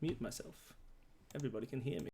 mute myself. Everybody can hear me.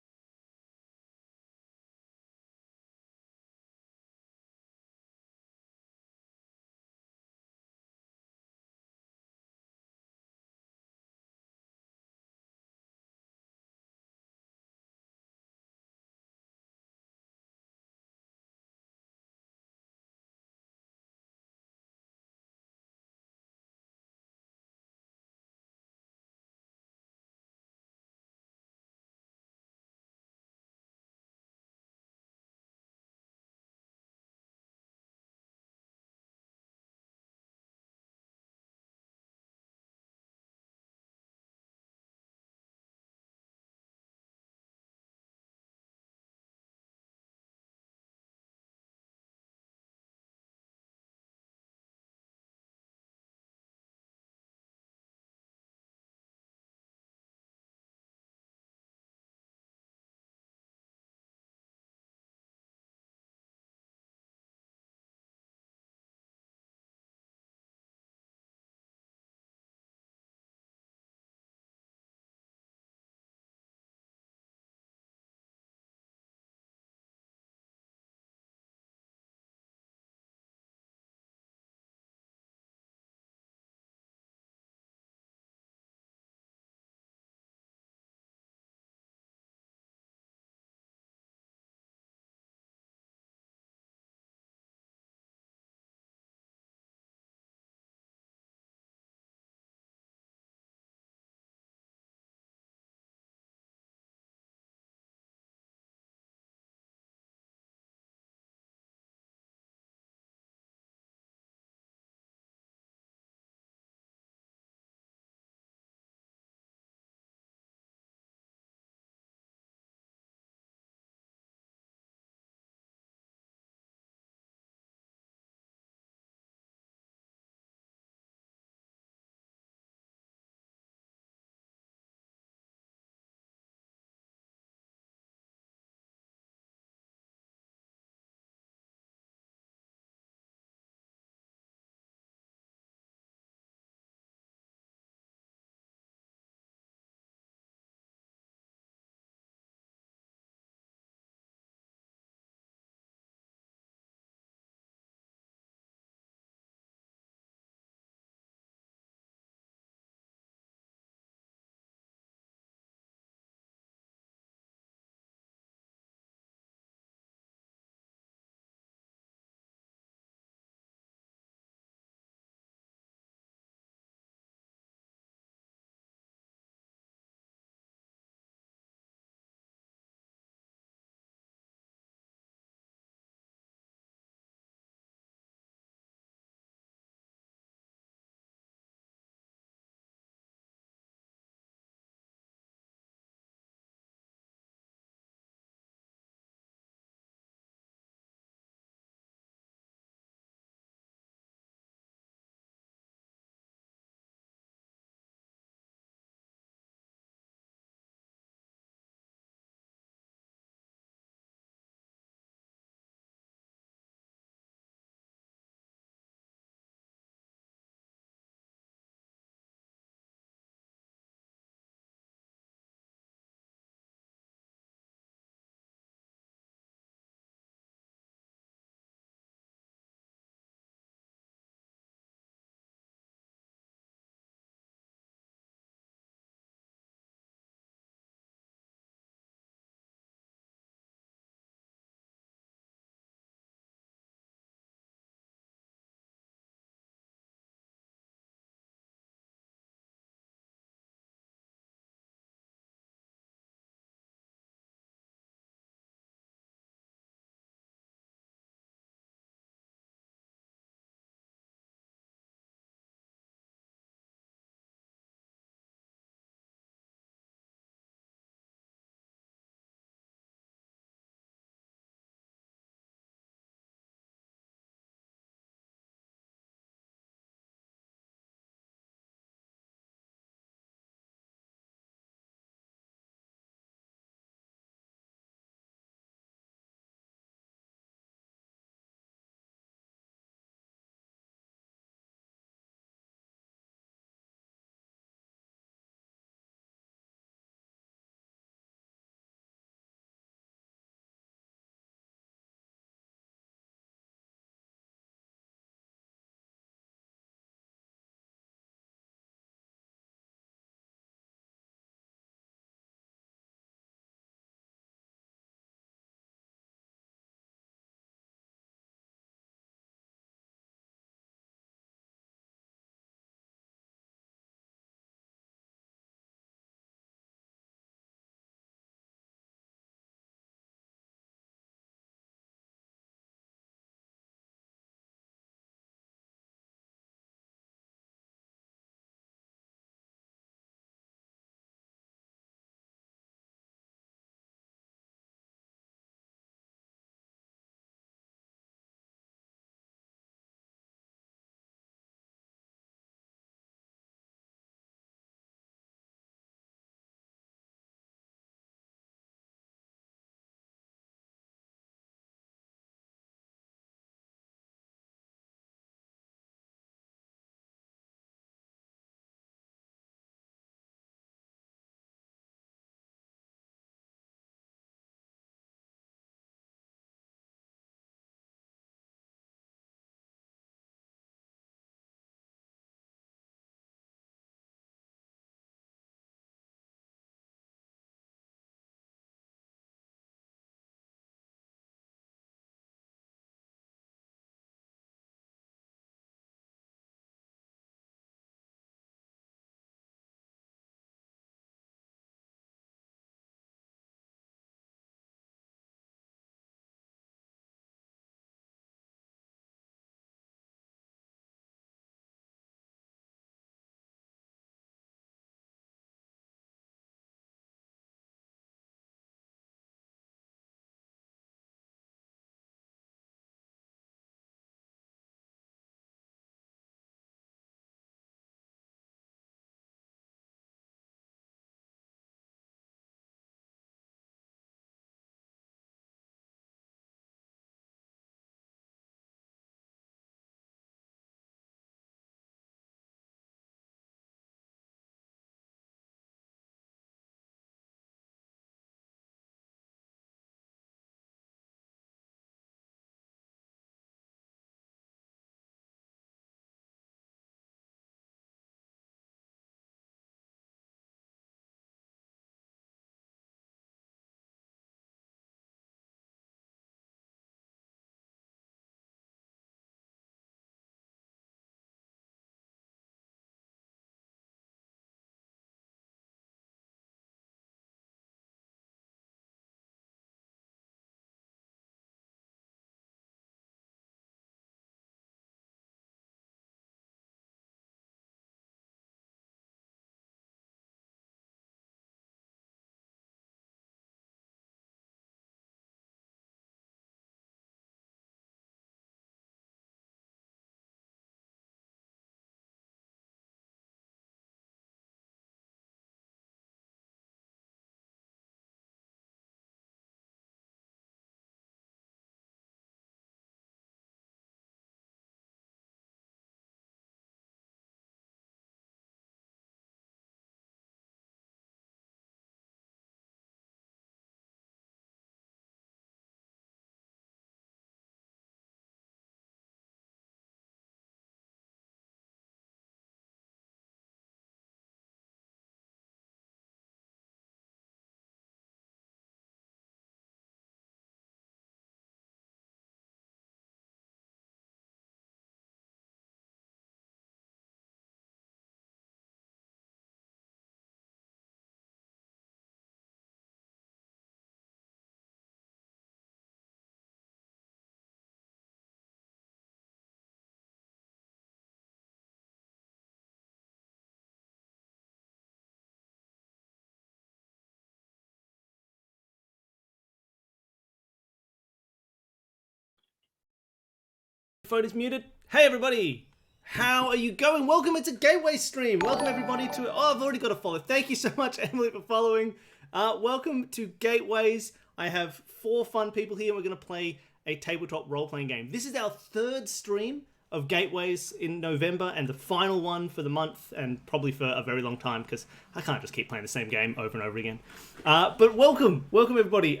Phone is muted. Hey everybody, how are you going? Welcome, it's a Gateway stream. Welcome everybody to, I've already got a follow. Thank you so much, Emily, for following. Welcome to Gateways. I have 4 fun people here. We're going to play a tabletop role-playing game. This is our 3rd stream of Gateways in November and the final one for the month and probably for a very long time because I can't just keep playing the same game over and over again. But welcome everybody.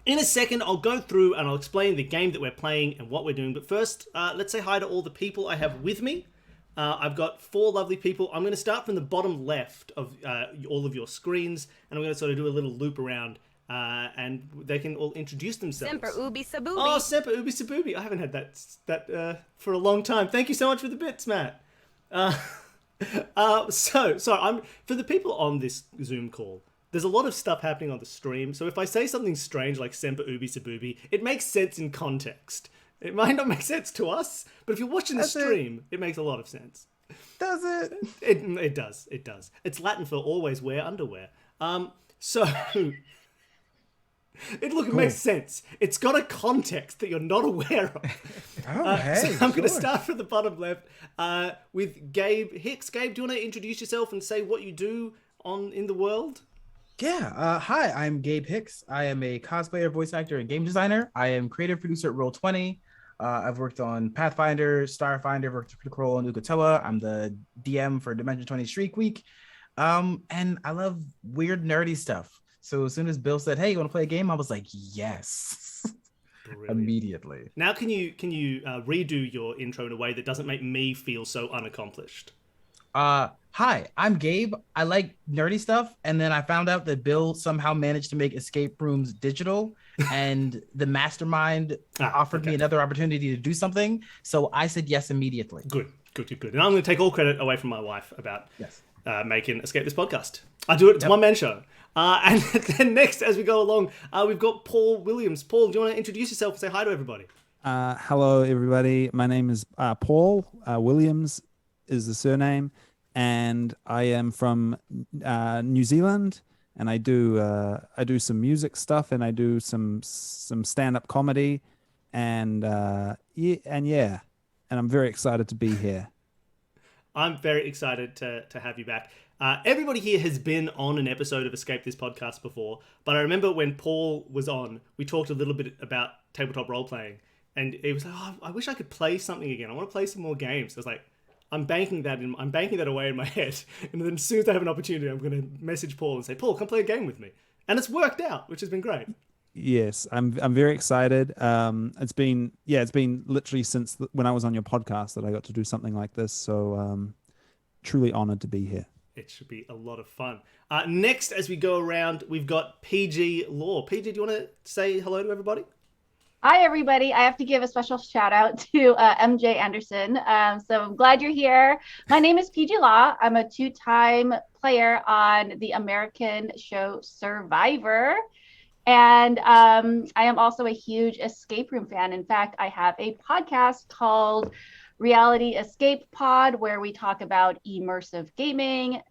In a second, I'll go through and I'll explain the game that we're playing and what we're doing. But first, let's say hi to all the people I have with me. I've got 4 lovely people. I'm going to start from the bottom left of all of your screens, and I'm going to sort of do a little loop around, and they can all introduce themselves. Semper Ubi Saboobi. Oh, Semper Ubi Saboobi. I haven't had that for a long time. Thank you so much for the bits, Matt. So I'm for the people on this Zoom call. There's a lot of stuff happening on the stream, so if I say something strange like Semper Ubi Saboobi, it makes sense in context. It might not make sense to us, but if you're watching the stream, it makes a lot of sense. Does it? It does. It does. It's Latin for always wear underwear. So it makes sense. It's got a context that you're not aware of. So I'm going to start from the bottom left with Gabe Hicks. Gabe, do you want to introduce yourself and say what you do in the world? Yeah. Hi, I'm Gabe Hicks. I am a cosplayer, voice actor, and game designer. I am creative producer at Roll20. I've worked on Pathfinder, Starfinder, worked for Critical Role, and Ukatoa. I'm the DM for Dimension 20 Shriek Week. And I love weird, nerdy stuff. So as soon as Bill said, "Hey, you want to play a game?" I was like, "Yes." Immediately. Now, can you redo your intro in a way that doesn't make me feel so unaccomplished? Hi, I'm Gabe. I like nerdy stuff, and then I found out that Bill somehow managed to make escape rooms digital, and the mastermind offered me another opportunity to do something, so I said yes immediately. Good. And I'm going to take all credit away from my wife about making Escape This podcast. I do it. It's one man show. And then next, as we go along, we've got Paul Williams. Paul, do you want to introduce yourself and say hi to everybody? Hello, everybody. My name is Paul. Williams is the surname. And I am from New Zealand, and I do some music stuff, and I do some stand-up comedy, and I'm very excited to be here. I'm very excited to have you back. Everybody here has been on an episode of Escape This podcast before, but I remember when Paul was on, we talked a little bit about tabletop role-playing, and it was like, oh, I wish I could play something again. I want to play some more games. I was like, I'm banking that away in my head, and then as soon as I have an opportunity, I'm going to message Paul and say, "Paul, come play a game with me," and it's worked out, which has been great. Yes, I'm very excited. It's been literally since when I was on your podcast that I got to do something like this. So truly honored to be here. It should be a lot of fun. Next, as we go around, we've got Peih-Gee Law. Peih-Gee, do you want to say hello to everybody? Hi, everybody. I have to give a special shout out to MJ Anderson. So I'm glad you're here. My name is Peih-Gee Law. I'm a 2-time player on the American show Survivor. And I am also a huge escape room fan. In fact, I have a podcast called Reality Escape Pod, where we talk about immersive gaming,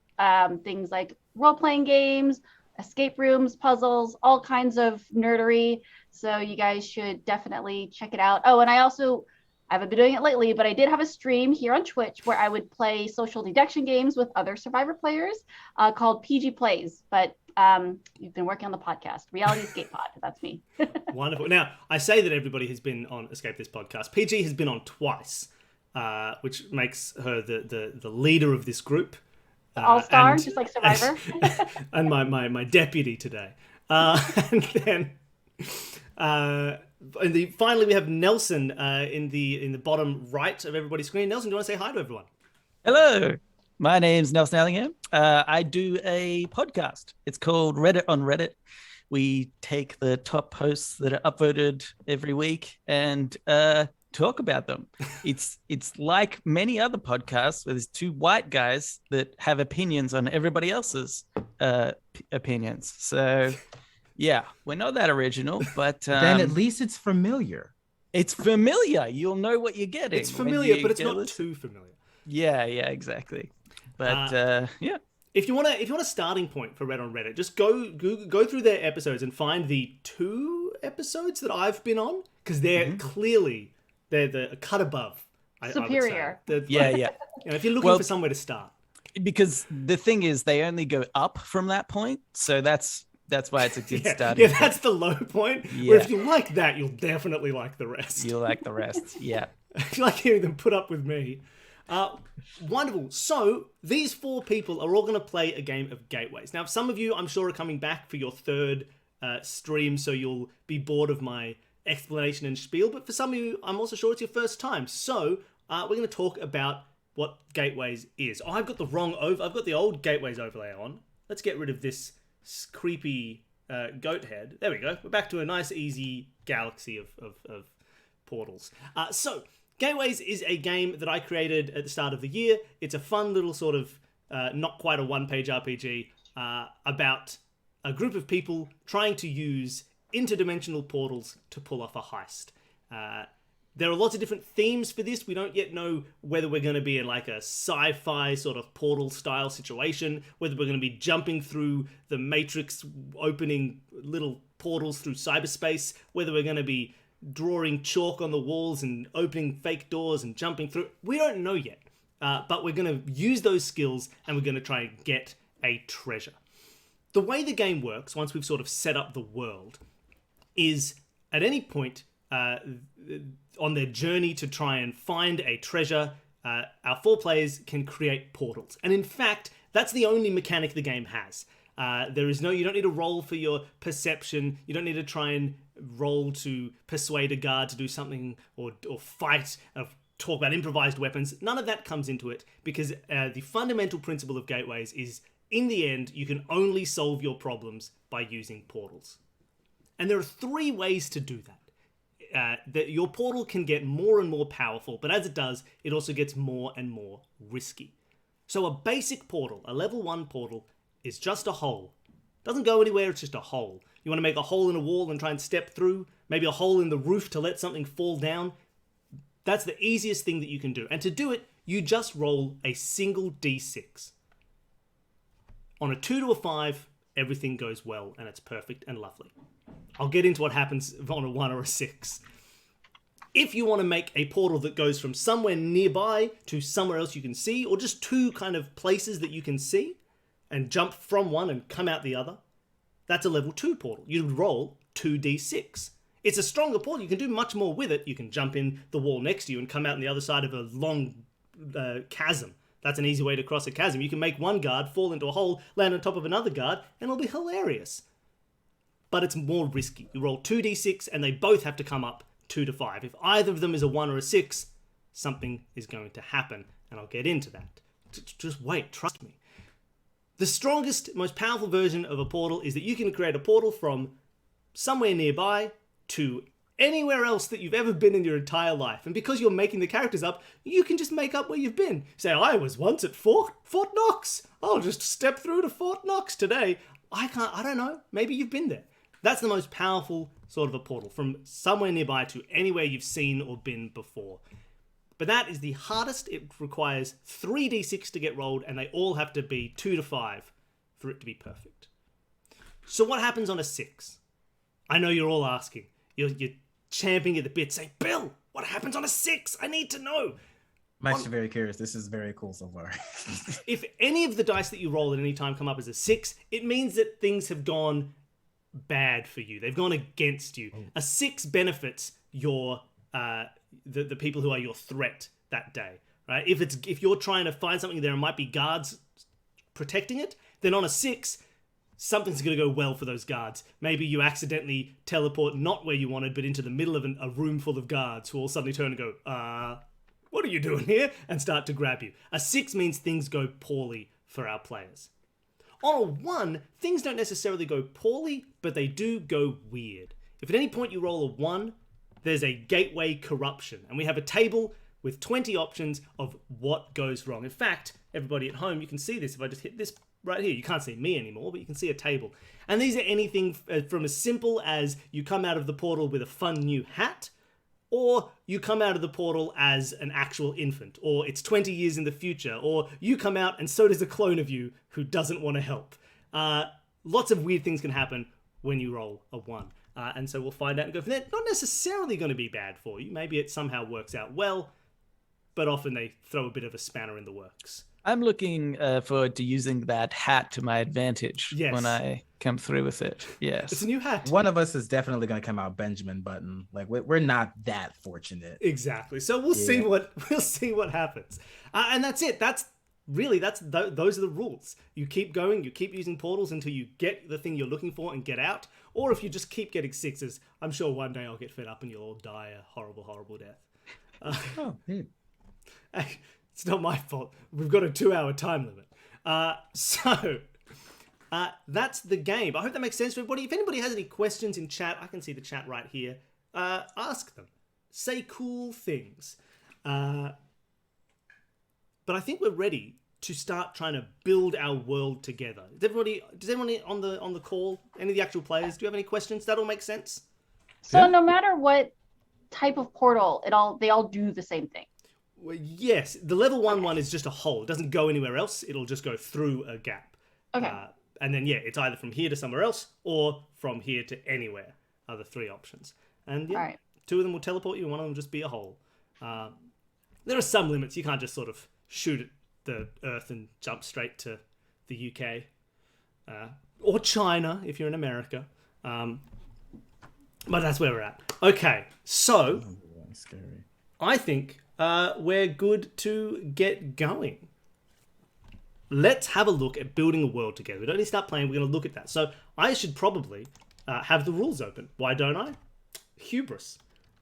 things like role-playing games, escape rooms, puzzles, all kinds of nerdery. So you guys should definitely check it out. Oh, and I haven't been doing it lately, but I did have a stream here on Twitch where I would play social deduction games with other Survivor players called Peih-Gee Plays. But you've been working on the podcast, Reality Escape Pod. That's me. Wonderful. Now, I say that everybody has been on Escape This podcast. Peih-Gee has been on twice, which makes her the leader of this group. All-star, just like Survivor. And my deputy today. And then... finally, we have Nelson in the bottom right of everybody's screen. Nelson, do you want to say hi to everyone? Hello, my name's Nelson Allingham. I do a podcast. It's called Reddit on Reddit. We take the top posts that are upvoted every week and talk about them. It's like many other podcasts where there's 2 white guys that have opinions on everybody else's opinions. So... yeah, we're not that original, but... then at least it's familiar. It's familiar. You'll know what you're getting. It's familiar, but it's not too familiar. Yeah, exactly. But, yeah. If you want a starting point for Reddit on Reddit, just go through their episodes and find the 2 episodes that I've been on, because they're clearly They're a cut above. I would say. Superior. Yeah. If you're looking Well, for somewhere to start. Because the thing is, they only go up from that point, so that's why it's a good starting Yeah, point. that's the low point. Yeah. Where if you like that, you'll definitely like the rest. You'll like the rest. Yeah. I like hearing them put up with me. Wonderful. So these 4 people are all going to play a game of Gateways. Now, some of you, I'm sure, are coming back for your 3rd stream, so you'll be bored of my explanation and spiel. But for some of you, I'm also sure it's your first time. So we're going to talk about what Gateways is. Oh, I've got the wrong I've got the old Gateways overlay on. Let's get rid of this creepy goat head. There we go. We're back to a nice, easy galaxy of portals. So Gateways is a game that I created at the start of the year. It's a fun little sort of, not quite a one-page RPG, about a group of people trying to use interdimensional portals to pull off a heist. There are lots of different themes for this. We don't yet know whether we're going to be in like a sci-fi sort of portal-style situation, whether we're going to be jumping through the Matrix, opening little portals through cyberspace, whether we're going to be drawing chalk on the walls and opening fake doors and jumping through. We don't know yet, but we're going to use those skills and we're going to try and get a treasure. The way the game works, once we've sort of set up the world, is at any point on their journey to try and find a treasure, our 4 players can create portals. And in fact, that's the only mechanic the game has. You don't need to roll for your perception. You don't need to try and roll to persuade a guard to do something or fight, talk about improvised weapons. None of that comes into it because the fundamental principle of Gateways is, in the end, you can only solve your problems by using portals. And there are 3 ways to do that. That your portal can get more and more powerful, but as it does, it also gets more and more risky. So a basic portal, a level 1 portal, is just a hole. Doesn't go anywhere, it's just a hole. You want to make a hole in a wall and try and step through, maybe a hole in the roof to let something fall down. That's the easiest thing that you can do. And to do it, you just roll a single d6. On a 2 to a 5, everything goes well and it's perfect and lovely. I'll get into what happens on a 1 or a 6. If you want to make a portal that goes from somewhere nearby to somewhere else you can see, or just 2 kind of places that you can see, and jump from one and come out the other, that's a level 2 portal. You roll 2d6. It's a stronger portal. You can do much more with it. You can jump in the wall next to you and come out on the other side of a long chasm. That's an easy way to cross a chasm. You can make one guard fall into a hole, land on top of another guard, and it'll be hilarious. But it's more risky. You roll 2d6 and they both have to come up 2 to 5. If either of them is a 1 or a 6, something is going to happen, and I'll get into that. Just wait, trust me. The strongest, most powerful version of a portal is that you can create a portal from somewhere nearby to anywhere else that you've ever been in your entire life. And because you're making the characters up, you can just make up where you've been. Say, I was once at Fort Knox. I'll just step through to Fort Knox today. I don't know. Maybe you've been there. That's the most powerful sort of a portal, from somewhere nearby to anywhere you've seen or been before. But that is the hardest. It requires 3d6 to get rolled, and they all have to be 2 to 5 for it to be perfect. So what happens on a 6? I know you're all asking. You're champing at the bit, saying, Bill, what happens on a 6? I need to know. I'm actually very curious. This is very cool so far. If any of the dice that you roll at any time come up as a 6, it means that things have gone bad for you. They've gone against you. A 6 benefits your the people who are your threat that day, right? If you're trying to find something, there might be guards protecting it, then on a 6, something's going to go well for those guards. Maybe you accidentally teleport not where you wanted, but into the middle of a room full of guards who all suddenly turn and go, what are you doing here? And start to grab you. A 6 means things go poorly for our players. On a 1, things don't necessarily go poorly, but they do go weird. If at any point you roll a 1, there's a gateway corruption. And we have a table with 20 options of what goes wrong. In fact, everybody at home, you can see this if I just hit this right here. You can't see me anymore, but you can see a table. And these are anything from as simple as you come out of the portal with a fun new hat, or you come out of the portal as an actual infant, or it's 20 years in the future, or you come out and so does a clone of you who doesn't want to help. Lots of weird things can happen when you roll a 1. And so we'll find out and go from there. Not necessarily going to be bad for you. Maybe it somehow works out well, but often they throw a bit of a spanner in the works. I'm looking forward to using that hat to my advantage when I come through with it. Yes. It's a new hat. One of us is definitely going to come out Benjamin Button. Like we're not that fortunate. Exactly. So we'll see what happens. And that's it. Those are the rules. You keep going, you keep using portals until you get the thing you're looking for and get out. Or if you just keep getting sixes, I'm sure one day I'll get fed up and you'll all die a horrible, horrible death. Neat. It's not my fault. We've got a 2-hour time limit. That's the game. I hope that makes sense to everybody. If anybody has any questions in chat, I can see the chat right here. Ask them. Say cool things. But I think we're ready to start trying to build our world together. Does everybody on the call, any of the actual players, do you have any questions? That all make sense? So no matter what type of portal, they all do the same thing. Well, yes, the level 1 one is just a hole. It doesn't go anywhere else. It'll just go through a gap. Okay. And then, it's either from here to somewhere else or from here to anywhere are the 3 options. And all right. 2 of them will teleport you and 1 of them will just be a hole. There are some limits. You can't just sort of shoot at the Earth and jump straight to the UK. Or China, if you're in America. But that's where we're at. Okay, so Scary. I think we're good to get going. Let's have a look at building a world together. We don't need to start playing. We're going to look at that. So I should probably have the rules open. Why don't I? Hubris.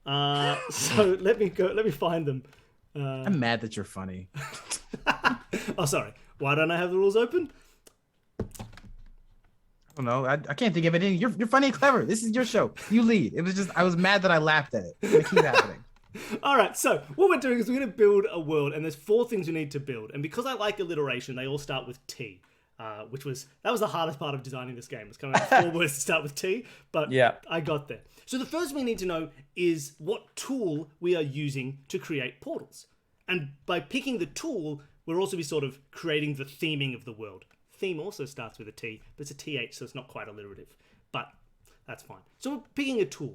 So let me find them. I'm mad that you're funny. Oh, sorry. Why don't I have the rules open? I don't know. I can't think of anything. You're funny and clever. This is your show. You lead. It was just I was mad that I laughed at it. It's gonna keep happening. All right, so what we're doing is we're going to build a world, and there's 4 things we need to build. And because I like alliteration, they all start with T, that was the hardest part of designing this game. It's coming up with 4 words to start with T, but I got there. So the first we need to know is what tool we are using to create portals. And by picking the tool, we'll also be sort of creating the theming of the world. Theme also starts with a T, but it's a TH, so it's not quite alliterative. But that's fine. So we're picking a tool.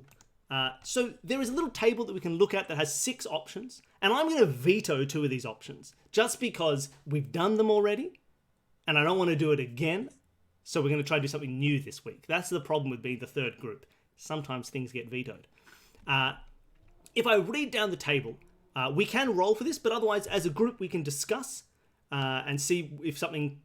So there is a little table that we can look at that has 6 options, and I'm going to veto 2 of these options just because we've done them already, and I don't want to do it again. So we're going to try to do something new this week. That's the problem with being the third group. Sometimes things get vetoed. If I read down the table, we can roll for this, but otherwise, as a group, we can discuss and see if something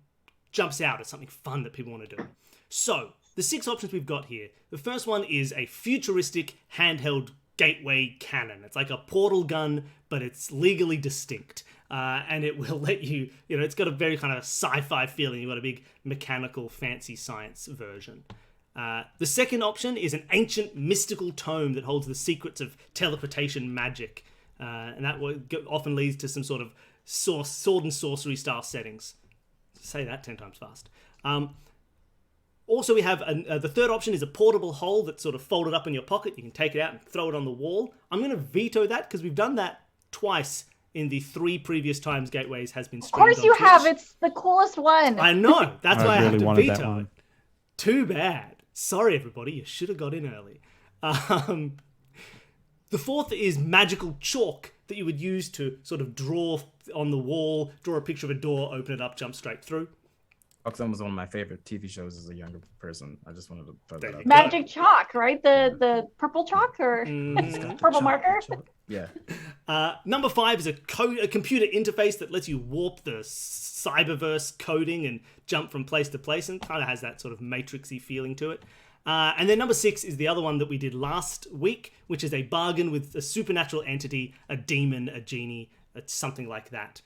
jumps out as something fun that people want to do. So the 6 options we've got here. The first one is a futuristic handheld gateway cannon. It's like a portal gun, but it's legally distinct. And it will let you, it's got a very kind of sci-fi feeling. You've got a big mechanical fancy science version. The second option is an ancient mystical tome that holds the secrets of teleportation magic. And that often leads to some sort of sword and sorcery style settings. Say that 10 times fast. Also, we have the third option is a portable hole that's sort of folded up in your pocket. You can take it out and throw it on the wall. I'm going to veto that because we've done that twice in the 3 previous times Gateways has been streamed. Of course you have. It's the coolest one. I know. That's why I have to wanted that veto one. it. Too bad. Sorry, everybody. You should have got in early. The fourth is magical chalk that you would use to sort of draw on the wall, draw a picture of a door, open it up, jump straight through. Oxfam was one of my favorite TV shows as a younger person. I just wanted to put that up. Magic chalk, right? The purple chalk or purple marker? Yeah. Number 5 is a computer interface that lets you warp the cyberverse coding and jump from place to place, and kind of has that sort of matrixy feeling to it. And then number 6 is the other one that we did last week, which is a bargain with a supernatural entity, a demon, a genie, something like that.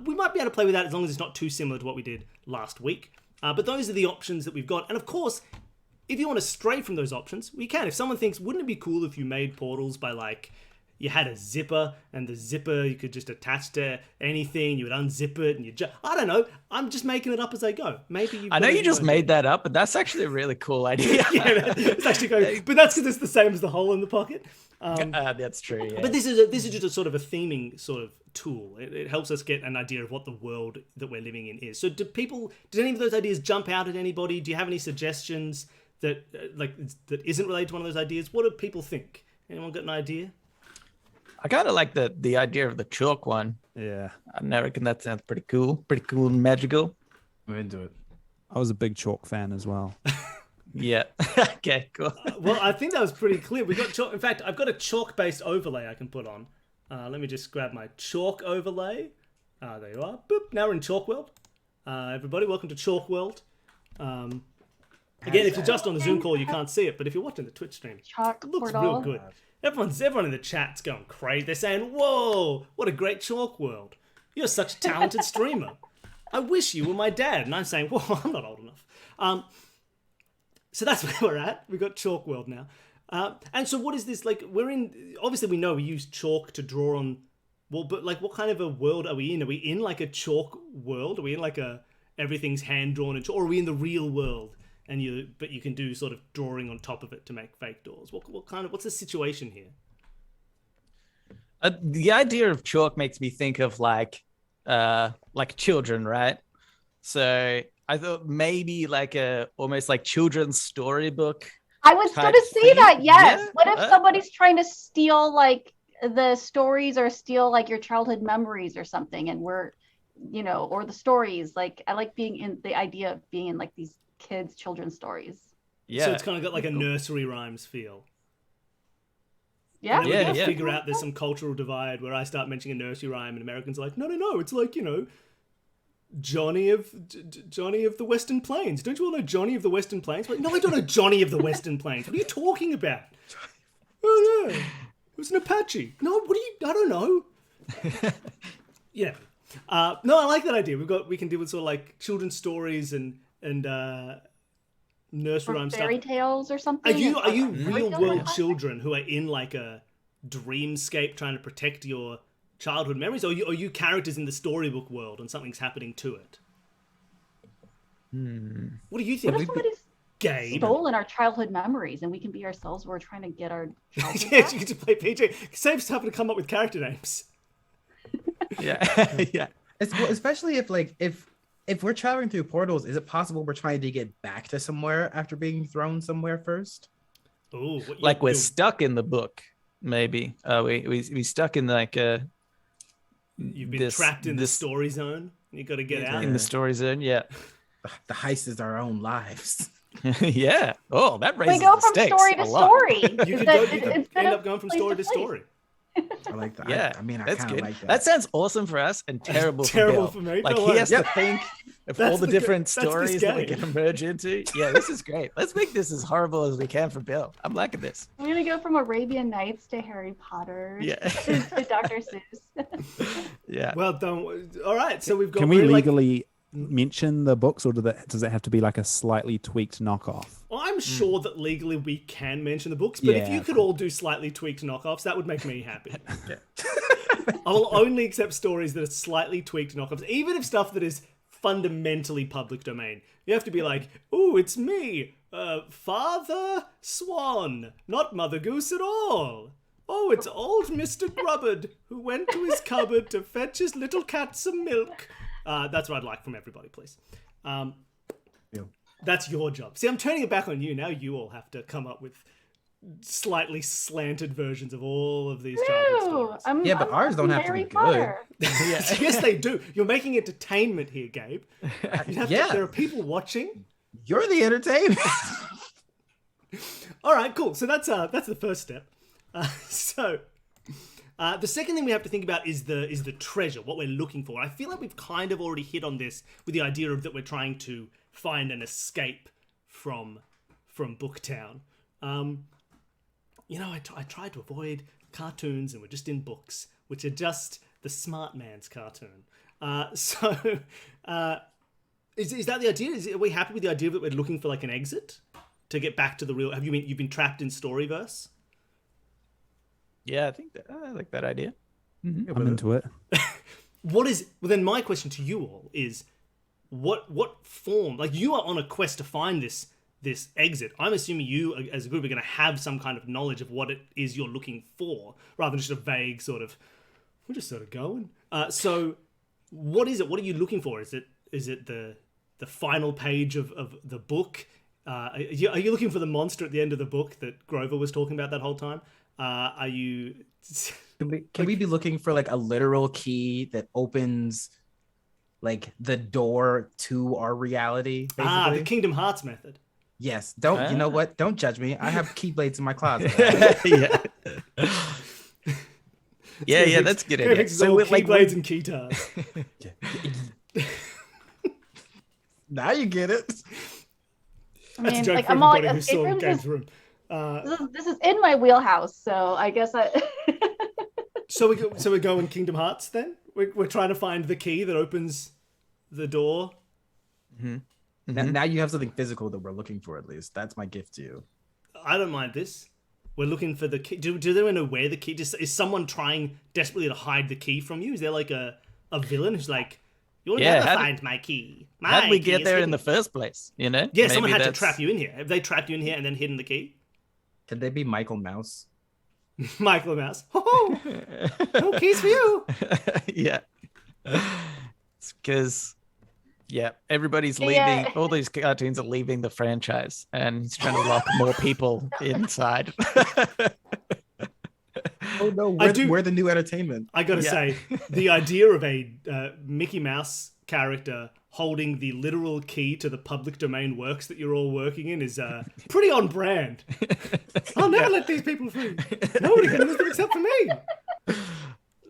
We might be able to play with that as long as it's not too similar to what we did last week. But those are the options that we've got. And of course, if you want to stray from those options, we can. If someone thinks, wouldn't it be cool if you made portals by you had a zipper, and the zipper you could just attach to anything, you would unzip it, and I don't know. I'm just making it up as I go. Maybe I know you just made that up, but that's actually a really cool idea. Yeah, it's actually going, but that's because it's the same as the hole in the pocket. That's true. Yeah. But this is just a sort of a theming sort of tool. It helps us get an idea of what the world that we're living in is. So, did any of those ideas jump out at anybody? Do you have any suggestions that that isn't related to one of those ideas? What do people think? Anyone got an idea? I kind of like the idea of the chalk one. Yeah, I reckon that sounds pretty cool and magical. I'm into it. I was a big chalk fan as well. Yeah. Okay, cool. Well, I think that was pretty clear. We got chalk. In fact, I've got a chalk-based overlay I can put on. Let me just grab my chalk overlay. There you are. Boop. Now we're in Chalk World. Everybody, welcome to Chalk World. Again, if you're just on the Zoom call, you can't see it, but if you're watching the Twitch stream, Chalk it looks portal. real good. Everyone in the chat's going crazy. They're saying, "Whoa, what a great Chalk World! You're such a talented streamer. I wish you were my dad." And I'm saying, "Whoa, I'm not old enough." So that's where we're at. We've got Chalk World now. And so what is this, like, we're in, obviously we know we use chalk to draw on, well, but like what kind of a world are we in? Are we in like a chalk world? Are we in like a, everything's hand-drawn, and or are we in the real world? But you can do sort of drawing on top of it to make fake doors. What's the situation here? The idea of chalk makes me think of like children, right? So I thought maybe like almost like children's storybook. I was going to say thing. that, yes. Yeah. What if somebody's trying to steal like the stories or steal like your childhood memories or something, and we're, or the stories. Like, I like being in the idea of being in like these kids' children's stories. Yeah. So it's kind of got like a nursery rhymes feel. Yeah. And then we gotta Yeah. figure out there's some cultural divide where I start mentioning a nursery rhyme and Americans are like, no, it's like, Johnny of the Western Plains. Don't you all know Johnny of the Western Plains? Like, no, I don't know Johnny of the Western Plains. What are you talking about? Oh no, it was an Apache. No, I don't know. Yeah. No, I like that idea. We can deal with sort of like children's stories and nursery rhyme stuff. Fairy tales or something. Are you Fairy real tales world like that? children who are in like a dreamscape trying to protect your childhood memories, or are you characters in the storybook world and something's happening to it? What do you think? What if somebody's Gabe? stolen our childhood memories and we can be ourselves? We're trying to get our childhood Yeah, back? you get to play PJ. Saves having to come up with character names. Yeah. Yeah. Especially if we're traveling through portals, is it possible we're trying to get back to somewhere after being thrown somewhere first? Oh, Like we're stuck in the book, maybe. We stuck in like you've been trapped in the story zone. You got to get out. in the story zone. Yeah. The heist is our own lives. Yeah. Oh, that raises We go the from stakes story a to lot. story. You could Instead end of up going from place story to place. story. I like that. Yeah, I mean, I that's kind of good. like that. That sounds awesome for us and terrible for Terrible Bill. for me. Like No he worries. has to think of That's all the the different that's this stories that we game. can merge into. Yeah, this is great. Let's make this as horrible as we can for Bill. I'm liking this. We're gonna go from Arabian Nights to Harry Potter. Yeah. To Dr. Seuss. Yeah. Well done. All right, so we've got. Can we really, like, legally mention the books, or does it have to be like a slightly tweaked knockoff? I'm sure that legally we can mention the books, but if Yeah, you could all do slightly tweaked knockoffs, that would make me happy. I will only accept stories that are slightly tweaked knockoffs, even if stuff that is fundamentally public domain. You have to be like, "Ooh, it's me, Father Swan, not Mother Goose at all. Oh, it's old Mr. Grubbard who went to his cupboard to fetch his little cat some milk." That's what I'd like from everybody, please. That's your job. See, I'm turning it back on you. Now you all have to come up with slightly slanted versions of all of these childhood stories. Yeah, but ours don't have to be Harry good. Potter. Yes, they do. You're making entertainment here, Gabe. There are people watching. You're the entertainment. All right, cool. So that's the first step. The second thing we have to think about is the treasure, what we're looking for. I feel like we've kind of already hit on this with the idea of that we're trying to find an escape from Booktown. I tried to avoid cartoons, and we're just in books, which are just the smart man's cartoon. Is that the idea? Are we happy with the idea that we're looking for like an exit to get back to the real? You've been trapped in Storyverse? Yeah, I like that idea. I'm into it. Then my question to you all is, what form? Like, you are on a quest to find this exit. I'm assuming you as a group are going to have some kind of knowledge of what it is you're looking for, rather than just a vague sort of, we're just sort of going. So what is it? What are you looking for? Is it the final page of the book? Are you looking for the monster at the end of the book that Grover was talking about that whole time? Are you? Can we be looking for like a literal key that opens like the door to our reality? Basically? The Kingdom Hearts method. Yes. You know what? Don't judge me. I have keyblades in my closet. Yeah. Yeah, that's good. Idea. So with keyblades and keytars. Now you get it. I That's mean, a joke like for I'm all everybody like, who saw escape Gabe's rooms room. this is in my wheelhouse, so I guess I. So we go in Kingdom Hearts then. We're trying to find the key that opens the door. Mm-hmm. Now you have something physical that we're looking for. At least that's my gift to you. I don't mind this. We're looking for the key. Do they know where the key? Is someone trying desperately to hide the key from you? Is there like a villain who's like, you'll never find my key? How did we get there in the first place? You know? Yeah, someone had to trap you in here. Have they trapped you in here and then hidden the key? Can they be Michael Mouse? Michael Mouse. Oh, no keys for you. Yeah. It's because, everybody's leaving. Yeah. All these cartoons are leaving the franchise, and he's trying to lock more people inside. Oh no, we're the new entertainment. I gotta say, the idea of a Mickey Mouse character holding the literal key to the public domain works that you're all working in is pretty on brand. I'll never let these people free. Nobody can use them except for me.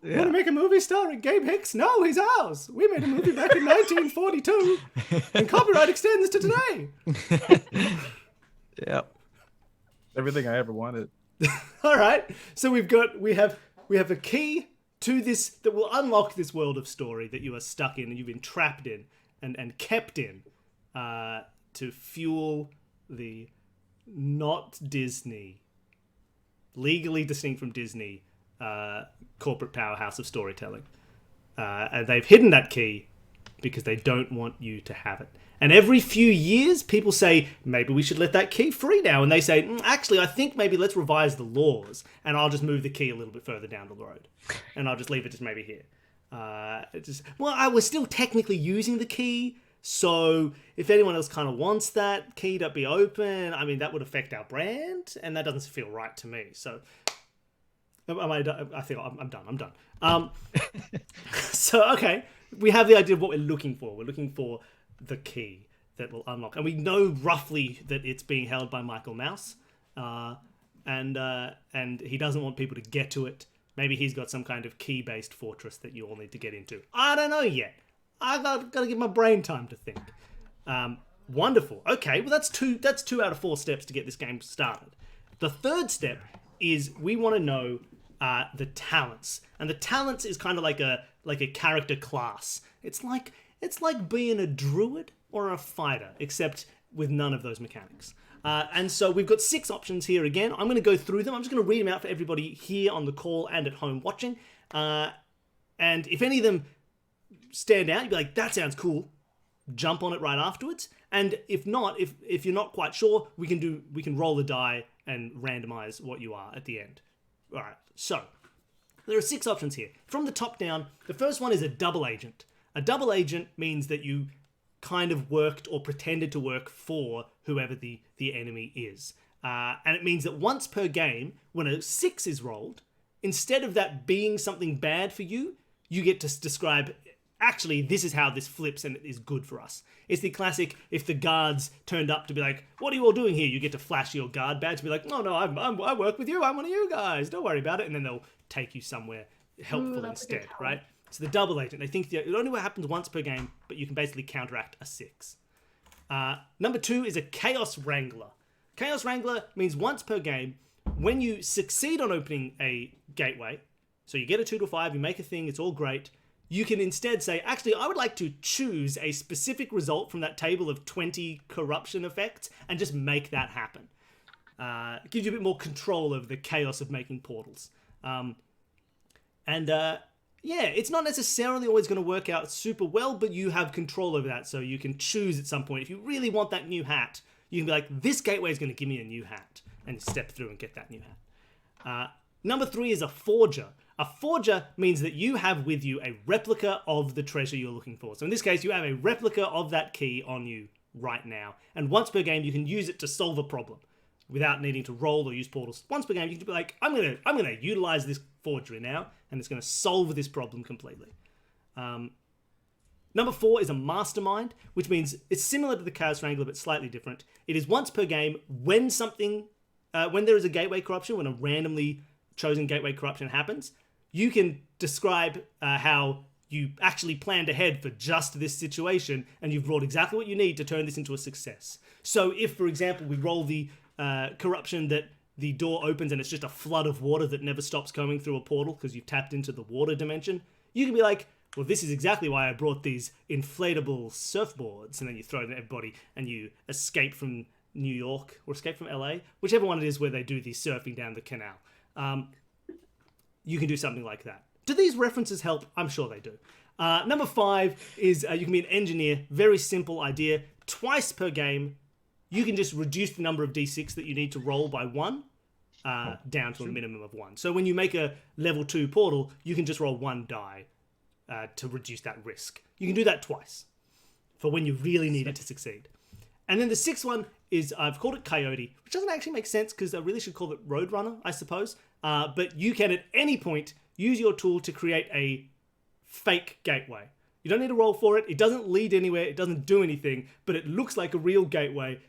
You want to make a movie starring Gabe Hicks? No, he's ours. We made a movie back in 1942, and copyright extends to today. Yep. Everything I ever wanted. All right, so we have a key to this that will unlock this world of story that you are stuck in and you've been trapped in and kept in to fuel the not Disney, legally distinct from Disney, corporate powerhouse of storytelling. And they've hidden that key because they don't want you to have it. And every few years, people say, maybe we should let that key free now. And they say, actually, I think maybe let's revise the laws. And I'll just move the key a little bit further down the road. And I'll just leave it just maybe here. I was still technically using the key. So if anyone else kind of wants that key to be open, I mean, that would affect our brand. And that doesn't feel right to me. So I think I'm done. So, okay. We have the idea of what we're looking for. We're looking for the key that will unlock, and we know roughly that it's being held by Michael Mouse, and he doesn't want people to get to it. Maybe he's got some kind of key-based fortress that you all need to get into. I don't know yet. I've got to give my brain time to think. Wonderful. Okay, well that's two out of 4 steps to get this game started. The third step is we want to know the talents, and the talents is kind of like a character class. It's like being a druid or a fighter, except with none of those mechanics. And so we've got 6 options here again. I'm going to go through them. I'm just going to read them out for everybody here on the call and at home watching. And if any of them stand out, you'd be like, that sounds cool. Jump on it right afterwards. And if not, if you're not quite sure, we can roll the die and randomize what you are at the end. All right, so there are 6 options here. From the top down, the first one is a double agent. A double agent means that you kind of worked or pretended to work for whoever the enemy is. And it means that once per game, when a 6 is rolled, instead of that being something bad for you, you get to describe, actually, this is how this flips and it is good for us. It's the classic, if the guards turned up to be like, what are you all doing here? You get to flash your guard badge and be like, no, I work with you. I'm one of you guys. Don't worry about it. And then they'll take you somewhere helpful instead, right? So the double agent, they think it only happens once per game, but you can basically counteract a 6. Number 2 is a Chaos Wrangler. Chaos Wrangler means once per game, when you succeed on opening a gateway, so you get a 2 to 5, you make a thing, it's all great, you can instead say, actually, I would like to choose a specific result from that table of 20 corruption effects and just make that happen. It gives you a bit more control over the chaos of making portals. Yeah, it's not necessarily always going to work out super well, but you have control over that, so you can choose at some point. If you really want that new hat, you can be like, this gateway is going to give me a new hat, and step through and get that new hat. Number 3 is a forger. A forger means that you have with you a replica of the treasure you're looking for. So in this case, you have a replica of that key on you right now. And once per game, you can use it to solve a problem without needing to roll or use portals. Once per game, you can be like, I'm gonna utilize this forgery now, and it's gonna solve this problem completely. Number 4 is a mastermind, which means it's similar to the Chaos Wrangler, but slightly different. It is once per game when there is a gateway corruption, when a randomly chosen gateway corruption happens, you can describe how you actually planned ahead for just this situation, and you've rolled exactly what you need to turn this into a success. So if, for example, we roll the corruption that the door opens and it's just a flood of water that never stops coming through a portal because you've tapped into the water dimension, you can be like, well, this is exactly why I brought these inflatable surfboards, and then you throw it at everybody and you escape from New York or escape from LA, whichever one it is where they do the surfing down the canal. You can do something like that. Do these references help? I'm sure they do. Number 5 is you can be an engineer. Very simple idea. Twice per game, you can just reduce the number of d6 that you need to roll by 1 down to a minimum of 1. So when you make a level 2 portal, you can just roll 1 die to reduce that risk. You can do that twice for when you really need it to succeed. And then the 6th one is, I've called it Coyote, which doesn't actually make sense because I really should call it Roadrunner, I suppose. But you can at any point use your tool to create a fake gateway. You don't need to roll for it. It doesn't lead anywhere. It doesn't do anything, but it looks like a real gateway,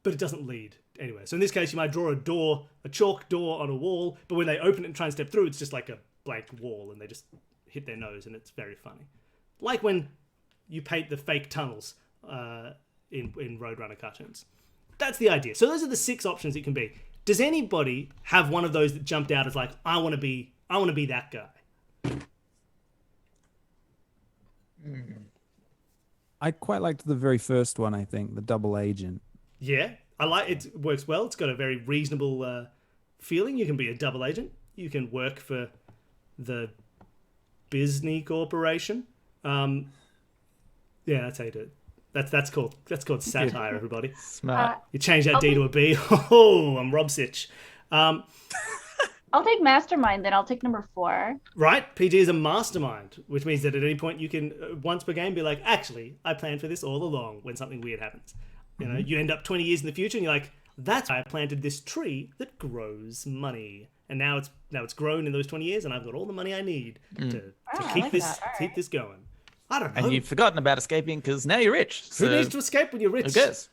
but it doesn't lead anywhere. So in this case, you might draw a chalk door on a wall, but when they open it and try and step through, it's just like a blank wall and they just hit their nose, and it's very funny. Like when you paint the fake tunnels in Roadrunner cartoons. That's the idea. So those are the 6 options it can be. Does anybody have one of those that jumped out as like, I want to be that guy? I quite liked the very first one, I think, the double agent. Yeah, I like it. It works well. It's got a very reasonable feeling. You can be a double agent. You can work for the Disney Corporation. Yeah, that's how you do it. That's called satire, everybody. Smart. You change that D to a B. Oh, I'm Rob Sitch. I'll take mastermind, then I'll take number 4. Right? PG is a mastermind, which means that at any point you can, once per game, be like, actually, I planned for this all along when something weird happens. You know, you end up 20 years in the future and you're like, that's why I planted this tree that grows money. And now it's grown in those 20 years and I've got all the money I need to keep this going. I don't know. And you've forgotten about escaping because now you're rich. So who needs to escape when you're rich? who cares?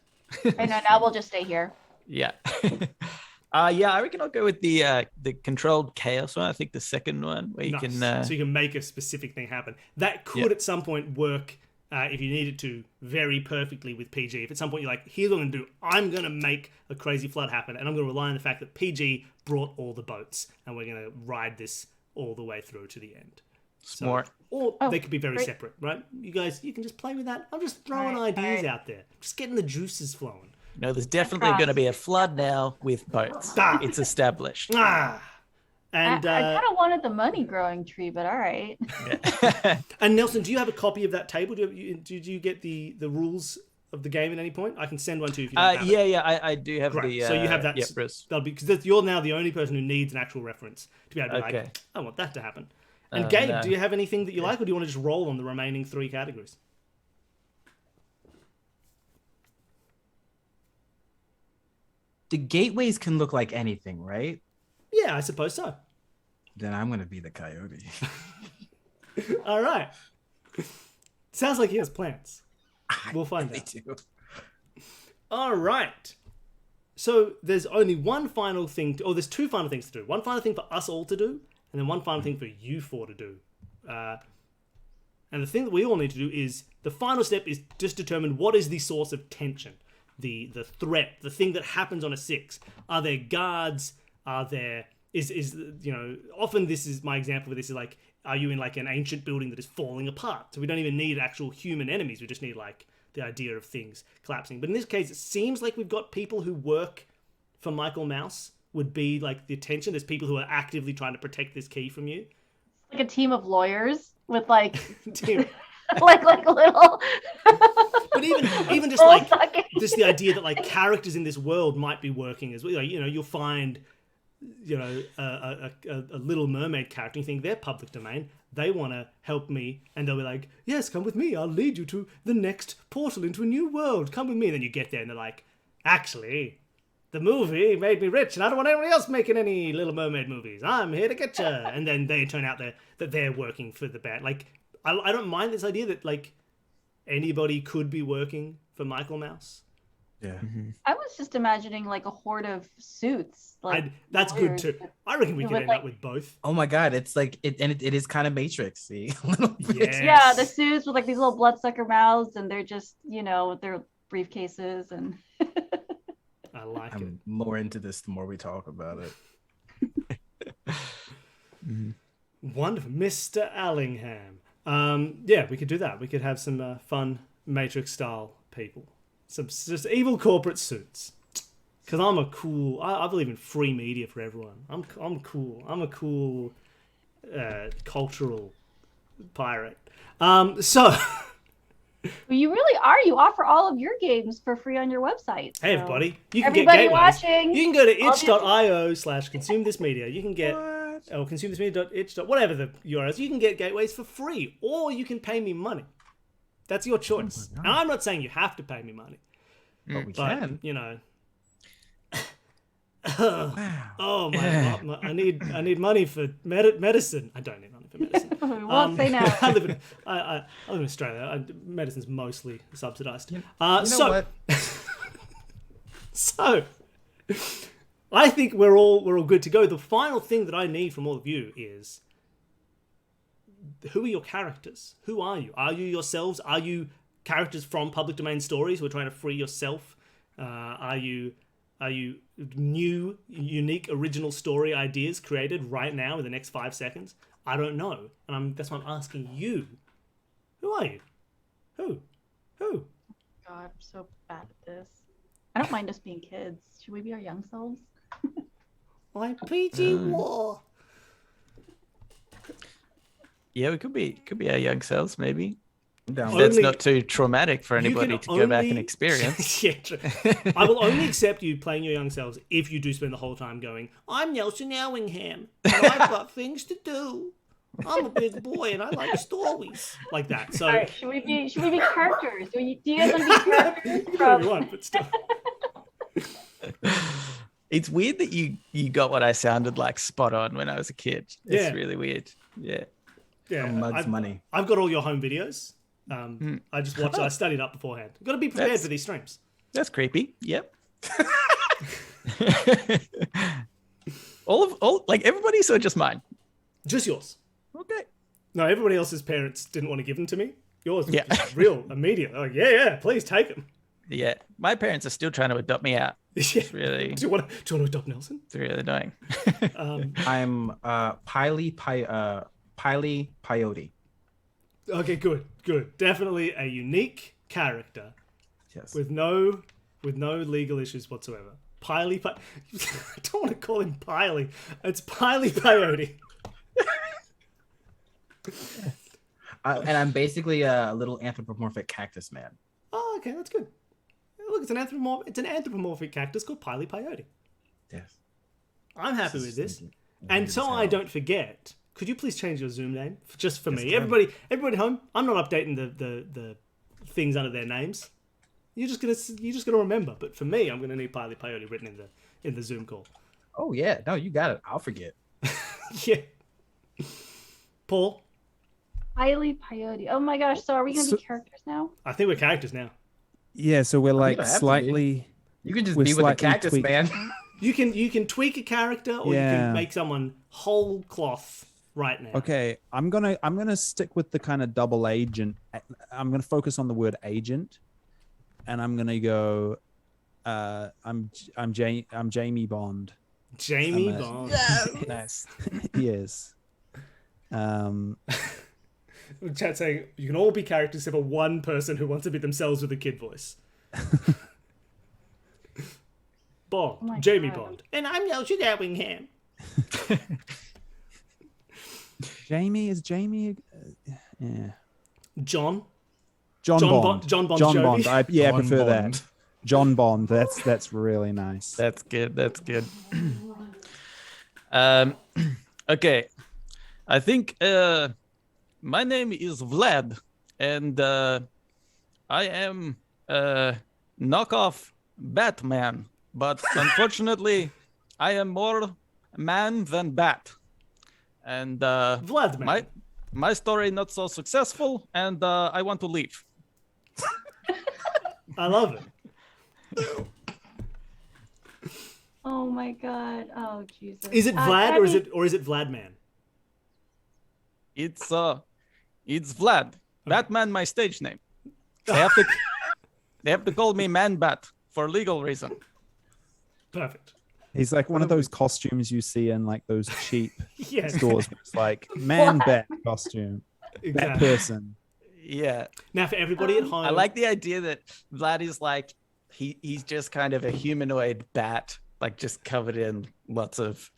I know, now we'll just stay here. Yeah. Yeah, I reckon I'll go with the controlled chaos one. I think the second one where you Nice. can So you can make a specific thing happen. That could at some point work if you need it to very perfectly with PG. If at some point you're like, here's what I'm going to do. I'm going to make a crazy flood happen, and I'm going to rely on the fact that PG brought all the boats, and we're going to ride this all the way through to the end. smart. Or they could be very separate, right? You guys, you can just play with that. I'm just throwing ideas out there. Just getting the juices flowing. No, there's definitely going to be a flood now with boats. It's established. And I kind of wanted the money growing tree, but all right. and Nelson, do you have a copy of that table? Did you get the rules of the game at any point? I can send one to you if you don't have it. I do have Great. the. So you have that. Yeah, Bruce. That'll be because you're now the only person who needs an actual reference to be able to be like, I want that to happen. And Gabe, no. do you have anything that you like, or do you want to just roll on the remaining 3 categories? The gateways can look like anything, right? Yeah, I suppose so. Then I'm gonna be the coyote. All right. Sounds like he has plans. We'll find out. do. All right. So there's only one final thing, or there's 2 final things to do. One final thing for us all to do, and then one final thing for you 4 to do. And the thing that we all need to do is, the final step is just determine what is the source of tension, the threat, the thing that happens on a 6. Are there guards? Are there often this is my example of this is like, are you in like an ancient building that is falling apart? So we don't even need actual human enemies. We just need like the idea of things collapsing. But in this case, it seems like we've got people who work for Michael Mouse would be like the attention. There's people who are actively trying to protect this key from you. Like a team of lawyers with like, Team. like little. But even just like just the idea that like characters in this world might be working as well. Like, you'll find a Little Mermaid character. You think they're public domain. They want to help me, and they'll be like, "Yes, come with me. I'll lead you to the next portal into a new world. Come with me." And then you get there, and they're like, "Actually, the movie made me rich, and I don't want anybody else making any Little Mermaid movies. I'm here to get you." And then they turn out that they're working for the band. Like, I don't mind this idea that like anybody could be working for Michael Mouse. Yeah. I was just imagining like a horde of suits. Like That's good too. I reckon we could end up with both. Oh my god, it's like it is kind of Matrix-y. A little bit. Yes. Yeah, the suits with like these little bloodsucker mouths, and they're just their briefcases and. I like it. I'm more into this the more we talk about it. Wonderful, Mr. Allingham. We could do that. We could have some fun Matrix style people, some just evil corporate suits. Because I'm a cool. I believe in free media for everyone. I'm cool. I'm a cool cultural pirate. So. Well, you really are. You offer all of your games for free on your website. Hey, so. everybody. You can Everybody get gateways. watching. You can go to itch.io/consumethismedia. You can get, or consumethismedia.itch. Whatever the URL is. You can get gateways for free, or you can pay me money. That's your choice. And I'm not saying you have to pay me money. But we can. You know. Wow. Oh my! I need money for medicine. I don't need money for medicine. We won't say no. I live in Australia. Medicine's mostly subsidised. You know what? So, I think we're all good to go. The final thing that I need from all of you is, who are your characters? Who are you? Are you yourselves? Are you characters from public domain stories who are trying to free yourself? Are you new, unique, original story ideas created right now in the next 5 seconds? I don't know, and that's why I'm asking you. Who are you? Who? God, I'm so bad at this. I don't mind us being kids. Should we be our young selves? Like Peih-Gee Law. Yeah, we could be our young selves, maybe. Down. That's not too traumatic for anybody to go back and only- experience. Yeah, true. I will only accept you playing your young selves if you do spend the whole time going, "I'm Nelson Allingham, and I've got things to do. I'm a big boy, and I like stories." Like that. So, All right, should we be characters? Do you guys want to be characters? whatever you want, but still. It's weird that you got what I sounded like spot on when I was a kid. It's Yeah. really weird. Yeah. Yeah, Mug's money. I've got all your home videos. I just watched it. I studied up beforehand. Got to be prepared for these streams. That's creepy. Yep. all like everybody's or just mine? Just yours. Okay. No, everybody else's parents didn't want to give them to me. Yours, Yeah. was real, immediate. Like, yeah, please take them. Yeah. My parents are still trying to adopt me out. Yeah. It's really, Do you want to adopt Nelson? it's really annoying. I'm Peih-Gee Peyote. Okay, good. Definitely a unique character Yes. with no legal issues whatsoever. I don't want to call him Peih-Gee. It's Peih-Gee Peyote. And I'm basically a little anthropomorphic cactus man. Oh, okay, that's good. Look, it's an anthropomorphic cactus called Peih-Gee Peyote. Yes. I'm happy with this. Weird And as so hell. I don't forget, could you please change your Zoom name just for Yes, me? can. Everybody at home, I'm not updating the things under their names. You're just gonna remember. But for me, I'm gonna need Peih-Gee Peyote written in the Zoom call. Oh yeah, no, you got it. I'll forget. Yeah. Paul, Peih-Gee Peyote. Oh my gosh! So are we gonna So- be characters now? I think we're characters now. Yeah, so we're like don't have to be. slightly. You can just We're be with a slightly cactus tweaked. man. You can tweak a character, or you Yeah. can make someone whole cloth right now. Okay, I'm gonna stick with the kind of double agent. I'm gonna focus on the word agent, and I'm gonna go. I'm Jamie Bond. Jamie I'm a- Bond. Nice. Yes. Chat saying you can all be characters except for one person who wants to be themselves with a kid voice. Bond, my Jamie God. Bond, and I'm Nelson Allingham. Jamie is Jamie. Yeah. John John John Bond. Bon- John Bon John Jovi? Bond. I John prefer Bond. that. John Bond. That's really nice. That's good. That's good. Okay. I think my name is Vlad, and I am knockoff Batman, but unfortunately, I am more man than bat. And Vladimir. my story not so successful, and I want to leave. I love it. Oh my god. Oh Jesus. Is it Vlad Gabby- or is it Vladman? It's Vlad. Batman, my stage name. They have to call me Man Bat for legal reason. Perfect. He's like one of those costumes you see in like those cheap Yeah. stores. Where it's like man bat costume, bat Exactly. person. Yeah. Now for everybody at home. I like the idea that Vlad is like he's just kind of a humanoid bat, like just covered in lots of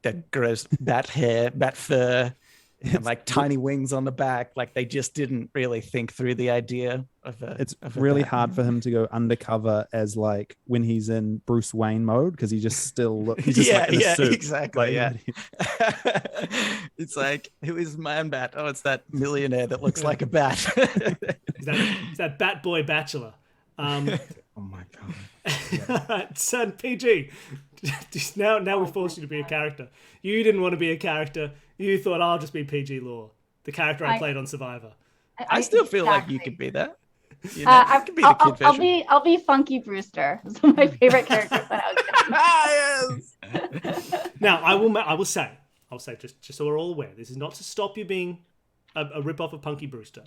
that gross bat hair, bat fur, and like tiny wings on the back. Like they just didn't really think through the idea of a. It's of a really bat. hard for him to go undercover as like when he's in Bruce Wayne mode because he just still look. He's just like in a suit. Exactly. Like, Yeah. It's like, who is Man Bat? Oh, it's that millionaire that looks like a bat. Is that Bat Boy Bachelor. Oh my god. Son, PG. Just now we forced you to be a character. You didn't want to be a character. You thought I'll just be PG Law, the character I played on Survivor. I still feel like you Exactly. could be that. You know, you could be the kid version. I'll be Funky Brewster. It's one of my favorite characters when I was young. Yes. Now I'll say just so we're all aware, this is not to stop you being a rip-off of Punky Brewster.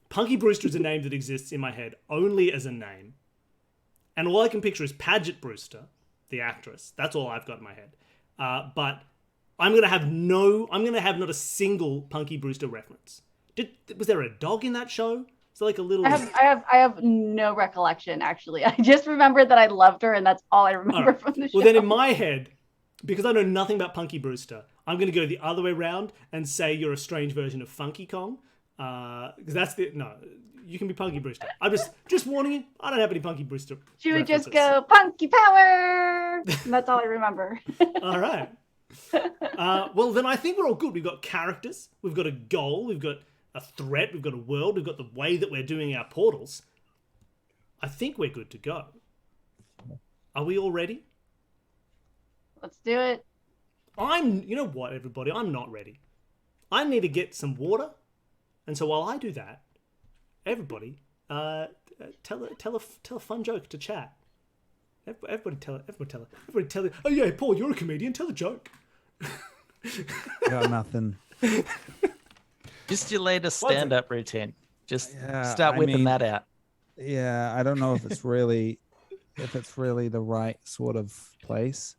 Punky Brewster is a name that exists in my head only as a name, and all I can picture is Paget Brewster, the actress. That's all I've got in my head. But I'm gonna have not a single Punky Brewster reference. Was there a dog in that show? Is there like a little? I have no recollection actually. I just remember that I loved her, and that's all I remember Alright. from the show. Well, then in my head, because I know nothing about Punky Brewster, I'm going to go the other way around and say you're a strange version of Funky Kong. Because you can be Punky Brewster. I'm just warning you, I don't have any Punky Brewster She would just references. go Punky Power. And that's all I remember. All right. Well, then I think we're all good. We've got characters, we've got a goal, we've got a threat, we've got a world, we've got the way that we're doing our portals. I think we're good to go. Are we all ready? Let's do it. You know what, everybody? I'm not ready. I need to get some water, and so while I do that, everybody, tell a fun joke to chat. Everybody tell it. Oh yeah, Paul, you're a comedian. Tell a joke. Got nothing. Just your latest stand-up routine. Just Yeah, start I whipping mean- that out. Yeah, I don't know if it's really the right sort of place.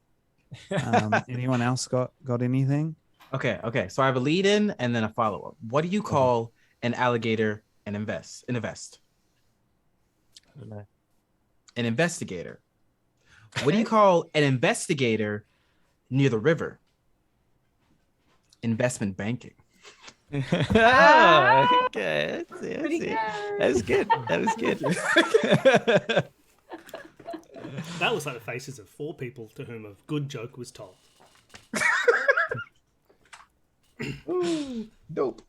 Anyone else got anything? Okay. So I have a lead in and then a follow-up. What do you call an alligator in a vest? I don't know. An investigator. What do you call an investigator near the river? Investment banking. Oh, okay. Pretty good. That was good. That was like the faces of 4 people to whom a good joke was told. Dope.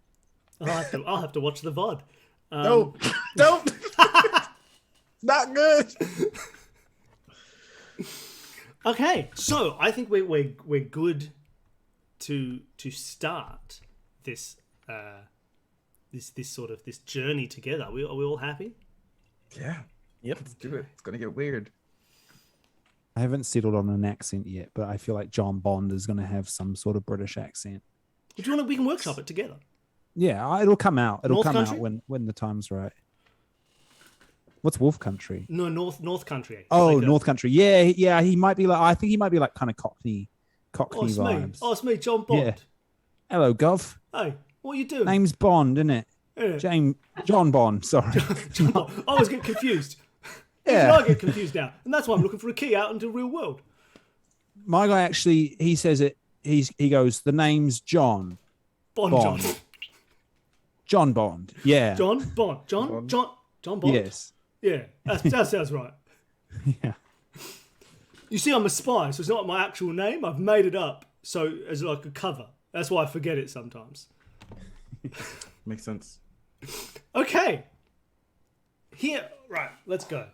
I'll have to watch the VOD. Dope. Not good. Okay, so I think we're good to start this this journey together. Are we all happy? Yeah. Yep. Let's do it. It's gonna get weird. I haven't settled on an accent yet, but I feel like John Bond is going to have some sort of British accent. Do you want to? We can workshop it together. Yeah, it'll come out. It'll North come Country? out when the time's right. What's Wolf Country? No, North Country. Oh, Like the- North Country. Yeah. He might be like. I think he might be like kind of Cockney Oh, it's me. vibes. Oh, it's me, John Bond. Yeah. Hello, Gov. Hey, what are you doing? Name's Bond, isn't it? Yeah. John Bond. Sorry. John Bond. I always get confused. Yeah. I get confused now, and that's why I'm looking for a key out into the real world. My guy actually, he says it. He goes. The name's John. Bond. Bond. John Bond. Yeah. John Bond. John Bond. Yes. Yeah, that sounds right. Yeah. You see, I'm a spy, so it's not my actual name. I've made it up so as like a cover. That's why I forget it sometimes. Makes sense. Okay. Here, right, let's go.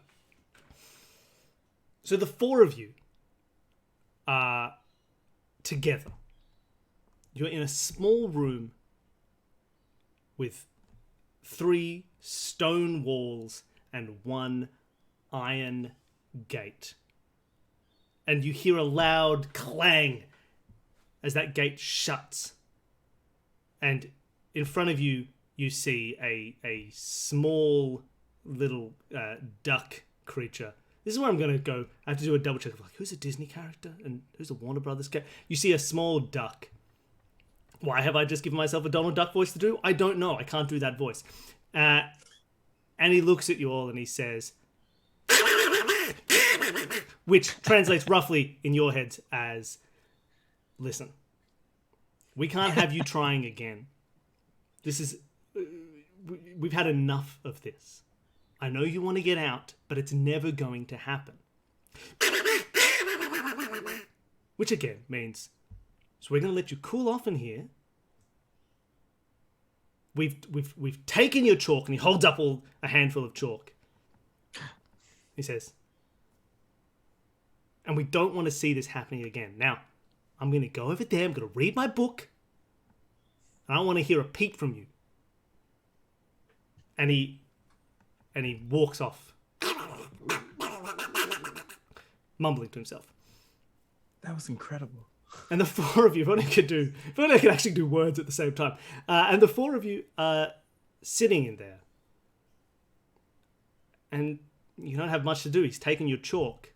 So the four of you are together. You're in a small room with 3 stone walls and 1 iron gate. And you hear a loud clang as that gate shuts. And in front of you, you see a small little duck creature. This is where I'm going to go. I have to do a double check of like, who's a Disney character and who's a Warner Brothers character. You see a small duck. Why have I just given myself a Donald Duck voice to do? I don't know. I can't do that voice. And he looks at you all and he says, which translates roughly in your heads as, listen, we can't have you trying again. This is, we've had enough of this. I know you want to get out, but it's never going to happen. Which again means, so we're going to let you cool off in here. We've taken your chalk, and he holds up a handful of chalk. He says, and we don't want to see this happening again. Now, I'm going to go over there, I'm going to read my book, and I don't want to hear a peep from you. And he walks off, mumbling to himself. That was incredible. And the four of you, if only I could actually do words at the same time. And the four of you are sitting in there. And you don't have much to do. He's taken your chalk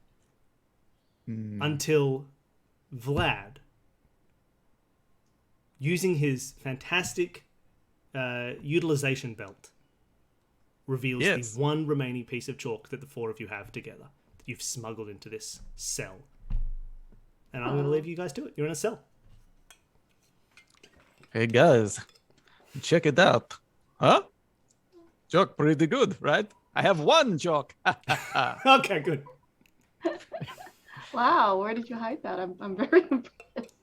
until Vlad, using his fantastic utilization belt, reveals the one remaining piece of chalk that the four of you have together. That you've smuggled into this cell. And I'm going to leave you guys to it. You're in a cell. Hey guys, check it out. Huh? Chalk pretty good, right? I have 1 chalk. Okay, good. Wow, where did you hide that? I'm very impressed.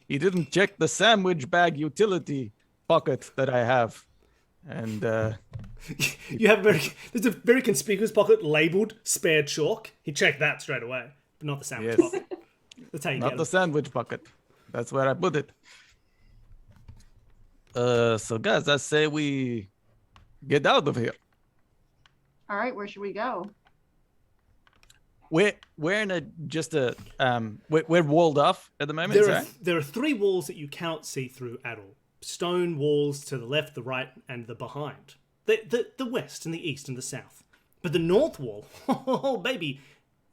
He didn't check the sandwich bag utility pocket that I have. And You have there's a very conspicuous pocket labeled spare chalk. He checked that straight away. But not the sandwich pocket. That's how you not get the it. sandwich pocket. That's where I put it. So guys, I say we get out of here. All right, where should we go? We're in we're walled off at the moment. There are 3 walls that you cannot see through at all. Stone walls to the left, the right, and the behind. The west and the east and the south. But the north wall, oh baby,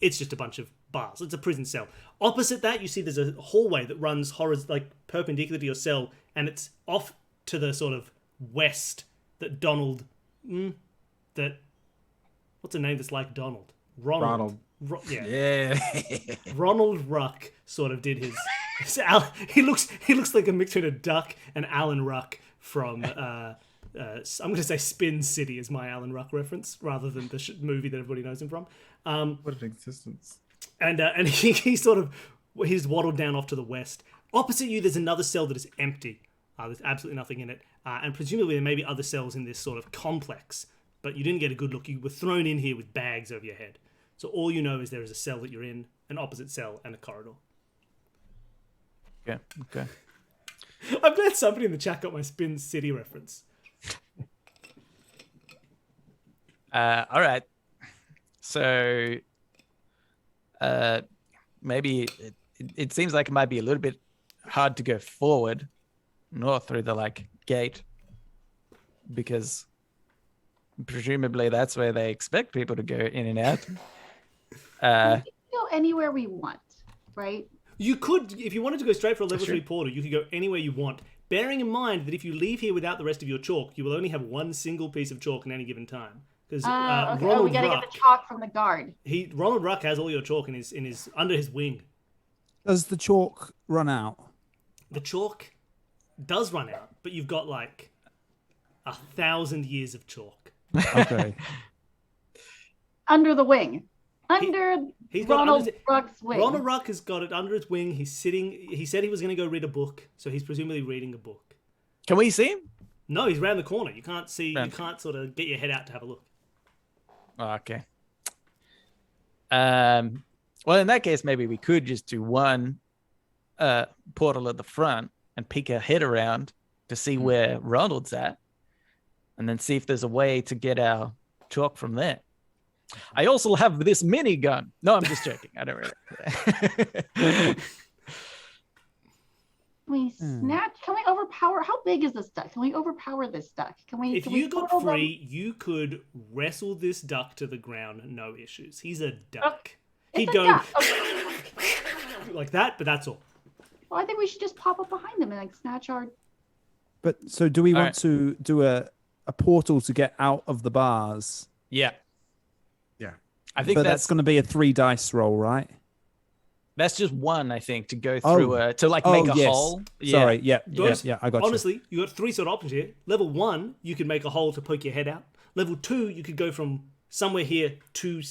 it's just a bunch of bars. It's a prison cell. Opposite that, you see there's a hallway that runs perpendicular to your cell, and it's off to the sort of west that Donald... what's a name that's like Donald? Ronald. Yeah. Ronald Ruck sort of did his... he looks like a mix between a duck and Alan Ruck from... I'm going to say Spin City is my Alan Ruck reference, rather than the movie that everybody knows him from. What an existence. And he's waddled down off to the west. Opposite you, there's another cell that is empty. There's absolutely nothing in it. And presumably there may be other cells in this sort of complex. But you didn't get a good look. You were thrown in here with bags over your head. So all you know is there is a cell that you're in, an opposite cell, and a corridor. Yeah, okay. I'm glad somebody in the chat got my Spin City reference. All right. So, maybe it seems like it might be a little bit hard to go forward, north through the gate, because presumably that's where they expect people to go in and out. We can go anywhere we want, right? You could, if you wanted to go straight for a level 3 portal, you could go anywhere you want, bearing in mind that if you leave here without the rest of your chalk, you will only have 1 single piece of chalk in any given time. Because okay. We gotta get the chalk from the guard. Ronald Ruck has all your chalk in his under his wing. Does the chalk run out? The chalk does run out, but you've got 1,000 years of chalk. Okay. Under the wing. under He's got Ronald under, Ruck's wing. Ronald Ruck has got it under his wing. He's sitting. He said he was going to go read a book, so he's presumably reading a book. Can we see him? No, he's around the corner. You can't see. Right. You can't sort of get your head out to have a look. Oh, okay. Well, in that case, maybe we could just do one portal at the front and peek our head around to see where Ronald's at, and then see if there's a way to get our chalk from there. I also have this minigun. No, I'm just joking. I don't really. We snatch. Can we overpower? How big is this duck? Can we overpower this duck? Can we? If can you we got portal free, you could wrestle this duck to the ground, no issues. He's a duck. It's He'd a go duck. Okay. like that, but that's all. Well, I think we should just pop up behind them and like snatch our. But so do we All want to do a portal to get out of the bars? Yeah. Yeah. I think But that's going to be a 3 dice roll, right? That's just one, I think, to go through to like Oh, make a yes. hole. Sorry, yeah, Those- I got Honestly, you got 3 sort of options here. Level 1, you could make a hole to poke your head out. Level 2, you could go from somewhere here to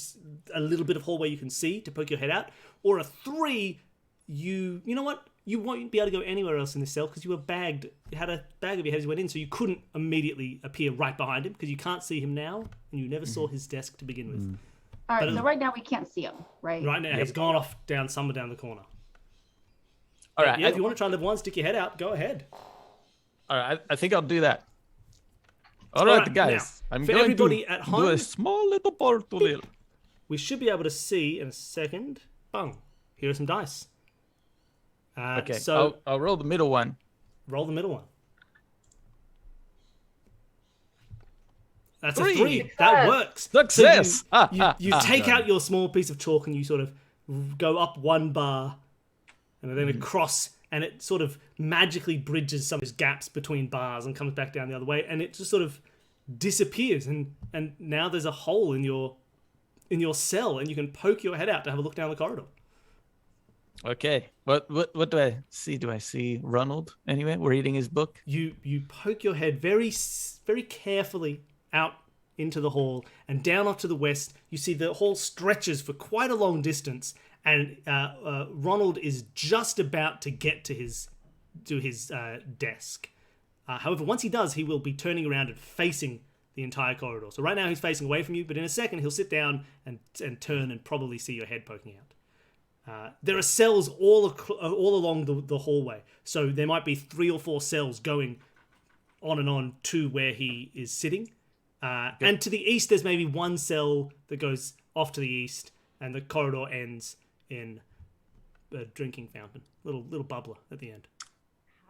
a little bit of hallway you can see to poke your head out. Or a 3, you know what? You won't be able to go anywhere else in this cell because you were bagged. You had a bag of your head as you went in, so you couldn't immediately appear right behind him because you can't see him now, and you never saw his desk to begin with. All right. But- So right now we can't see him. Right. Right now, he's gone off somewhere down the corner. All right. Yeah, if you want to try level 1, stick your head out, go ahead. All right. I think I'll do that. All right, guys. now, I'm for going everybody to at do home- a small little portal here. We should be able to see in a second. Bung. Here are some dice. Okay. So I'll roll the middle one. roll the middle one. That's 3. a 3. That works. Success. So you take out your small piece of chalk and you sort of go up 1 bar and then across, and it sort of magically bridges some of those gaps between bars and comes back down the other way, and it just sort of disappears, and now there's a hole in your cell, and you can poke your head out to have a look down the corridor. Okay. What do I see? Do I see Ronald anyway? Reading his book. You poke your head very carefully out into the hall and down off to the west. You see the hall stretches for quite a long distance, and Ronald is just about to get to his desk. However, once he does, he will be turning around and facing the entire corridor. So right now he's facing away from you, but in a second he'll sit down and turn and probably see your head poking out. There are cells all along the hallway, so there might be 3 or 4 cells going on and on to where he is sitting. And to the east, there's maybe 1 cell that goes off to the east, and the corridor ends in a drinking fountain, little bubbler at the end.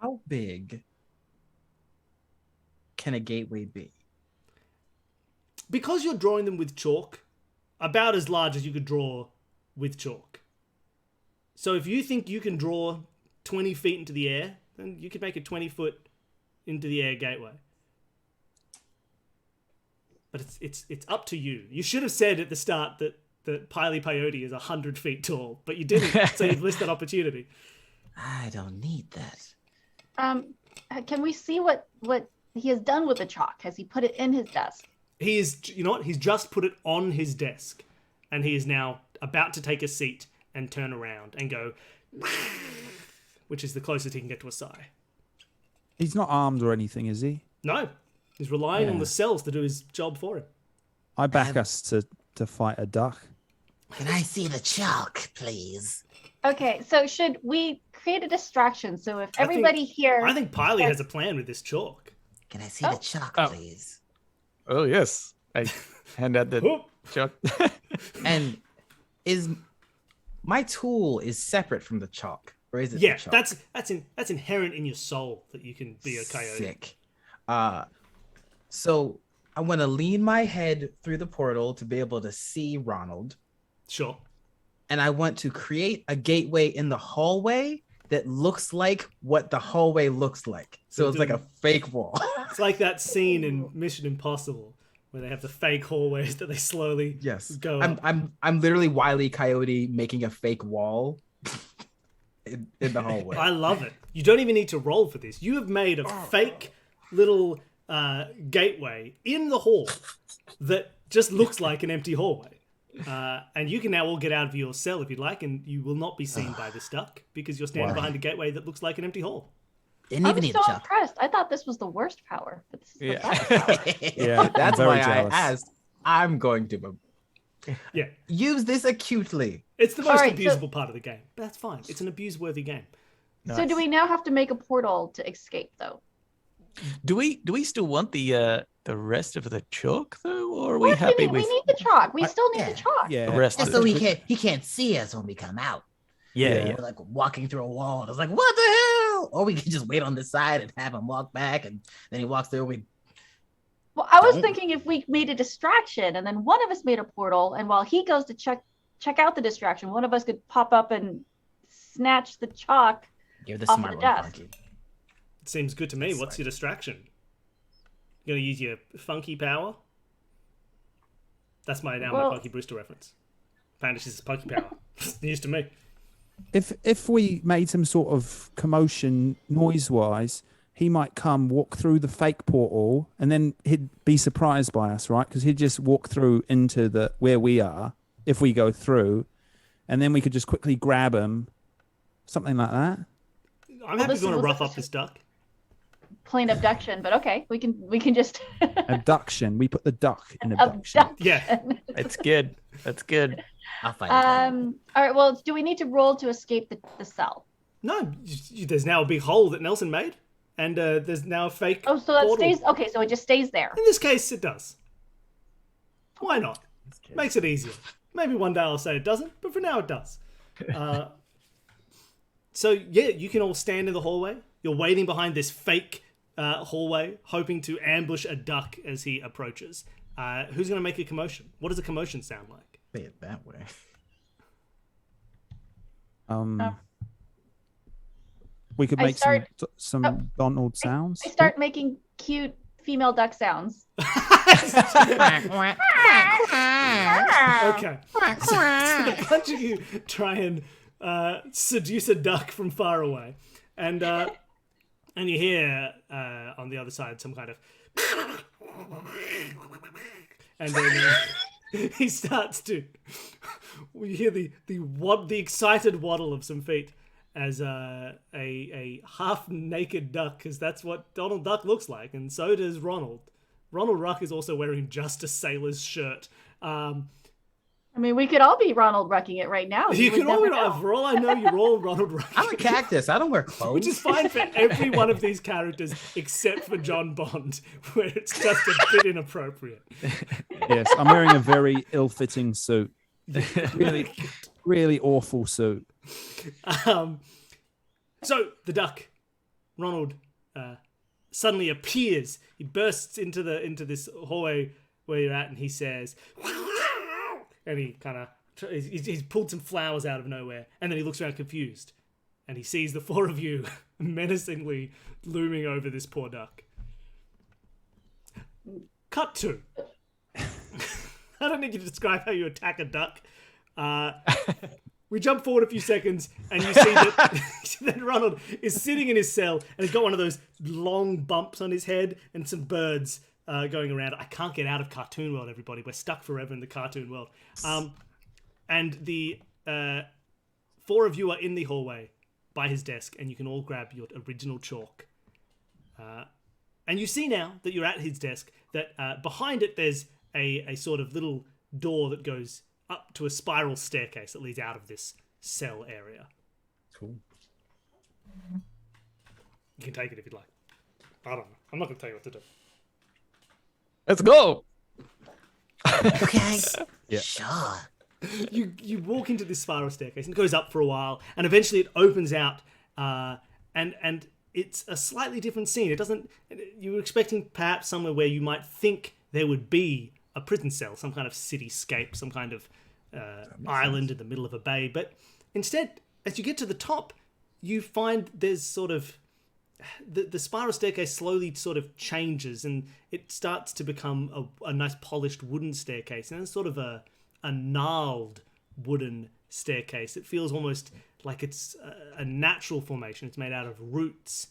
How big can a gateway be? Because you're drawing them with chalk, about as large as you could draw with chalk. So if you think you can draw 20 feet into the air, then you could make a 20-foot into the air gateway. But it's up to you. You should have said at the start that Peih-Gee Peyote is 100 feet tall, but you didn't, so you've missed that opportunity. I don't need that. Can we see what he has done with the chalk? Has he put it in his desk? He is, you know what? He's just put it on his desk, and he is now about to take a seat and turn around and go, which is the closest he can get to a sigh. He's not armed or anything, is he? No, he's relying on Yeah. the cells to do his job for him. I back us to fight a duck. Can I see the chalk, please? Okay, so should we create a distraction? So if I think- everybody here, I think Peih-Gee has a plan with this chalk. Can I see the chalk, Oh. please? Oh yes. I hand out the Whoop. chalk. And is my tool is separate from the chalk, or is it? Yeah, the chalk? that's inherent in your soul that you can be a coyote. Sick. So I want to lean my head through the portal to be able to see Ronald, Sure. and I want to create a gateway in the hallway that looks like what the hallway looks like. So it's like a fake wall. It's like that scene in Mission Impossible where they have the fake hallways that they slowly Yes. go up. I'm literally Wile E. Coyote making a fake wall in the hallway. I love it. You don't even need to roll for this. You have made a fake little gateway in the hall that just looks like an empty hallway. And you can now all get out of your cell if you'd like, and you will not be seen by this duck because you're standing Why? behind a gateway that looks like an empty hall. Didn't I even was need so a chuck. impressed. I thought this was the worst power. But this is the Yeah. best power. Yeah, That's I'm why very jealous. I asked. I'm going to Yeah. use this acutely. It's the All most right, so- abusable part of the game. But that's fine. It's an abuse-worthy game. So do we now have to make a portal to escape, though? Do we still want the rest of the chalk though, or are we What? happy we with need the chalk. We still need yeah. the chalk. Yeah. the rest? Just of so it? he can't see us when we come out. Yeah, Yeah. yeah. We're like walking through a wall. And it's like, what the hell? Or we can just wait on this side and have him walk back, and then he walks through. We Well, I was Don't. thinking if we made a distraction and then one of us made a portal, and while he goes to check out the distraction, one of us could pop up and snatch the chalk. You're the Off smart the one, desk. Funky. It seems good to me. That's What's right. your distraction? You gonna use your funky power? That's my Well- Punky Brewster reference. Apparently she's punky power. News to me. If we made some sort of commotion noise-wise, he might come walk through the fake portal, and then he'd be surprised by us, right? Because he'd just walk through into the where we are if we go through, and then we could just quickly grab him, something like that. I'm happy if this you want to is- rough up this duck. Plain abduction, but okay, we can just Abduction. We put the duck in abduction. abduct. Yeah. That's good. That's good. I'll fight it. All right. Well, do we need to roll to escape the cell? No, there's now a big hole that Nelson made, and there's now a fake Oh, so that portal. stays. Okay, so it just stays there. In this case, it does. Why not? Makes it easier. Maybe one day I'll say it doesn't, but for now it does. So yeah, you can all stand in the hallway. You're waiting behind this fake hallway, hoping to ambush a duck as he approaches. Who's going to make a commotion? What does a commotion sound like? Say it that way. We could I make start- some Donald sounds. I start making cute female duck sounds. Okay. So a bunch of you try and seduce a duck from far away, and you hear on the other side some kind of, and then he starts to. You hear the excited waddle of some feet as a half naked duck, because that's what Donald Duck looks like, and so does Ronald. Ronald Ruck is also wearing just a sailor's shirt. I mean, we could all be Ronald Rucking it right now. You would can all, never know. for all I know, you're all Ronald Ruck. I'm a cactus. I don't wear clothes. Which is fine for every one of these characters except for John Bond, where it's just a bit inappropriate. Yes, I'm wearing a very ill-fitting suit. Really, really awful suit. So the duck, Ronald, suddenly appears. He bursts into this hallway where you're at, and he says, and he kind of he's pulled some flowers out of nowhere, and then he looks around confused, and he sees the four of you menacingly looming over this poor duck. Cut to. I don't need you to describe how you attack a duck. We jump forward a few seconds, and you see that Ronald is sitting in his cell, and he's got one of those long bumps on his head and some birds going around. I can't get out of Cartoon World, everybody. We're stuck forever in the Cartoon World. And the four of you are in the hallway by his desk, and you can all grab your original chalk. And you see now that you're at his desk that behind it there's a sort of little door that goes up to a spiral staircase that leads out of this cell area. Cool. You can take it if you'd like. I don't know. I'm not going to tell you what to do. Let's go. Okay. Yeah. Sure. You walk into this spiral staircase and it goes up for a while, and eventually it opens out, and it's a slightly different scene. It doesn't. You were expecting perhaps somewhere where you might think there would be a prison cell, some kind of cityscape, some kind of island in the middle of a bay, but instead, as you get to the top, you find there's sort of the spiral staircase slowly sort of changes, and it starts to become a nice polished wooden staircase, and it's sort of a gnarled wooden staircase. It feels almost like it's a natural formation. It's made out of roots,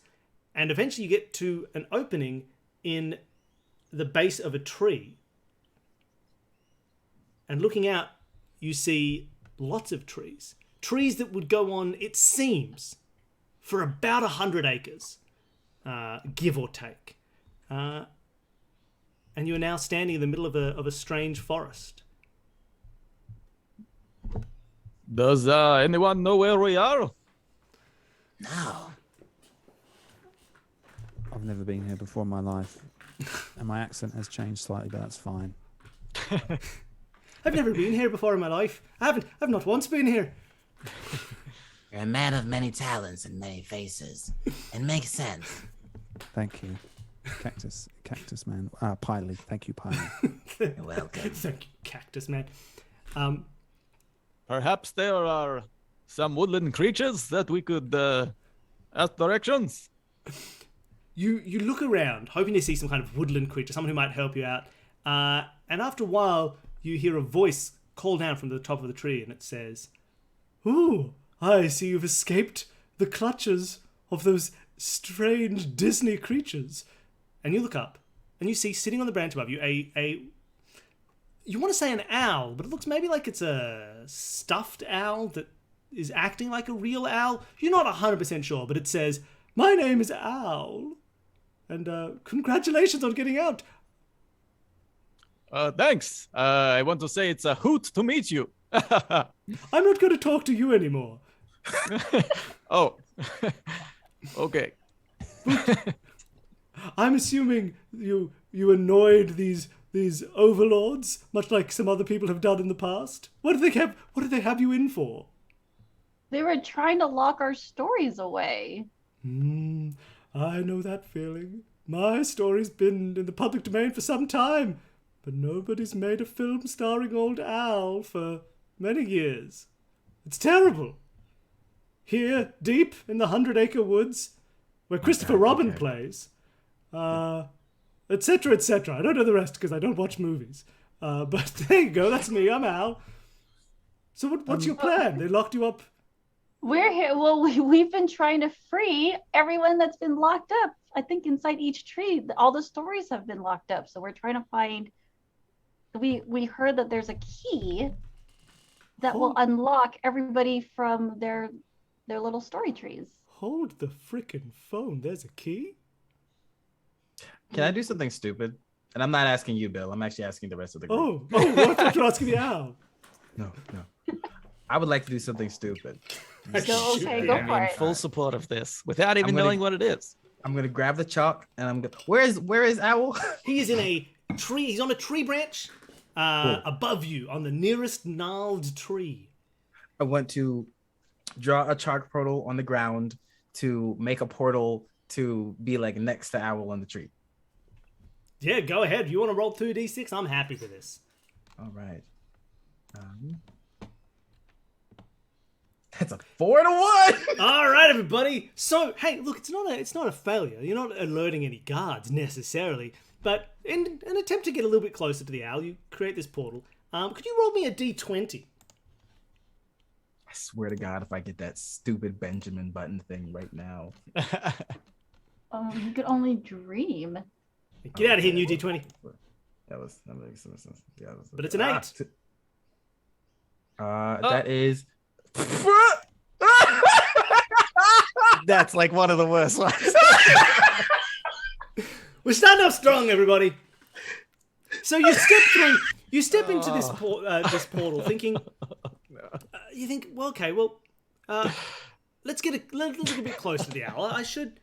and eventually you get to an opening in the base of a tree, and looking out you see lots of trees. Trees that would go on, it seems, for about 100 acres, give or take. And you are now standing in the middle of a strange forest. Does anyone know where we are? No. I've never been here before in my life. And my accent has changed slightly, but that's fine. I've never been here before in my life. I've not once been here. You're a man of many talents and many faces. It makes sense. Thank you. Cactus man. Peih-Gee. Thank you, Peih-Gee. You're welcome. Thank you, Cactus Man. Perhaps there are some woodland creatures that we could ask directions. You look around, hoping to see some kind of woodland creature, someone who might help you out. And after a while, you hear a voice call down from the top of the tree, and it says, "Ooh, I see you've escaped the clutches of those strange Disney creatures." And you look up, and you see sitting on the branch above you you want to say an owl, but it looks maybe like it's a stuffed owl that is acting like a real owl. You're not 100% sure, but it says, "My name is Owl, and congratulations on getting out." Thanks. I want to say it's a hoot to meet you. I'm not going to talk to you anymore. Oh, okay. I'm assuming you annoyed these overlords, much like some other people have done in the past. What did they have you in for? They were trying to lock our stories away. I know that feeling. My story's been in the public domain for some time, but nobody's made a film starring old Al for many years. It's terrible. Here, deep in the 100-acre woods, where Christopher Robin plays, etc., etc. I don't know the rest because I don't watch movies. But there you go. That's me. I'm Al. So what's your plan? They locked you up. We're here. Well, we've been trying to free everyone that's been locked up. I think inside each tree, all the stories have been locked up. So we're trying to find. We heard that there's a key that will unlock everybody from their little story trees. Hold the frickin' phone. There's a key? Can I do something stupid? And I'm not asking you, Bill. I'm actually asking the rest of the group. I thought you were asking the Owl. No. I would like to do something stupid. So, okay, go for it. Full support of this without even knowing what it is. I'm gonna grab the chalk and I'm gonna. Where is Owl? He is in a tree. He's on a tree branch above you on the nearest gnarled tree. I want to draw a chalk portal on the ground to make a portal to be like next to Owl on the tree. Yeah, go ahead. If you want to roll 2d6, I'm happy for this. All right. That's a 4-1. All right, everybody. So, hey, look, it's not a failure. You're not alerting any guards necessarily, but in an attempt to get a little bit closer to the owl, you create this portal. Could you roll me a d20? I swear to God, if I get that stupid Benjamin Button thing right now. You could only dream. Get out of here, new d20. That makes sense. Yeah, But it's an 8. That is. That's like one of the worst ones. We're starting off strong, everybody. So you step into this portal, thinking, you think, well, okay, let's get a little bit closer to the owl. I should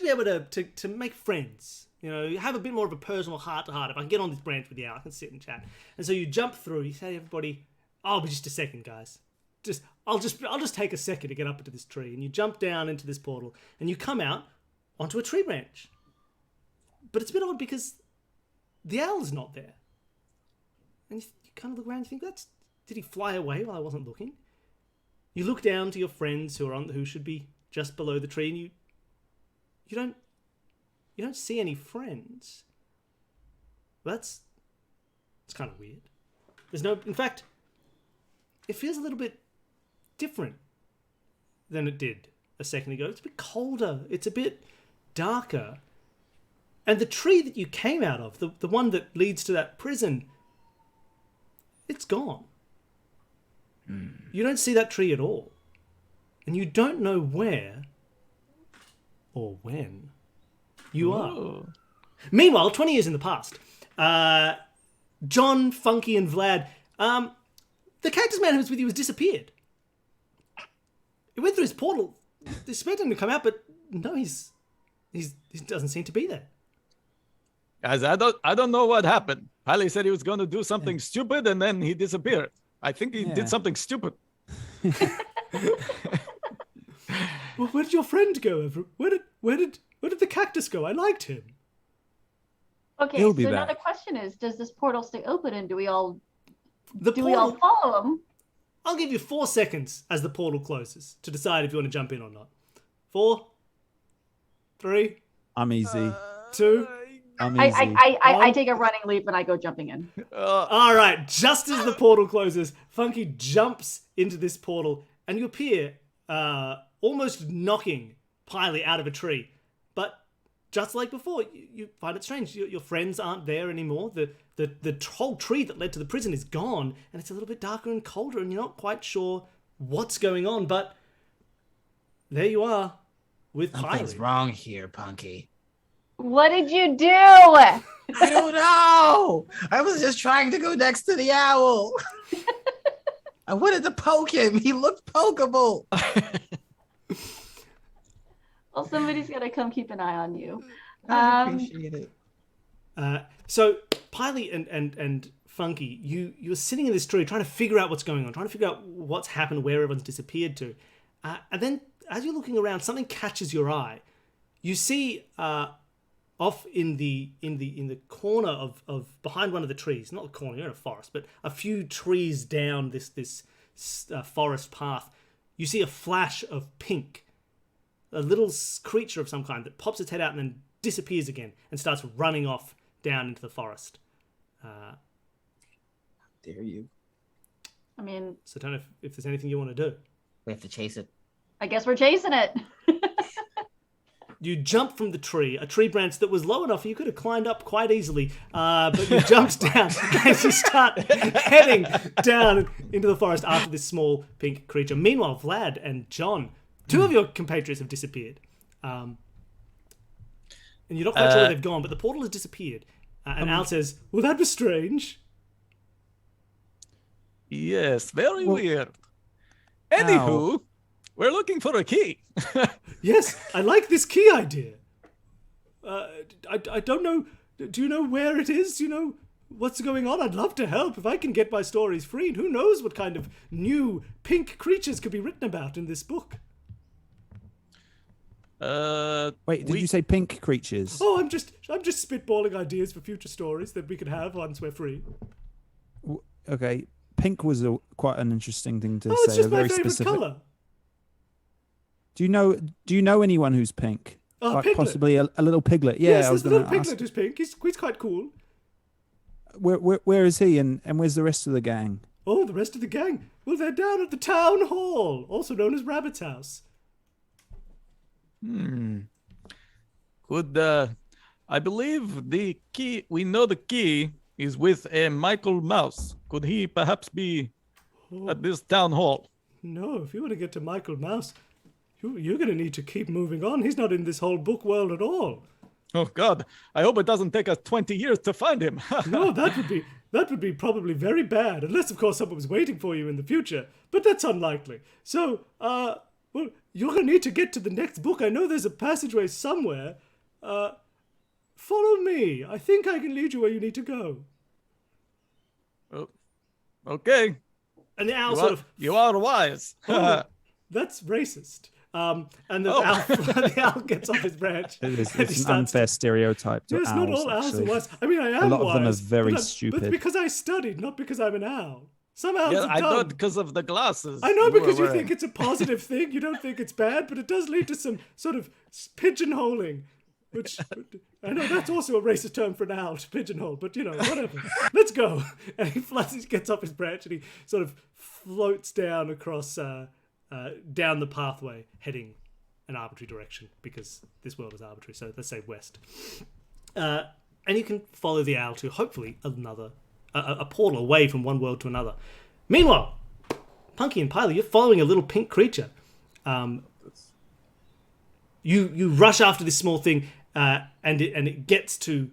be able to make friends. You know, have a bit more of a personal heart-to-heart. If I can get on this branch with the owl, I can sit and chat. And so you jump through. You say to everybody, "Oh, but just a second, guys. I'll just take a second to get up into this tree." And you jump down into this portal, and you come out onto a tree branch. But it's a bit odd because the owl is not there. And you kind of look around and think, did he fly away while I wasn't looking? You look down to your friends who should be just below the tree, and you don't see any friends. Well, it's kind of weird. In fact, it feels a little bit different than it did a second ago. It's a bit colder. It's a bit darker. And the tree that you came out of, the one that leads to that prison, it's gone. You don't see that tree at all. And you don't know where or when you are. Meanwhile, 20 years in the past, John, Funky, and Vlad, the cactus man who was with you has disappeared. He went through his portal. They expected him to come out, but no, he doesn't seem to be there. Guys, I don't know what happened. Piley said he was going to do something stupid, and then he disappeared. I think he did something stupid. Well, where did your friend go? Where did the cactus go? I liked him. Okay, He'll so be now back. the question is, does this portal stay open and do we all Portal, follow him? I'll give you 4 seconds as the portal closes to decide if you want to jump in or not. 4, 3, I'm easy. 2. I'm easy. I take a running leap and I go jumping in. All right, just as the portal closes, Funky jumps into this portal and you appear almost knocking Piley out of a tree. But just like before, you find it strange. Your friends aren't there anymore. The whole tree that led to the prison is gone, and it's a little bit darker and colder, and you're not quite sure what's going on. But there you are with Something's Piley. wrong here, Punky. What did you do? I don't know. I was just trying to go next to the owl. I wanted to poke him. He looked pokeable. Well, somebody's got to come keep an eye on you. I appreciate it. So Piley and Funky, you're sitting in this tree trying to figure out what's going on, trying to figure out what's happened, where everyone's disappeared to, and then as you're looking around, something catches your eye. You see off in the corner of behind one of the trees, not the corner, you're in a forest, but a few trees down this forest path, you see a flash of pink, a little creature of some kind that pops its head out and then disappears again and starts running off down into the forest. Dare you? I mean, So I don't know if there's anything you want to do. We have to chase it. I guess we're chasing it. You jump from the tree, a tree branch that was low enough you could have climbed up quite easily, but you jumped down and you start heading down into the forest after this small pink creature. Meanwhile, Vlad and John, 2 of your compatriots have disappeared. And you're not quite sure where they've gone, but the portal has disappeared. And Al says, well, that was strange. Yes, very weird. Anywho, we're looking for a key. Yes, I like this key idea. I don't know. Do you know where it is? Do you know what's going on? I'd love to help if I can get my stories free. And who knows what kind of new pink creatures could be written about in this book? Wait, did you say pink creatures? Oh, I'm just spitballing ideas for future stories that we could have once we're free. Okay, pink was quite an interesting thing to Oh, say. it's just my very favorite specific. color. Do you know anyone who's pink? Like Piglet. possibly a little piglet. Yeah, Yes, I was there's a going little to ask. piglet who's pink. He's quite cool. Where is he and where's the rest of the gang? Oh, the rest of the gang. Well, they're down at the town hall, also known as Rabbit's House. Could I believe the key? We know the key is with a Michael Mouse. Could he perhaps be at this town hall? No, if you want to get to Michael Mouse, you're going to need to keep moving on. He's not in this whole book world at all. Oh God! I hope it doesn't take us 20 years to find him. No, that would be probably very bad, unless of course someone was waiting for you in the future. But that's unlikely. So, well, you're going to need to get to the next book. I know there's a passageway somewhere. Follow me. I think I can lead you where you need to go. Oh, okay. And the owl You are wise. Oh, that's racist. And the owl gets off his branch. It's and he an unfair stereotype to Yes, owls. not all owls are actually. wise. I mean, I am A lot of them are wise, very but stupid. because I studied, not because I'm an owl. Some owls Yeah, are I dumb. thought because of the glasses. I know you were because you wearing. think it's a positive thing. You don't think it's bad, but it does lead to some sort of pigeonholing. Which, I know that's also a racist term for an owl, to pigeonhole, but whatever. Let's go. And he gets off his branch and he sort of floats down across, down the pathway, heading an arbitrary direction, because this world is arbitrary, so let's say west. And you can follow the owl to hopefully a portal away from one world to another. Meanwhile, Punky and Peih-Gee, you're following a little pink creature. You rush after this small thing, and it gets to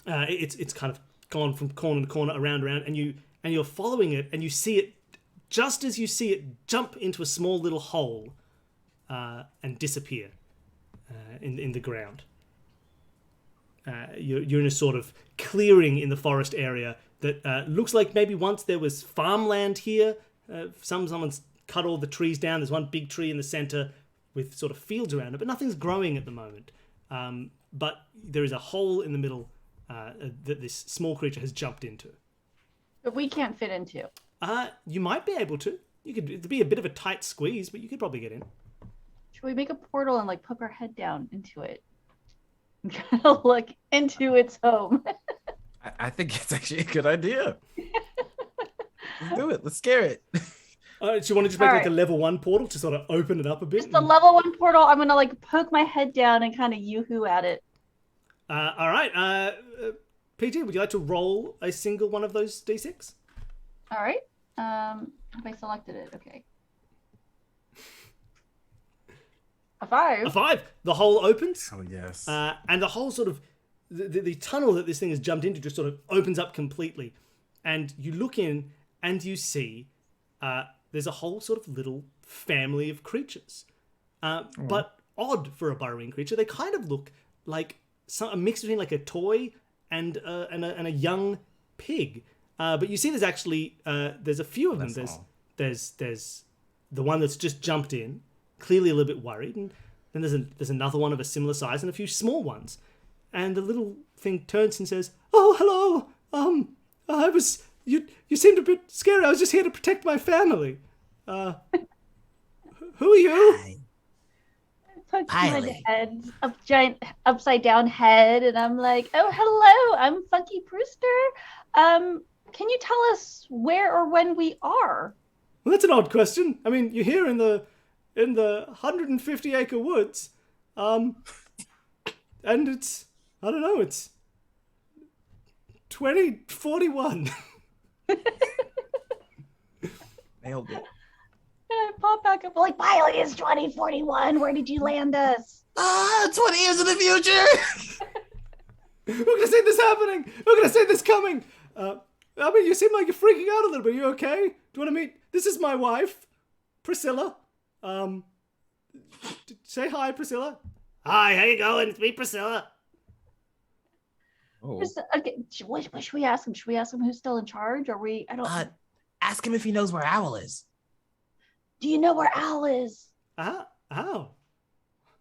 it's kind of gone from corner to corner, around, and you're following it, and you see it just as you see it jump into a small little hole and disappear in the ground. You're in a sort of clearing in the forest area that looks like maybe once there was farmland here. Someone's cut all the trees down. There's one big tree in the center with sort of fields around it, but nothing's growing at the moment. But there is a hole in the middle that this small creature has jumped into. But we can't fit into. You might be able to. It'd be a bit of a tight squeeze, but you could probably get in. Should we make a portal and like poke our head down into it? And kind of look into its home. I think it's actually a good idea. Let's do it. Let's scare it. Do you want to just make like a level 1 portal to sort of open it up a bit? Just a level 1 portal. I'm gonna like poke my head down and kind of yoo-hoo at it. All right. PG, would you like to roll a single one of those d6? All right. Have I selected it? Okay. A 5. A 5. The hole opens. Oh yes. And the whole sort of the tunnel that this thing has jumped into just sort of opens up completely, and you look in and you see there's a whole sort of little family of creatures, but odd for a burrowing creature. They kind of look like a mix between like a toy and a young pig. But you see, there's actually there's a few of them. There's the one that's just jumped in, clearly a little bit worried, and then there's another one of a similar size and a few small ones. And the little thing turns and says, "Oh, hello. You seemed a bit scary. I was just here to protect my family. Who are you?" Pokes my head, giant upside down head, and I'm like, "Oh, hello. I'm Funky Brewster. Can you tell us where or when we are?" Well, that's an odd question. I mean, you're here in the 150-acre woods, and it's, I don't know, it's 2041. Nailed it. And I pop back up like, "Peih-Gee is 2041. Where did you land us?" 20 years in the future. We're gonna see this happening. We're gonna see this coming. I mean, you seem like you're freaking out a little bit. Are you okay? Do you want to meet? This is my wife, Priscilla. Say hi, Priscilla. Hi, how you going? It's me, Priscilla. Oh. Okay, what should we ask him? Should we ask him who's still in charge? Or I don't. Ask him if he knows where Owl is. Do you know where Owl is? Owl?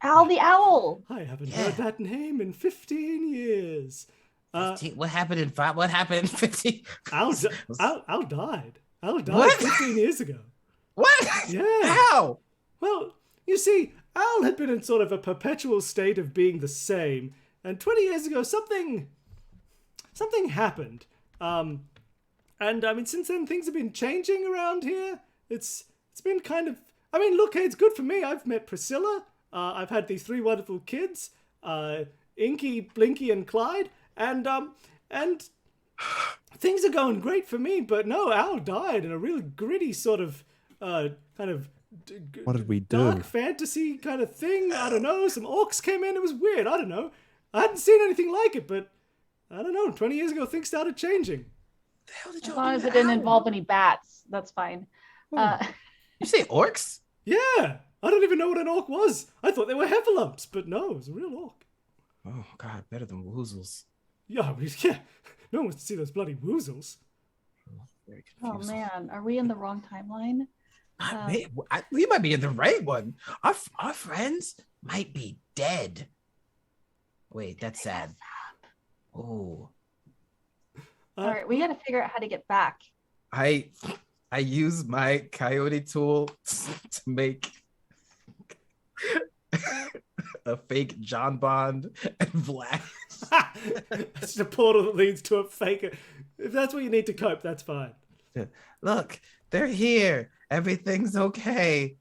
Owl the owl. I haven't heard that name in 15 years. 15, what happened in 5? What happened in 15? Owl died. Owl died What? 15 years ago. What? Yeah. How? Well, you see, Owl had been in sort of a perpetual state of being the same, and 20 years ago something happened. And I mean, since then things have been changing around here. It's been kind of, I mean, look, hey, it's good for me. I've met Priscilla. I've had these 3 wonderful kids, Inky, Blinky, and Clyde, and things are going great for me. But no, Owl died in a really gritty sort of kind of What did we do? dark fantasy kind of thing. I don't know. Some orcs came in. It was weird. I don't know. I hadn't seen anything like it, but I don't know. 20 years ago, things started changing. The hell did As y'all long do as to it didn't Owl? involve any bats, that's fine. You say orcs? Yeah, I don't even know what an orc was. I thought they were heffalumps, but no, it was a real orc. Oh God, better than woozles. Yeah, no one wants to see those bloody woozles. Very Oh confusing. man, are we in the wrong timeline? We might be in the right one. Our friends might be dead. Wait, that's sad. Oh, All right, we got to figure out how to get back. I use my coyote tool to make a fake John Bond and Vlad. It's just a portal that leads to a fake. If that's what you need to cope, that's fine. Look, they're here. Everything's okay.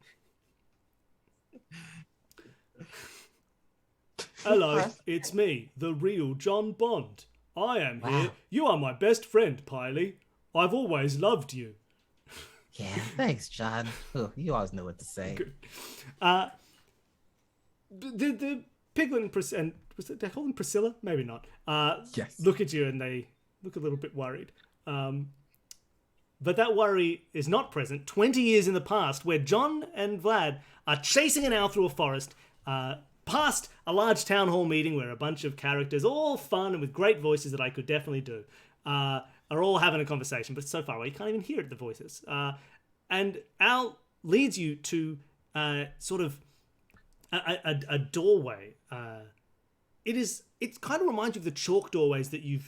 Hello, it's me, the real John Bond. I am here. Wow. You are my best friend, Peih-Gee. I've always loved you. Yeah, thanks, John. Oh, you always know what to say. Good. The Piglet and Priscilla, did I call them Priscilla? Maybe not. Yes. Look at you and they look a little bit worried. But that worry is not present 20 years in the past, where John and Vlad are chasing an owl through a forest, past a large town hall meeting where a bunch of characters, all fun and with great voices that I could definitely do, are all having a conversation, but it's so far away you can't even hear it, the voices. And Al leads you to sort of a doorway. It kind of reminds you of the chalk doorways that you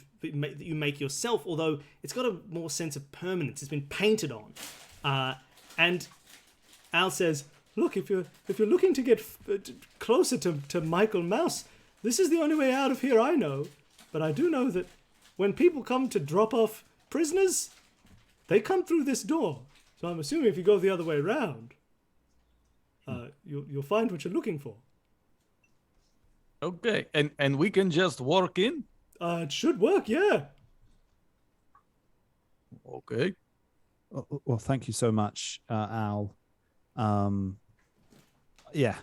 make yourself, although it's got a more sense of permanence. It's been painted on, and Al says, "Look, if you're looking to get closer to Michael Mouse, this is the only way out of here I know. But I do know that when people come to drop off prisoners, they come through this door. So I'm assuming if you go the other way around, you'll find what you're looking for." Okay, and we can just walk in? It should work, yeah. Okay. Well, thank you so much, Al. Yeah,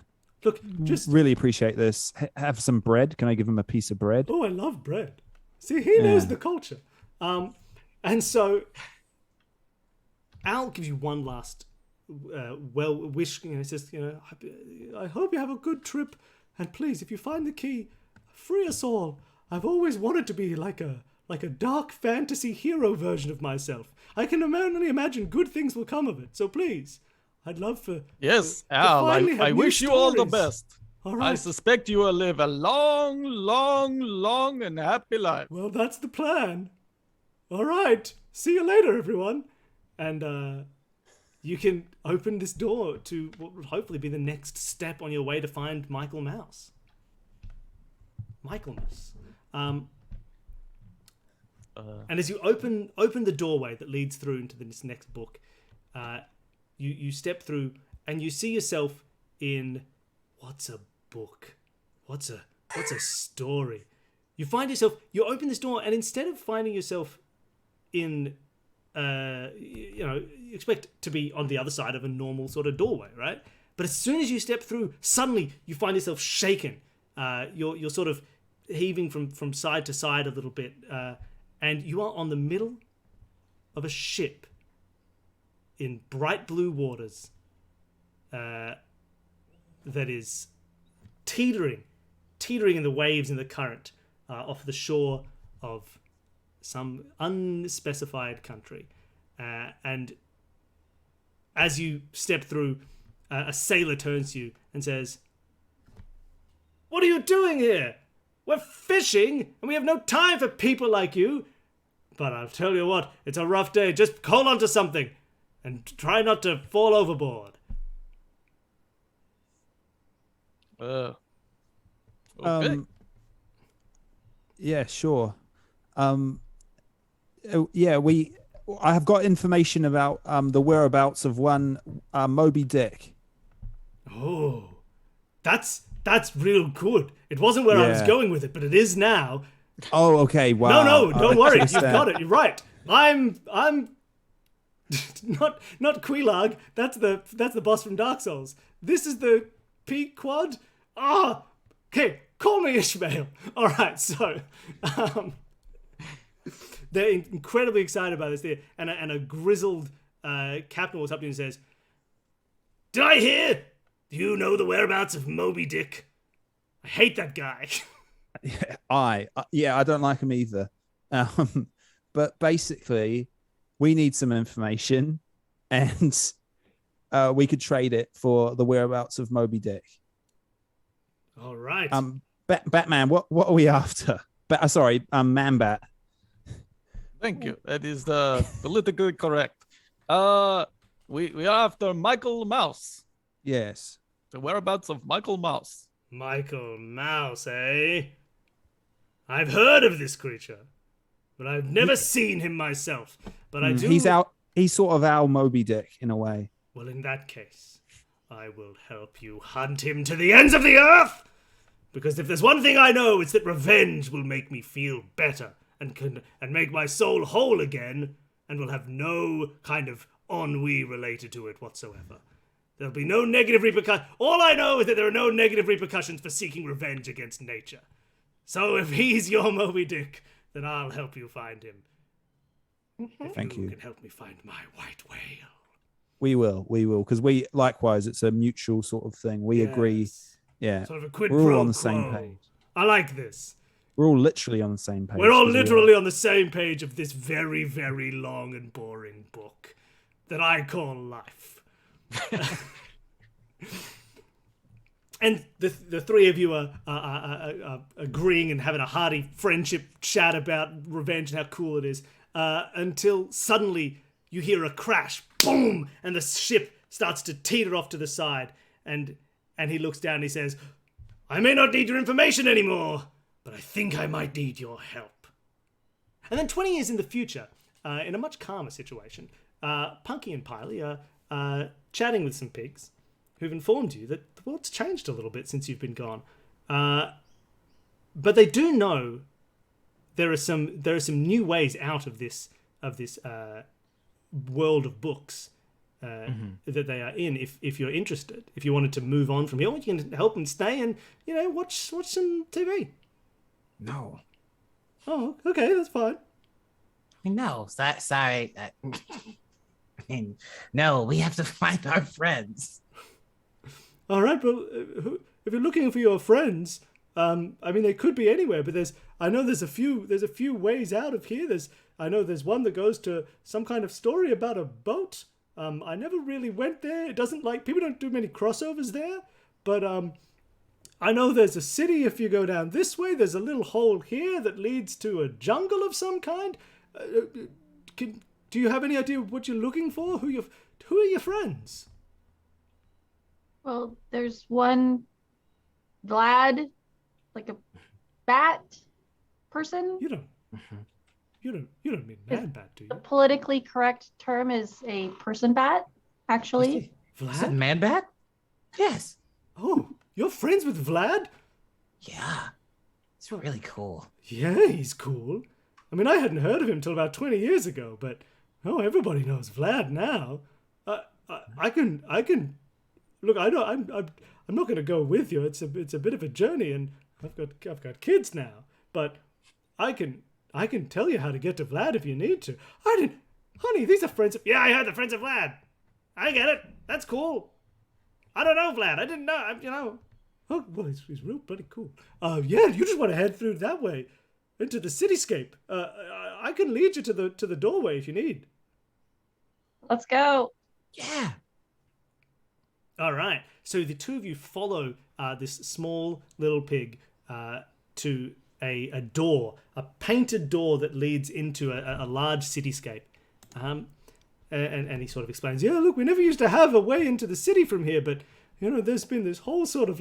Look, just... really appreciate this. Have some bread. Can I give him a piece of bread? Oh, I love bread. See, he knows the culture. And so Al gives you one last well wish. He says, I hope you have a good trip. And please, if you find the key, free us all. I've always wanted to be like a dark fantasy hero version of myself. I can only imagine good things will come of it. So please, I'd love for... Yes, to Al, finally have I new wish you all the stories. best. All I right. suspect you will live a long, long, long and happy life. Well, that's the plan. All right. See you later, everyone. And you can open this door to what would hopefully be the next step on your way to find Michael Mouse. Michaelmas. And as you open the doorway that leads through into this next book, you step through and you see yourself in what's a book? What's a story? You open this door and instead of finding yourself in you expect to be on the other side of a normal sort of doorway, right? But as soon as you step through, suddenly you find yourself shaken. You're sort of heaving from side to side a little bit, and you are on the middle of a ship in bright blue waters that is teetering in the waves in the current off the shore of some unspecified country. And as you step through, a sailor turns to you and says, "What are you doing here? We're fishing, and we have no time for people like you. But I'll tell you what, it's a rough day. Just hold on to something and try not to fall overboard." Okay. Yeah, sure. I have got information about the whereabouts of one Moby Dick. Oh, that's real good. It wasn't where I was Yeah. going with it, but it is now. Oh, okay. Wow. No, don't worry. You've understand. got it. You're right. I'm not Quelaag. That's the boss from Dark Souls. This is the Pequod. Okay. Call me Ishmael. All right. So, they're incredibly excited about this there, and a grizzled captain walks up to you and says, "Did I hear? Do you know the whereabouts of Moby Dick? I hate that guy." I don't like him either. But basically, we need some information, and we could trade it for the whereabouts of Moby Dick. All right. Batman, what are we after? Man Bat. Thank you. That is politically correct. We are after Michael Mouse. Yes. The whereabouts of Michael Mouse. Michael Mouse, eh? I've heard of this creature, but I've never seen him myself. But I do... He's sort of our Moby Dick in a way. Well, in that case, I will help you hunt him to the ends of the earth! Because if there's one thing I know, it's that revenge will make me feel better and make my soul whole again, and will have no kind of ennui related to it whatsoever. There'll be no negative repercussions. All I know is that there are no negative repercussions for seeking revenge against nature. So if he's your Moby Dick, then I'll help you find him. Thank you. Can help me find my white whale. We will, because we likewise, it's a mutual sort of thing. We agree. Yeah, Sort of a quid we're pro all on the quo. same page. I like this. We're all literally on the same page. We're all 'cause we are. literally on the same page of this very, very long and boring book that I call life. And the three of you are agreeing and having a hearty friendship chat about revenge and how cool it is, until suddenly you hear a crash, boom, and the ship starts to teeter off to the side, and he looks down and he says, I may not need your information anymore, but I think I might need your help. And then 20 years in the future, in a much calmer situation, Punky and Peih-Gee are chatting with some pigs who've informed you that the world's changed a little bit since you've been gone. But they do know there are some new ways out of this world of books that they are in. If you're interested, if you wanted to move on from here, you can help them stay and watch some TV. No. Oh, okay, that's fine. No, sorry. No, we have to find our friends. All right, well, if you're looking for your friends, I mean, they could be anywhere, but I know there's a few ways out of here. I know there's one that goes to some kind of story about a boat. I never really went there. It doesn't people don't do many crossovers there, but I know there's a city if you go down this way. There's a little hole here that leads to a jungle of some kind. Do you have any idea what you're looking for? Who are your friends? Well, there's one Vlad, like a bat person. You don't mean man bat, do you? The politically correct term is a person bat, actually. Is it Vlad? man bat? Yes. Oh, you're friends with Vlad? Yeah. It's really cool. Yeah, he's cool. I mean, I hadn't heard of him till about 20 years ago, but everybody knows Vlad now. I can look. I'm not going to go with you. It's a bit of a journey, and I've got kids now. But I can tell you how to get to Vlad if you need to. Honey, these are friends of. Yeah, I heard the friends of Vlad. I get it. That's cool. I don't know Vlad. I didn't know. Oh, well, he's real bloody cool. Yeah, you just want to head through that way into the cityscape. I can lead you to the doorway if you need. Let's go. Yeah. All right. So the two of you follow this small little pig to a door, a painted door that leads into a large cityscape. And he sort of explains, yeah, look, we never used to have a way into the city from here, but, there's been this whole sort of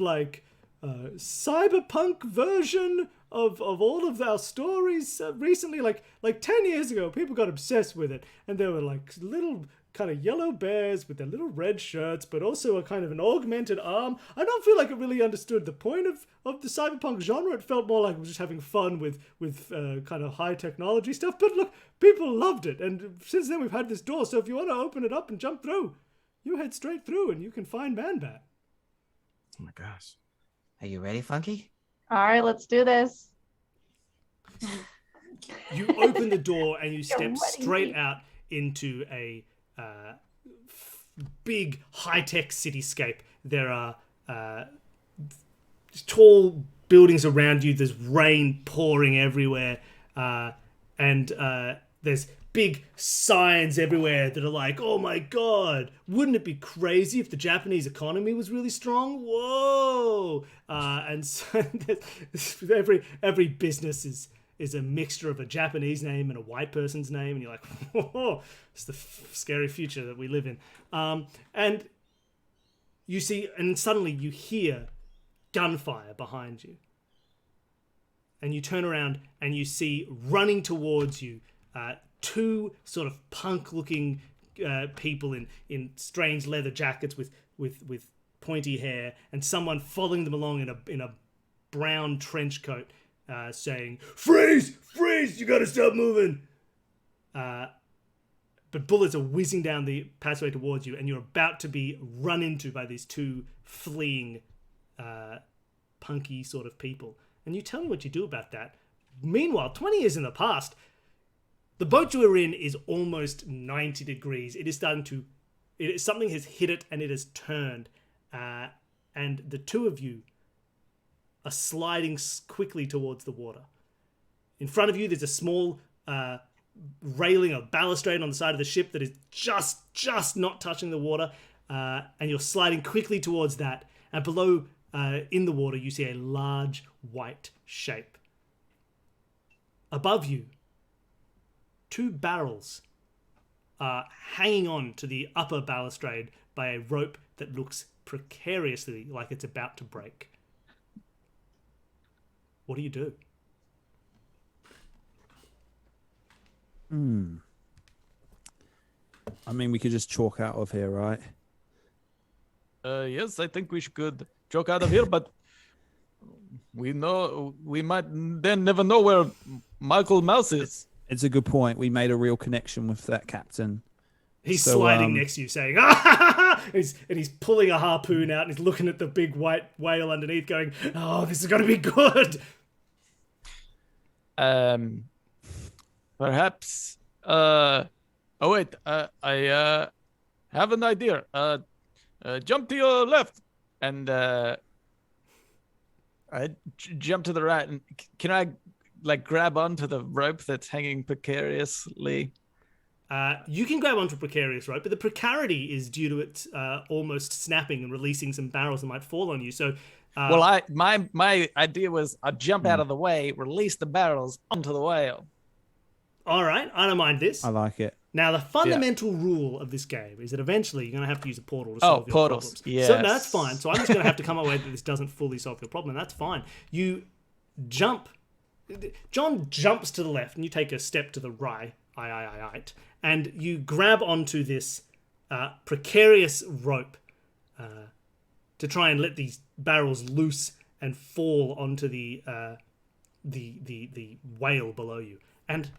cyberpunk version of all of our stories recently. Like 10 years ago, people got obsessed with it, and there were little kind of yellow bears with their little red shirts, but also a kind of an augmented arm. I don't feel like it really understood the point of the cyberpunk genre. It felt more like it was just having fun with kind of high technology stuff. But look, people loved it, and since then we've had this door. So if you want to open it up and jump through, you head straight through, and you can find Man Bat. Oh my gosh. Are you ready, Funky? All right, let's do this. You open the door and you step ready. straight out into a big high-tech cityscape. There are tall buildings around you. There's rain pouring everywhere, and there's big signs everywhere that are like, "Oh my God! Wouldn't it be crazy if the Japanese economy was really strong? Whoa!" And so every business is a mixture of a Japanese name and a white person's name, and you're like, whoa, it's the scary future that we live in. And you see, and suddenly you hear gunfire behind you. And you turn around and you see running towards you two sort of punk-looking people in strange leather jackets with pointy hair, and someone following them along in a brown trench coat. Saying, freeze, you gotta stop moving. but bullets are whizzing down the passageway towards you, and you're about to be run into by these two fleeing, punky sort of people. And you tell me what you do about that. Meanwhile, 20 years in the past, the boat you are in is almost 90 degrees. It is starting to... something has hit it, and it has turned. And the two of you are sliding quickly towards the water. In front of you, there's a small railing, a balustrade on the side of the ship that is just not touching the water, and you're sliding quickly towards that. And below, in the water, you see a large white shape. Above you, two barrels are hanging on to the upper balustrade by a rope that looks precariously like it's about to break. What do you do? I mean, we could just chalk out of here, right? Yes, I think we should choke out of here, but we might then never know where Michael Mouse is. It's a good point. We made a real connection with that captain. He's So, sliding next to you saying, ah! And he's pulling a harpoon out and he's looking at the big white whale underneath going, oh, this is going to be good. Perhaps. Oh wait. I have an idea. Jump to your left, and I jump to the right. And can I grab onto the rope that's hanging precariously? You can grab onto a precarious rope, but the precarity is due to it almost snapping and releasing some barrels that might fall on you. So, well, my idea was I'd jump out of the way, release the barrels onto the whale. All right, I don't mind this. I like it. Now, the fundamental rule of this game is that eventually you're going to have to use a portal to solve your portals. problems. Yes. So no, that's fine. So I'm just going to have to come up with a way that this doesn't fully solve your problem. That's fine. You jump. John jumps to the left, and you take a step to the right. And you grab onto this precarious rope to try and let these barrels loose and fall onto the whale below you. And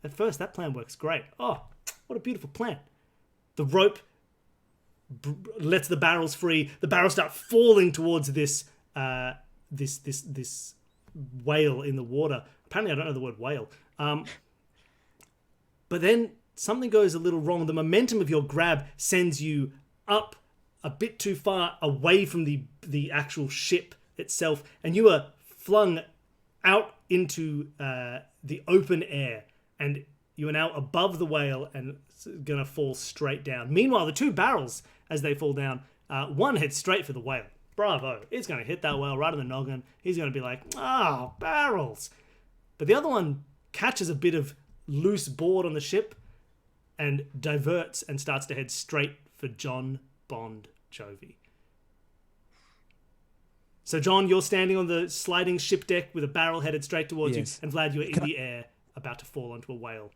at first, that plan works great. Oh, what a beautiful plan! The rope lets the barrels free. The barrels start falling towards this this whale in the water. Apparently, I don't know the word whale. But then something goes a little wrong. The momentum of your grab sends you up a bit too far away from the actual ship itself, and you are flung out into the open air, and you are now above the whale and going to fall straight down. Meanwhile, the two barrels, as they fall down, one heads straight for the whale. Bravo. It's going to hit that whale right in the noggin. He's going to be like, barrels. But the other one catches a bit of loose board on the ship and diverts and starts to head straight for John Bond Jovi. So, John, you're standing on the sliding ship deck with a barrel headed straight towards you, and Vlad, you're in the air, about to fall onto a whale.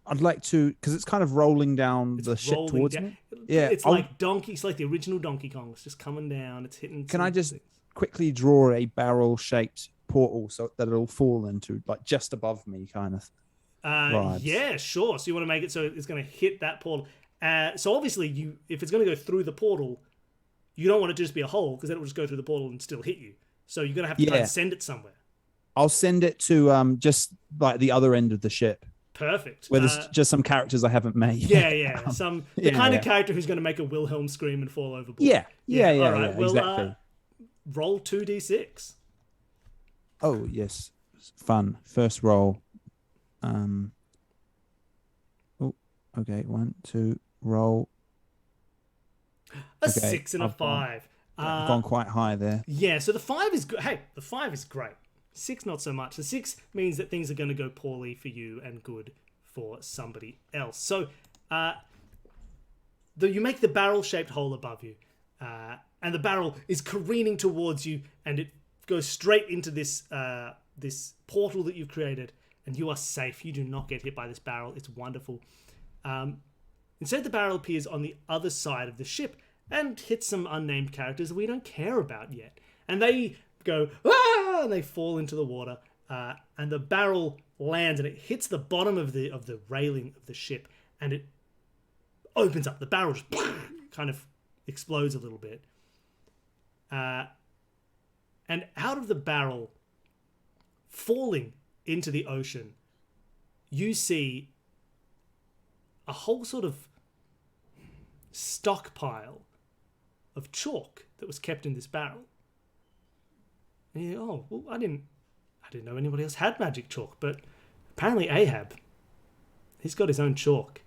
I'd like to, because it's kind of rolling down the ship towards me. Yeah, it's like Donkey. It's like the original Donkey Kong. It's just coming down. It's hitting. Can I just quickly draw a barrel-shaped portal so that it'll fall into, like, just above me, kind of? Yeah, sure. So you want to make it so it's going to hit that portal. So obviously, if it's going to go through the portal, you don't want it to just be a hole, because then it will just go through the portal and still hit you. So you're going to have to try and send it somewhere. I'll send it to just like the other end of the ship. Perfect. Where there's just some characters I haven't made. Yeah. The kind of character who's going to make a Wilhelm scream and fall overboard. Yeah, All right. Well, exactly. Roll 2d6. Oh, yes. Fun. First roll. Oh, okay. 1, 2, roll. A 6 and a 5. I've gone quite high there. Yeah, so the 5 is good. Hey, the 5 is great. 6 not so much. The 6 means that things are going to go poorly for you and good for somebody else. So, you make the barrel-shaped hole above you, and the barrel is careening towards you, and it goes straight into this this portal that you've created, and you are safe. You do not get hit by this barrel. It's wonderful. Instead, the barrel appears on the other side of the ship and hits some unnamed characters that we don't care about yet. And they go, ah! And they fall into the water. And the barrel lands and it hits the bottom of the railing of the ship. And it opens up. The barrel just kind of explodes a little bit. And out of the barrel, falling into the ocean, you see a whole sort of stockpile of chalk that was kept in this barrel. And you go, oh, well, I didn't know anybody else had magic chalk, but apparently Ahab, he's got his own chalk.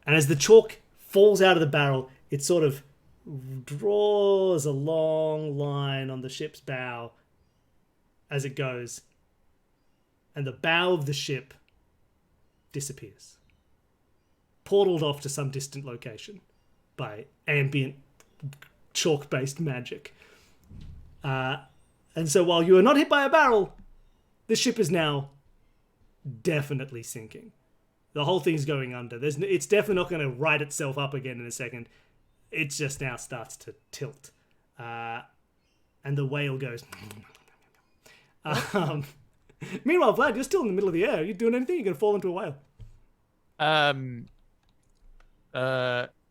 And as the chalk falls out of the barrel, it sort of draws a long line on the ship's bow as it goes, and the bow of the ship disappears, portaled off to some distant location by ambient chalk-based magic. And so while you are not hit by a barrel, the ship is now definitely sinking. The whole thing's going under. It's definitely not going to right itself up again in a second. It just now starts to tilt. And the whale goes... Meanwhile, Vlad, you're still in the middle of the air. Are you doing anything? You're going to fall into a whale.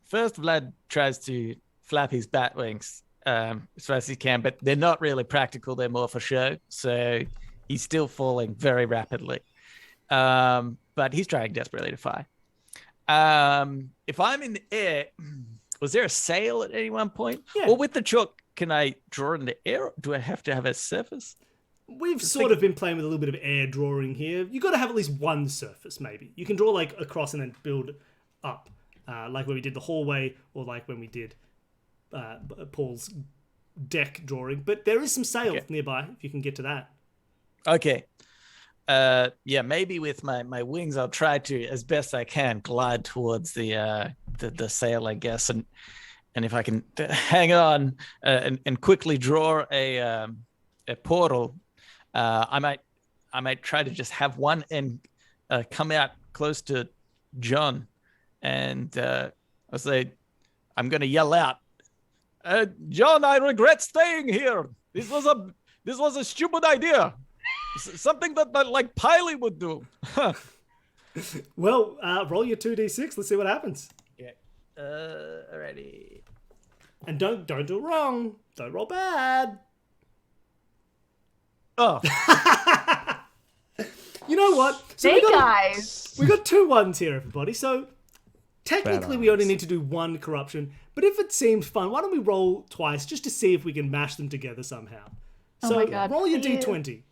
First, Vlad tries to flap his bat wings as fast as he can, but they're not really practical. They're more for show. So he's still falling very rapidly. But he's trying desperately to fly. If I'm in the air, was there a sail at any one point? Yeah. Or with the chalk, can I draw in the air? Do I have to have a surface? We've sort of been playing with a little bit of air drawing here. You've got to have at least one surface, maybe. You can draw like across and then build up, like when we did the hallway, or like when we did Paul's deck drawing. But there is some sail nearby, if you can get to that. Okay. Yeah, maybe with my wings, I'll try to, as best I can, glide towards the sail, I guess, and if I can hang on and quickly draw a portal, I might try to just have one end come out close to John, and I'll say, I'm going to yell out, John, I regret staying here. This was a stupid idea. Something that like Peih-Gee would do. Well, roll your 2d6. Let's see what happens. Yeah. Alrighty. And don't do it wrong. Don't roll bad. Oh. You know what? So guys. We got 2 1s here, everybody. So technically we only need to do 1 corruption. But if it seems fun, why don't we roll twice just to see if we can mash them together somehow? Oh So my God, roll your please. d20.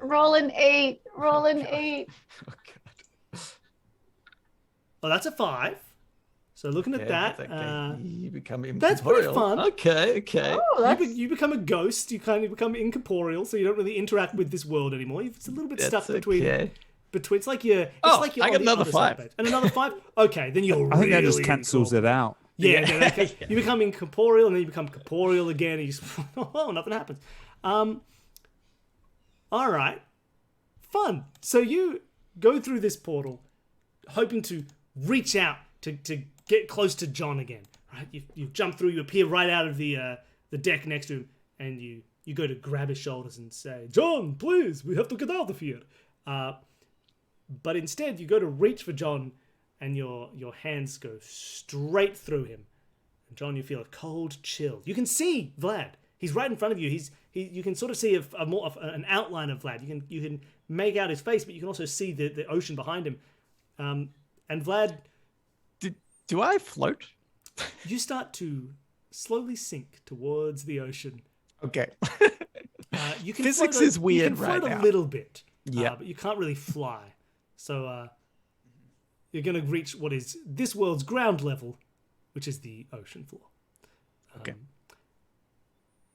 Roll an 8. Roll an 8. Oh, God. Oh, that's a 5. So looking at that, you become incorporeal. that's pretty fun. Okay. Oh, that's... you become a ghost. You kind of become incorporeal, so you don't really interact with this world anymore. It's a little bit stuck between. It's like you're. I got another 5. And another 5. Okay, then you're. I think that just cancels it out. Yeah. You become incorporeal, and then you become corporeal again. And you just, nothing happens. All right, fun. So you go through this portal, hoping to reach out to get close to John again. Right, you jump through. You appear right out of the deck next to him, and you go to grab his shoulders and say, "John, please, we have to get out of here." But instead, you go to reach for John, and your hands go straight through him. And John, you feel a cold chill. You can see Vlad. He's right in front of you. You can sort of see an outline of Vlad. You can make out his face, but you can also see the ocean behind him. And Vlad, Do I float? you start to slowly sink towards the ocean. Okay. You can Physics float is weird you can float right a now. little bit, Yeah. but you can't really fly. So you're going to reach what is this world's ground level, which is the ocean floor. Okay.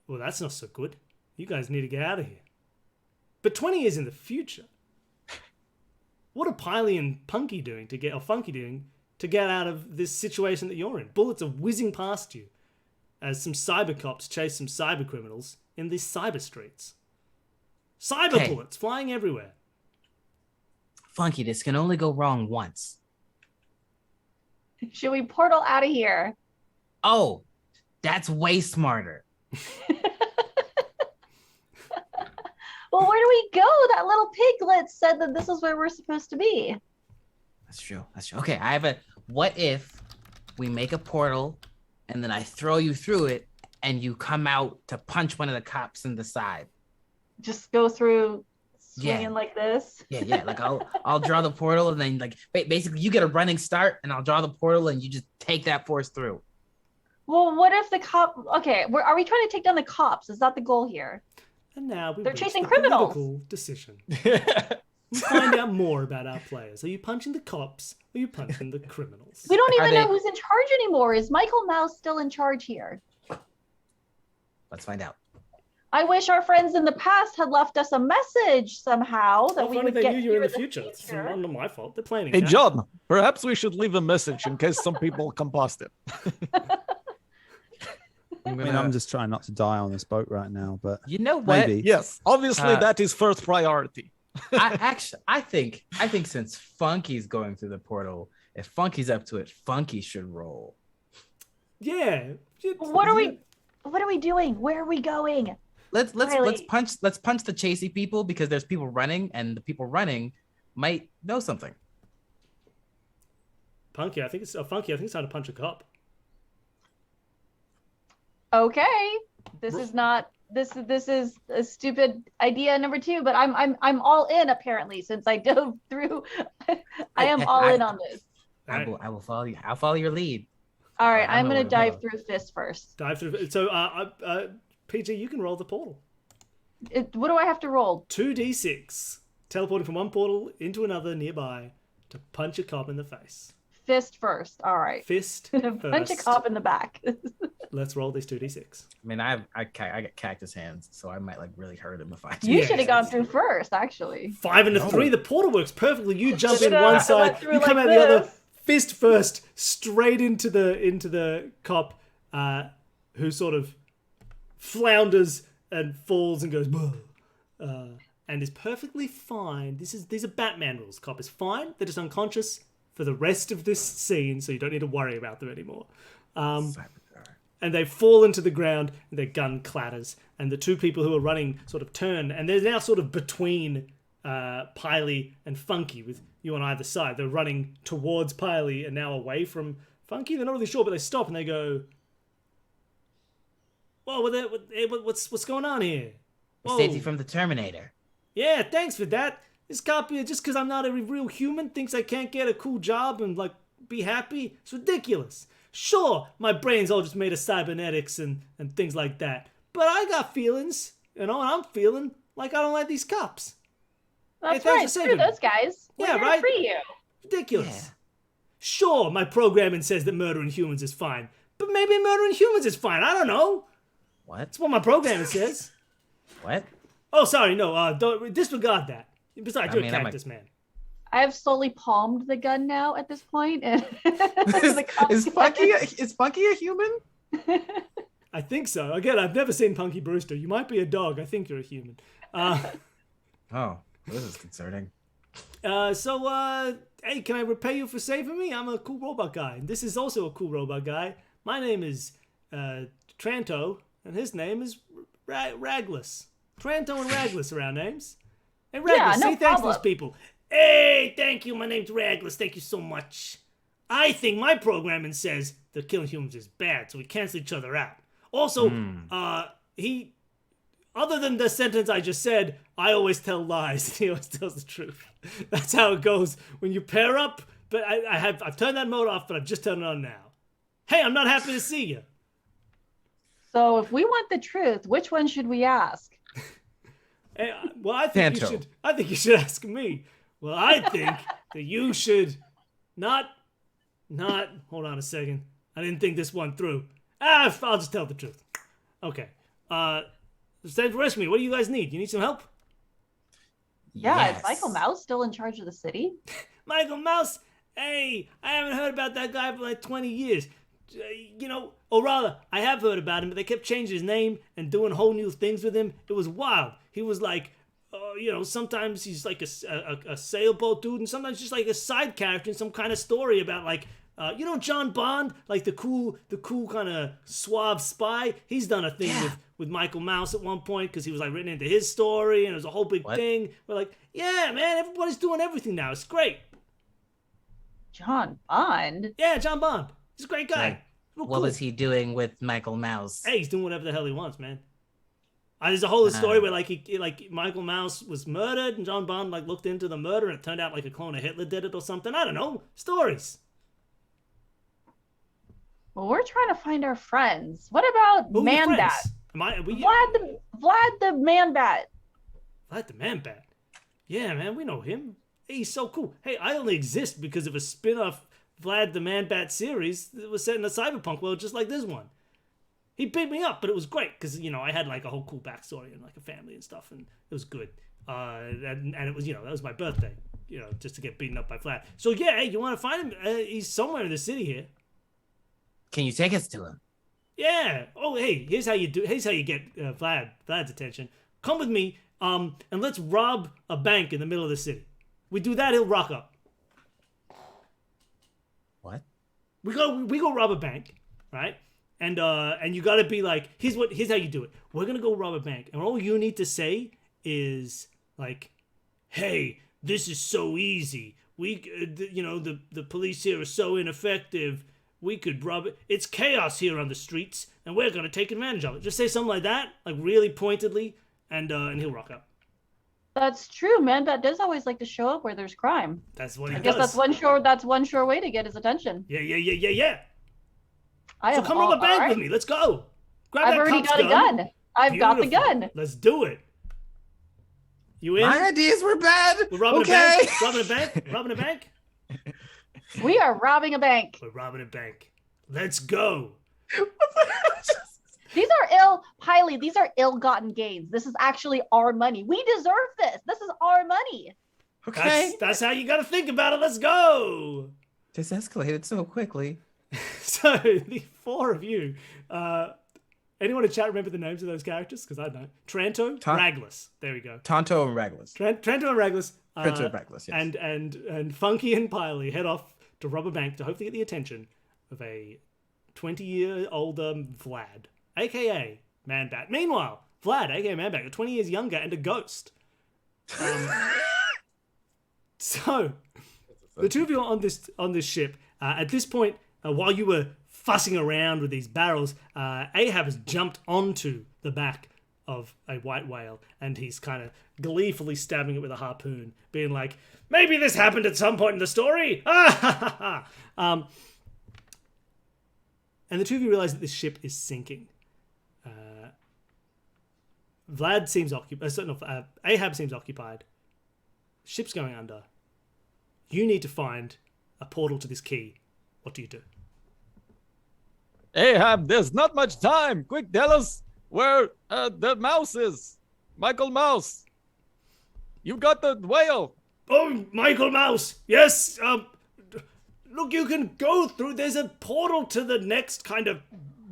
Well, that's not so good. You guys need to get out of here. But 20 years in the future, what are Peih-Gee and Funky doing to get out of this situation that you're in? Bullets are whizzing past you as some cyber cops chase some cyber criminals in these cyber streets. Cyber bullets flying everywhere. Funky, this can only go wrong once. Should we portal out of here? Oh, that's way smarter. Well, where do we go? That little piglet said that this is where we're supposed to be. That's true. Okay, I have a what if we make a portal, and then I throw you through it, and you come out to punch one of the cops in the side. Just go through swinging Yeah. like this. Yeah. Like I'll draw the portal, and then like basically you get a running start, and I'll draw the portal, and you just take that force through. Well, what if the cop? Okay, are we trying to take down the cops? Is that the goal here? And now They're reach chasing the criminals. political decision. We find out more about our players. Are you punching the cops? Or are you punching the criminals? We don't Are even know they- who's in charge anymore. Is Michael Mouse still in charge here? Let's find out. I wish our friends in the past had left us a message somehow that How we funny would they get knew you here were in the future. It's not my fault. They're planning. Hey, that. John, perhaps we should leave a message in case some people compost it. I mean, I'm just trying not to die on this boat right now, but You know what? maybe. Yes, obviously Uh, that is first priority. I think since Funky's going through the portal, if Funky's up to it, Funky should roll. Yeah. What are we doing? Where are we going? Let's Riley. punch the chasey people, because there's people running, and the people running might know something. Funky, I think it's Funky. I think it's time to punch a cop. Okay. This is not this is a stupid idea number 2, but I'm all in apparently since I dove through. I am all in on this. I will follow you. I'll follow your lead. All right, I I'm know gonna where to dive go. through fist first. Dive through. So, PG, you can roll the portal. What do I have to roll? 2d6. Teleporting from one portal into another nearby to punch a cop in the face. Fist first. All right. Fist Punch a first. cop in the back. Let's roll these 2d6. I mean, I got cactus hands, so I might like really hurt him if I. You Yeah, should have gone through first, actually. 5 and a No. 3. The portal works perfectly. You jump in Should've one went side, through you come like out the other. this. Fist first, straight into the cop, who sort of flounders and falls and goes, and is perfectly fine. These are Batman rules. Cop is fine. They're just unconscious for the rest of this scene, so you don't need to worry about them anymore. And they fall into the ground, and their gun clatters, and the two people who are running sort of turn, and they're now sort of between Peih-Gee and Funky, with you on either side. They're running towards Peih-Gee and now away from Funky. They're not really sure, but they stop and they go, "Whoa, what's going on here?" We saved you from the Terminator. Yeah, thanks for that. This cop here, just because I'm not a real human, thinks I can't get a cool job and, like, be happy. It's ridiculous. Sure, my brain's all just made of cybernetics and things like that. But I got feelings, and I'm feeling like I don't like these cops. That's thanks right. for Screw saving me. those guys. We're Yeah, here right? to free you. Ridiculous. Yeah. Sure, my programming says that murdering humans is fine. But maybe murdering humans is fine. I don't know. What? That's what my programming says. What? Oh, sorry, no, don't disregard that. Besides, I you're mean, a I'm a- cactus man. I have slowly palmed the gun now at this point, and the cops Is Funky a human? I think so. Again, I've never seen Punky Brewster. You might be a dog. I think you're a human. Oh, this is concerning. Hey, can I repay you for saving me? I'm a cool robot guy. This is also a cool robot guy. My name is Tranto, and his name is Ragless. Tranto and Ragless are our names. Hey, Ragless, Yeah, no say thanks to these problem. people. Hey, thank you. My name's Ragless. Thank you so much. I think my programming says that killing humans is bad, so we cancel each other out. Also, other than the sentence I just said, I always tell lies. He always tells the truth. That's how it goes when you pair up. But I've turned that mode off, but I've just turned it on now. Hey, I'm not happy to see you. So if we want the truth, which one should we ask? Hey, well, I think Tanto. you should ask me. Well, I think that you should not. Hold on a second. I didn't think this one through. I'll just tell the truth. Okay. Stand for me. What do you guys need? You need some help? Yeah, Yes. is Michael Mouse still in charge of the city? Michael Mouse, hey, I haven't heard about that guy for like 20 years. Or rather, I have heard about him, but they kept changing his name and doing whole new things with him. It was wild. He was like, sometimes he's like a sailboat dude, and sometimes just like a side character in some kind of story about like, John Bond, like the cool kind of suave spy. He's done a thing with Michael Mouse at one point because he was like written into his story, and it was a whole big thing. We're like, yeah, man, everybody's doing everything now. It's great. John Bond? Yeah, John Bond. He's a great guy. Like, Real what cool. was he doing with Michael Mouse? Hey, he's doing whatever the hell he wants, man. There's a whole story where like Michael Mouse was murdered and John Bond like looked into the murder and it turned out like a clone of Hitler did it or something. I don't know. Stories. Well, we're trying to find our friends. What about Who are your Man-Bat? friends? Vlad the Man-Bat. Vlad the Man-Bat. Yeah, man, we know him. Hey, he's so cool. Hey, I only exist because of a spin-off Vlad the Man-Bat series that was set in a cyberpunk world just like this one. He beat me up, but it was great because, you know, I had like a whole cool backstory and like a family and stuff, and it was good. And it was, you know, that was my birthday, you know, just to get beaten up by Vlad. So yeah, hey, you want to find him? He's somewhere in the city here. Can you take us to him? Yeah. Oh, hey, here's how you get Vlad's attention. Come with me, and let's rob a bank in the middle of the city. We do that, he'll rock up. What? We go rob a bank, right? And you gotta be like, here's how you do it. We're gonna go rob a bank, and all you need to say is like, hey, this is so easy. The police here are so ineffective. We could rob it. It's chaos here on the streets, and we're gonna take advantage of it. Just say something like that, like really pointedly, and he'll rock up. That's true. Man-Bat does always like to show up where there's crime. That's what he I does. guess that's one sure way to get his attention. Yeah. I So have come rob a bank all with right. me. Let's go. Grab I've that already cop's got a gun. I've got the Beautiful. gun. Let's do it. You in? My ideas were bad. We're robbing Okay. a bank. Robbing a bank. Robbing a bank. We are robbing a bank. We're robbing a bank. Let's go. These are ill-gotten gains. This is actually our money. We deserve this. This is our money. Okay. That's how you got to think about it. Let's go. This escalated so quickly. So the four of you, anyone in chat remember the names of those characters? Because I don't. Tranto, Raglas. There we go. Tonto and Raglas. Tranto and Raglas. Tranto and Raglas, yes. And Funky and Peih-Gee head off to rob a bank to hopefully get the attention of a 20-year-older Vlad, aka Man-Bat. Meanwhile, Vlad, aka Man-Bat, you're 20 years younger and a ghost. So the two of you are on this ship. At this point, while you were fussing around with these barrels, Ahab has jumped onto the back of a white whale, and he's kind of gleefully stabbing it with a harpoon, being like, maybe this happened at some point in the story. And the two of you realize that this ship is sinking. Vlad seems occupied. Ahab seems occupied. Ship's going under. You need to find a portal to this key. What do you do? Ahab, there's not much time. Quick, tell us where the mouse is. Michael Mouse. You got the whale. Oh, Michael Mouse. Yes. Look, you can go through. There's a portal to the next kind of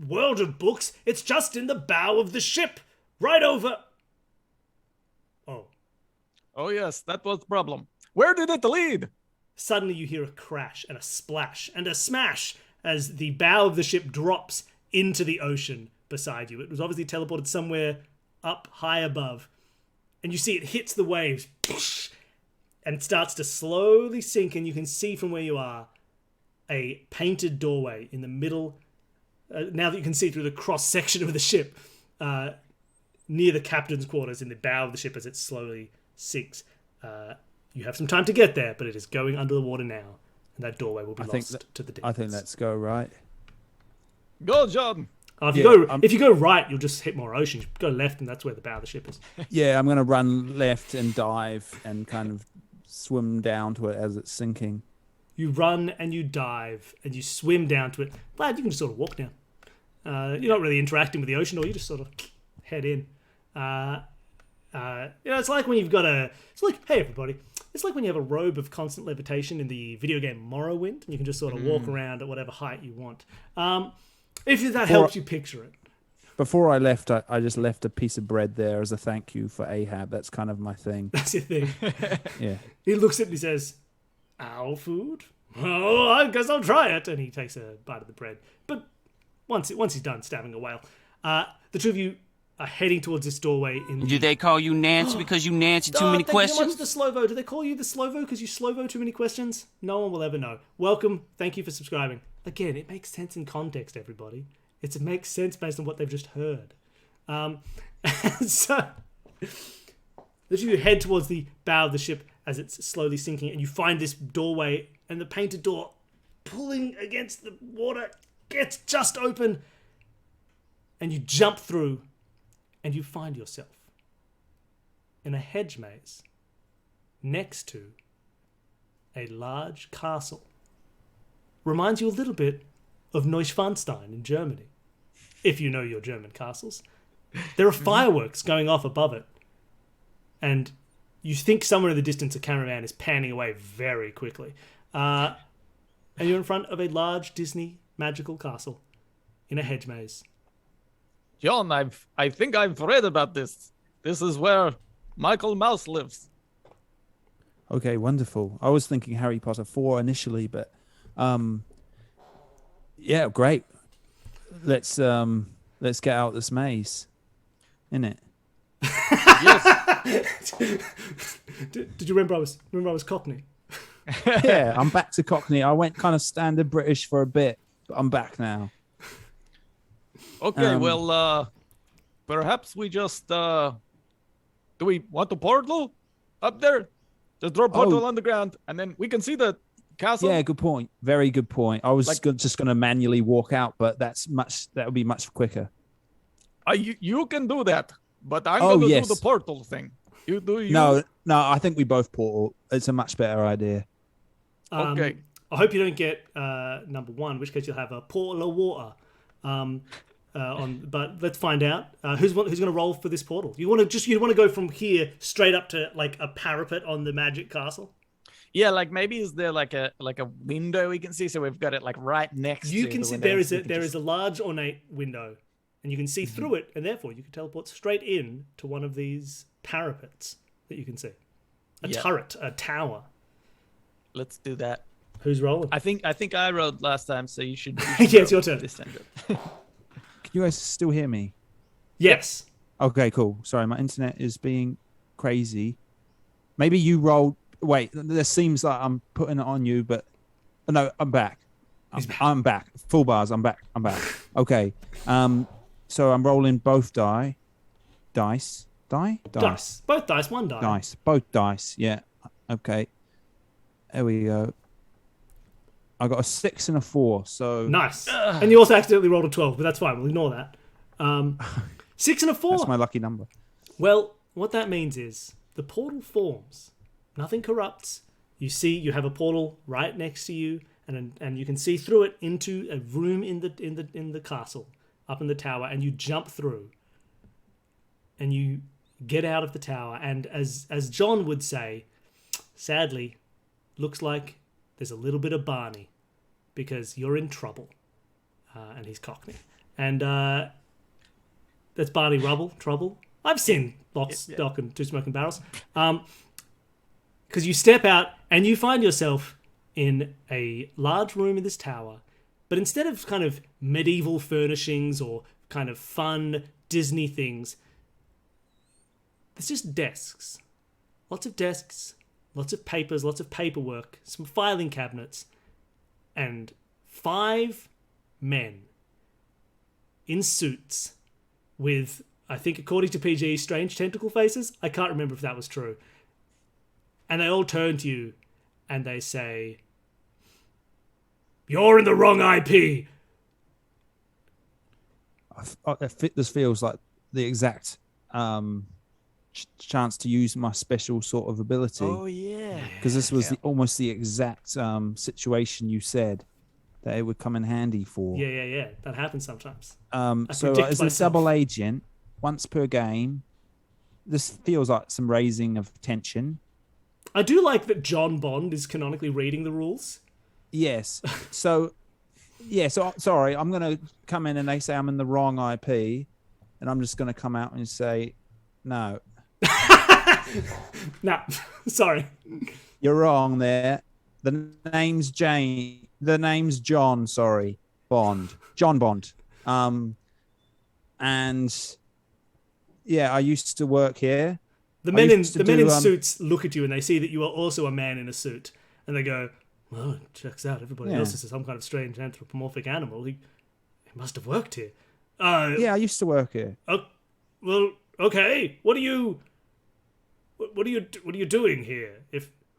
world of books. It's just in the bow of the ship. Right over. Oh, yes, that was the problem. Where did it lead? Suddenly you hear a crash and a splash and a smash as the bow of the ship drops into the ocean beside you. It was obviously teleported somewhere up high above. And you see it hits the waves. And it starts to slowly sink, and you can see from where you are a painted doorway in the middle. Now that you can see through the cross-section of the ship, near the captain's quarters in the bow of the ship as it slowly sinks. You have some time to get there, but it is going under the water now, and that doorway will be lost to the depths. I think let's go right. Go, John. If you go right, you'll just hit more ocean. You go left, and that's where the bow of the ship is. Yeah, I'm going to run left and dive and kind of swim down to it as it's sinking. You run and you dive and you swim down to it. Lad, you can just sort of walk down. You're not really interacting with the ocean, or you just sort of head in. It's like when you've got hey everybody, it's like when you have a robe of constant levitation in the video game Morrowind, and you can just sort of walk around at whatever height you want. If that helps you picture it. Before I left, I just left a piece of bread there as a thank you for Ahab. That's kind of my thing. That's your thing. Yeah. He looks at it and he says, "Owl food? Oh, I guess I'll try it." And he takes a bite of the bread. But once he's done stabbing a whale, the two of you are heading towards this doorway. Do they call you Nancy because you Nancy too many Thank you so much, questions? the Slovo. Do they call you the Slovo because you Slovo too many questions? No one will ever know. Welcome. Thank you for subscribing. Again, it makes sense in context, everybody. It makes sense based on what they've just heard. So, as you head towards the bow of the ship as it's slowly sinking, and you find this doorway, and the painted door pulling against the water gets just open, and you jump through, and you find yourself in a hedge maze next to a large castle. Reminds you a little bit of Neuschwanstein in Germany, if you know your German castles. There are fireworks going off above it, and you think somewhere in the distance a cameraman is panning away very quickly. And you're in front of a large Disney magical castle in a hedge maze. John, I think I've read about this. This is where Michael Mouse lives. Okay, wonderful. I was thinking Harry Potter 4 initially, but yeah, great. Let's get out this maze. Innit? Yes. Did you remember I was Cockney? Yeah, I'm back to Cockney. I went kind of standard British for a bit, but I'm back now. Okay, well, perhaps we just do we want a portal up there? Just draw a portal on the ground, and then we can see the castle. Yeah, good point. Very good point. I was just going to manually walk out, but that would be much quicker. You can do that, but I'm going to do the portal thing. You do you. No, I think we both portal. It's a much better idea. Okay. I hope you don't get number one, in which case you'll have a portal of water. But let's find out who's going to roll for this portal. You want to go from here straight up to like a parapet on the magic castle. Yeah, like maybe is there like a window we can see? So we've got it like right next. You to can the see window. there is a large ornate window, and you can see through it, and therefore you can teleport straight in to one of these parapets that you can see. A turret, a tower. Let's do that. Who's rolling? I think I rolled last time, so you should. Yeah, it's your turn. This time. Can you guys still hear me? Yes. Okay, cool. Sorry, my internet is being crazy. Maybe you rolled. Wait, there seems like I'm putting it on you, but no, I'm back. I'm back. Full bars. I'm back. Okay. So I'm rolling both dice. Dice. Both dice. One die. Dice. Both dice. Yeah. Okay. There we go. I got a 6 and a 4. So nice. And you also accidentally rolled a 12, but that's fine. We'll ignore that. 6 and a 4. That's my lucky number. Well, what that means is the portal forms. Nothing corrupts. You have a portal right next to you, and you can see through it into a room in the castle, up in the tower, and you jump through. And you get out of the tower, and as John would say, sadly, looks like there's a little bit of Barney, because you're in trouble, and he's Cockney, and that's Barney Rubble. Trouble. I've seen Lock, Stock, and Two Smoking Barrels. Because you step out and you find yourself in a large room in this tower, but instead of kind of medieval furnishings or kind of fun Disney things, there's just desks. Lots of desks, lots of papers, lots of paperwork, some filing cabinets, and 5 men in suits with, I think according to PG, strange tentacle faces. I can't remember if that was true. And they all turn to you and they say, "You're in the wrong IP." This feels like the exact chance to use my special sort of ability. Oh yeah, because this was almost the exact situation you said that it would come in handy for. Yeah. That happens sometimes. So as a double agent, once per game, this feels like some raising of tension. I do like that John Bond is canonically reading the rules. Yes. So sorry, I'm going to come in and they say I'm in the wrong IP, and I'm just going to come out and say, no. No, sorry. You're wrong there. The name's Jane. The name's John, sorry. Bond. John Bond. And Yeah, I used to work here. The I men in used to the men do, in suits look at you and they see that you are also a man in a suit, and they go, "Well, it checks out. Everybody Yeah. else is some kind of strange anthropomorphic animal. He must have worked here." Yeah, I used to work here. Well, okay. What are you doing here?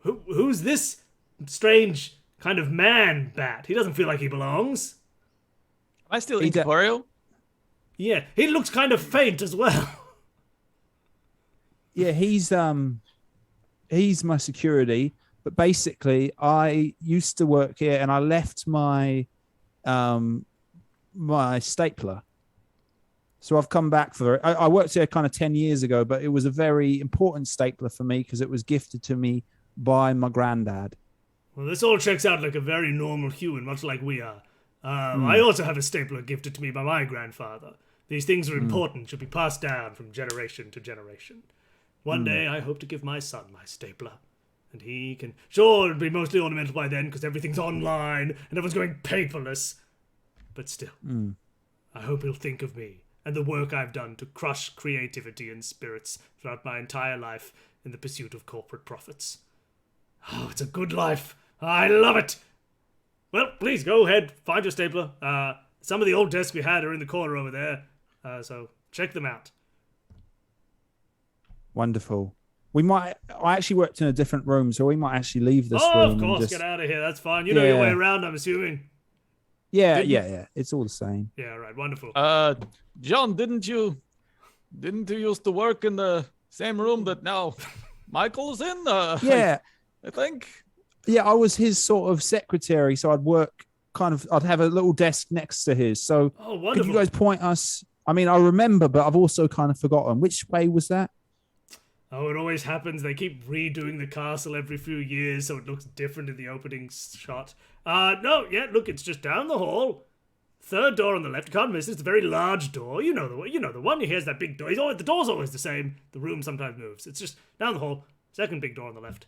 Who's this strange kind of man bat? He doesn't feel like he belongs. Am I still incorporeal? Yeah, he looks kind of faint as well. Yeah, he's my security, but basically I used to work here and I left my my stapler. So I've come back for it. I worked here kind of 10 years ago, but it was a very important stapler for me because it was gifted to me by my granddad. Well, this all checks out like a very normal human, much like we are. I also have a stapler gifted to me by my grandfather. These things are important, should be passed down from generation to generation. One day, I hope to give my son my stapler. And he can... Sure, it'll be mostly ornamental by then, because everything's online, and everyone's going paperless. But still, I hope he'll think of me, and the work I've done to crush creativity and spirits throughout my entire life in the pursuit of corporate profits. Oh, it's a good life. I love it. Well, please go ahead, find your stapler. Some of the old desks we had are in the corner over there, so check them out. Wonderful. I actually worked in a different room, so we might actually leave this room. Oh, of course, get out of here. That's fine. You know your way around, I'm assuming. Yeah. It's all the same. Yeah, right. Wonderful. John, didn't you used to work in the same room that now Michael's in? Yeah. I think. Yeah, I was his sort of secretary, so I'd have a little desk next to his. So wonderful. Could you guys point us? I mean, I remember, but I've also kind of forgotten. Which way was that? Oh, it always happens. They keep redoing the castle every few years, so it looks different in the opening shot. No, yeah, look, it's just down the hall. Third door on the left. You can't miss it. It's a very large door. You know the one. Here's that big door. The door's always the same. The room sometimes moves. It's just down the hall. Second big door on the left.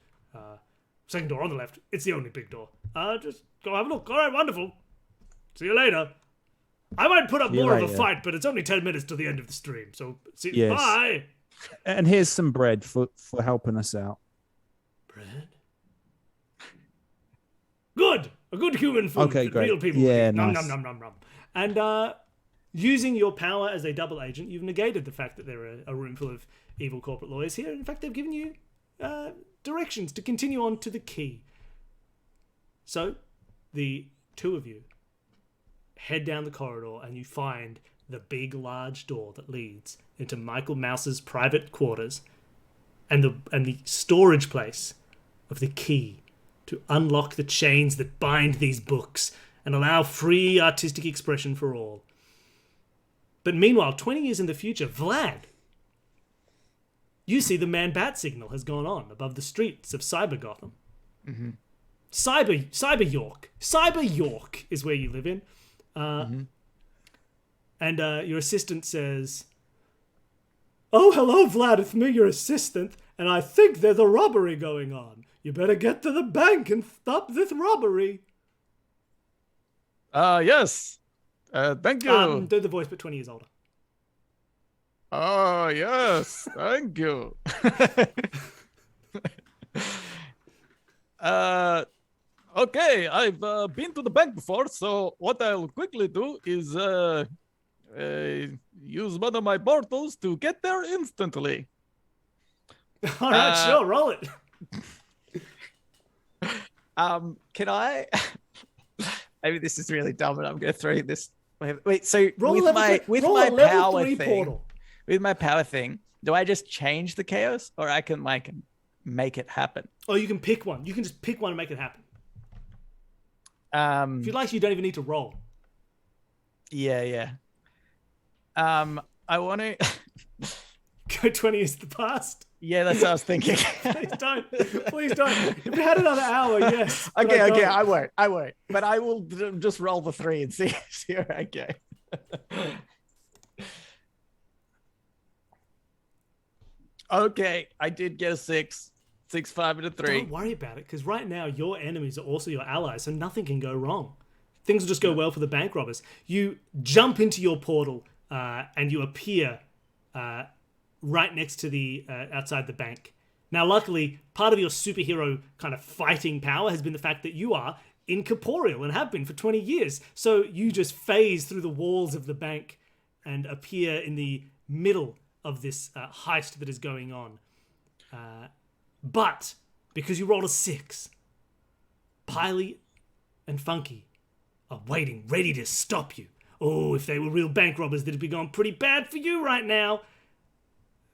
Second door on the left. It's the only big door. Just go have a look. All right, wonderful. See you later. I might put up more of a fight, but it's only 10 minutes to the end of the stream. So, bye. And here's some bread for helping us out. Bread? Good. A good human food Okay, that great. real people Yeah, eat. Nom, nice. nom, nom, nom, nom. And using your power as a double agent, you've negated the fact that there are a room full of evil corporate lawyers here. In fact, they've given you directions to continue on to the key. So, the two of you head down the corridor and you find the big, large door that leads into Michael Mouse's private quarters and the storage place of the key to unlock the chains that bind these books and allow free artistic expression for all. But meanwhile, 20 years in the future, Vlad, you see the man-bat signal has gone on above the streets of Cyber Gotham. Mm-hmm. Cyber York. Cyber York is where you live in. And your assistant says, "Oh, hello, Vlad. It's me, your assistant. And I think there's a robbery going on. You better get to the bank and stop this robbery." Yes. Thank you. Do the voice, but 20 years older. Oh, yes. Thank you. Okay, I've been to the bank before, so what I'll quickly do is use one of my portals to get there instantly. All right, sure, roll it. Can I? Maybe this is really dumb, and I'm going to throw this. Wait, so Roll with my power thing, portal. with my power thing, do I just change the chaos, or I can like make it happen? Oh, you can pick one. You can just pick one and make it happen. If you like, you don't even need to roll. Yeah. I want to Go 20 years to the past. Yeah, that's what I was thinking. Please don't. Please don't. If we had another hour, yes. but Okay, I I won't. But I will just roll the 3 and see where I go. Okay, I did get a 6. 6, 5, and a 3. Don't worry about it, because right now your enemies are also your allies, so nothing can go wrong. Things will just go well for the bank robbers. You jump into your portal and you appear right next to the outside the bank. Now, luckily, part of your superhero kind of fighting power has been the fact that you are incorporeal and have been for 20 years. So you just phase through the walls of the bank and appear in the middle of this heist that is going on. But because you rolled a 6, Peih-Gee and Funky are waiting, ready to stop you. Oh, if they were real bank robbers, that'd be going pretty bad for you right now.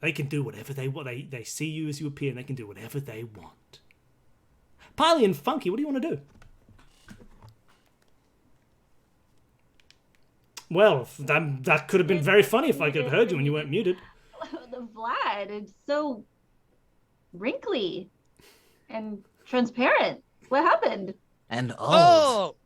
They can do whatever they want. They see you as you appear, and they can do whatever they want. Peih-Gee and Funky, what do you want to do? Well, that could have been very funny if I could have heard you when you weren't muted. Vlad, it's so wrinkly and transparent. What happened? And old.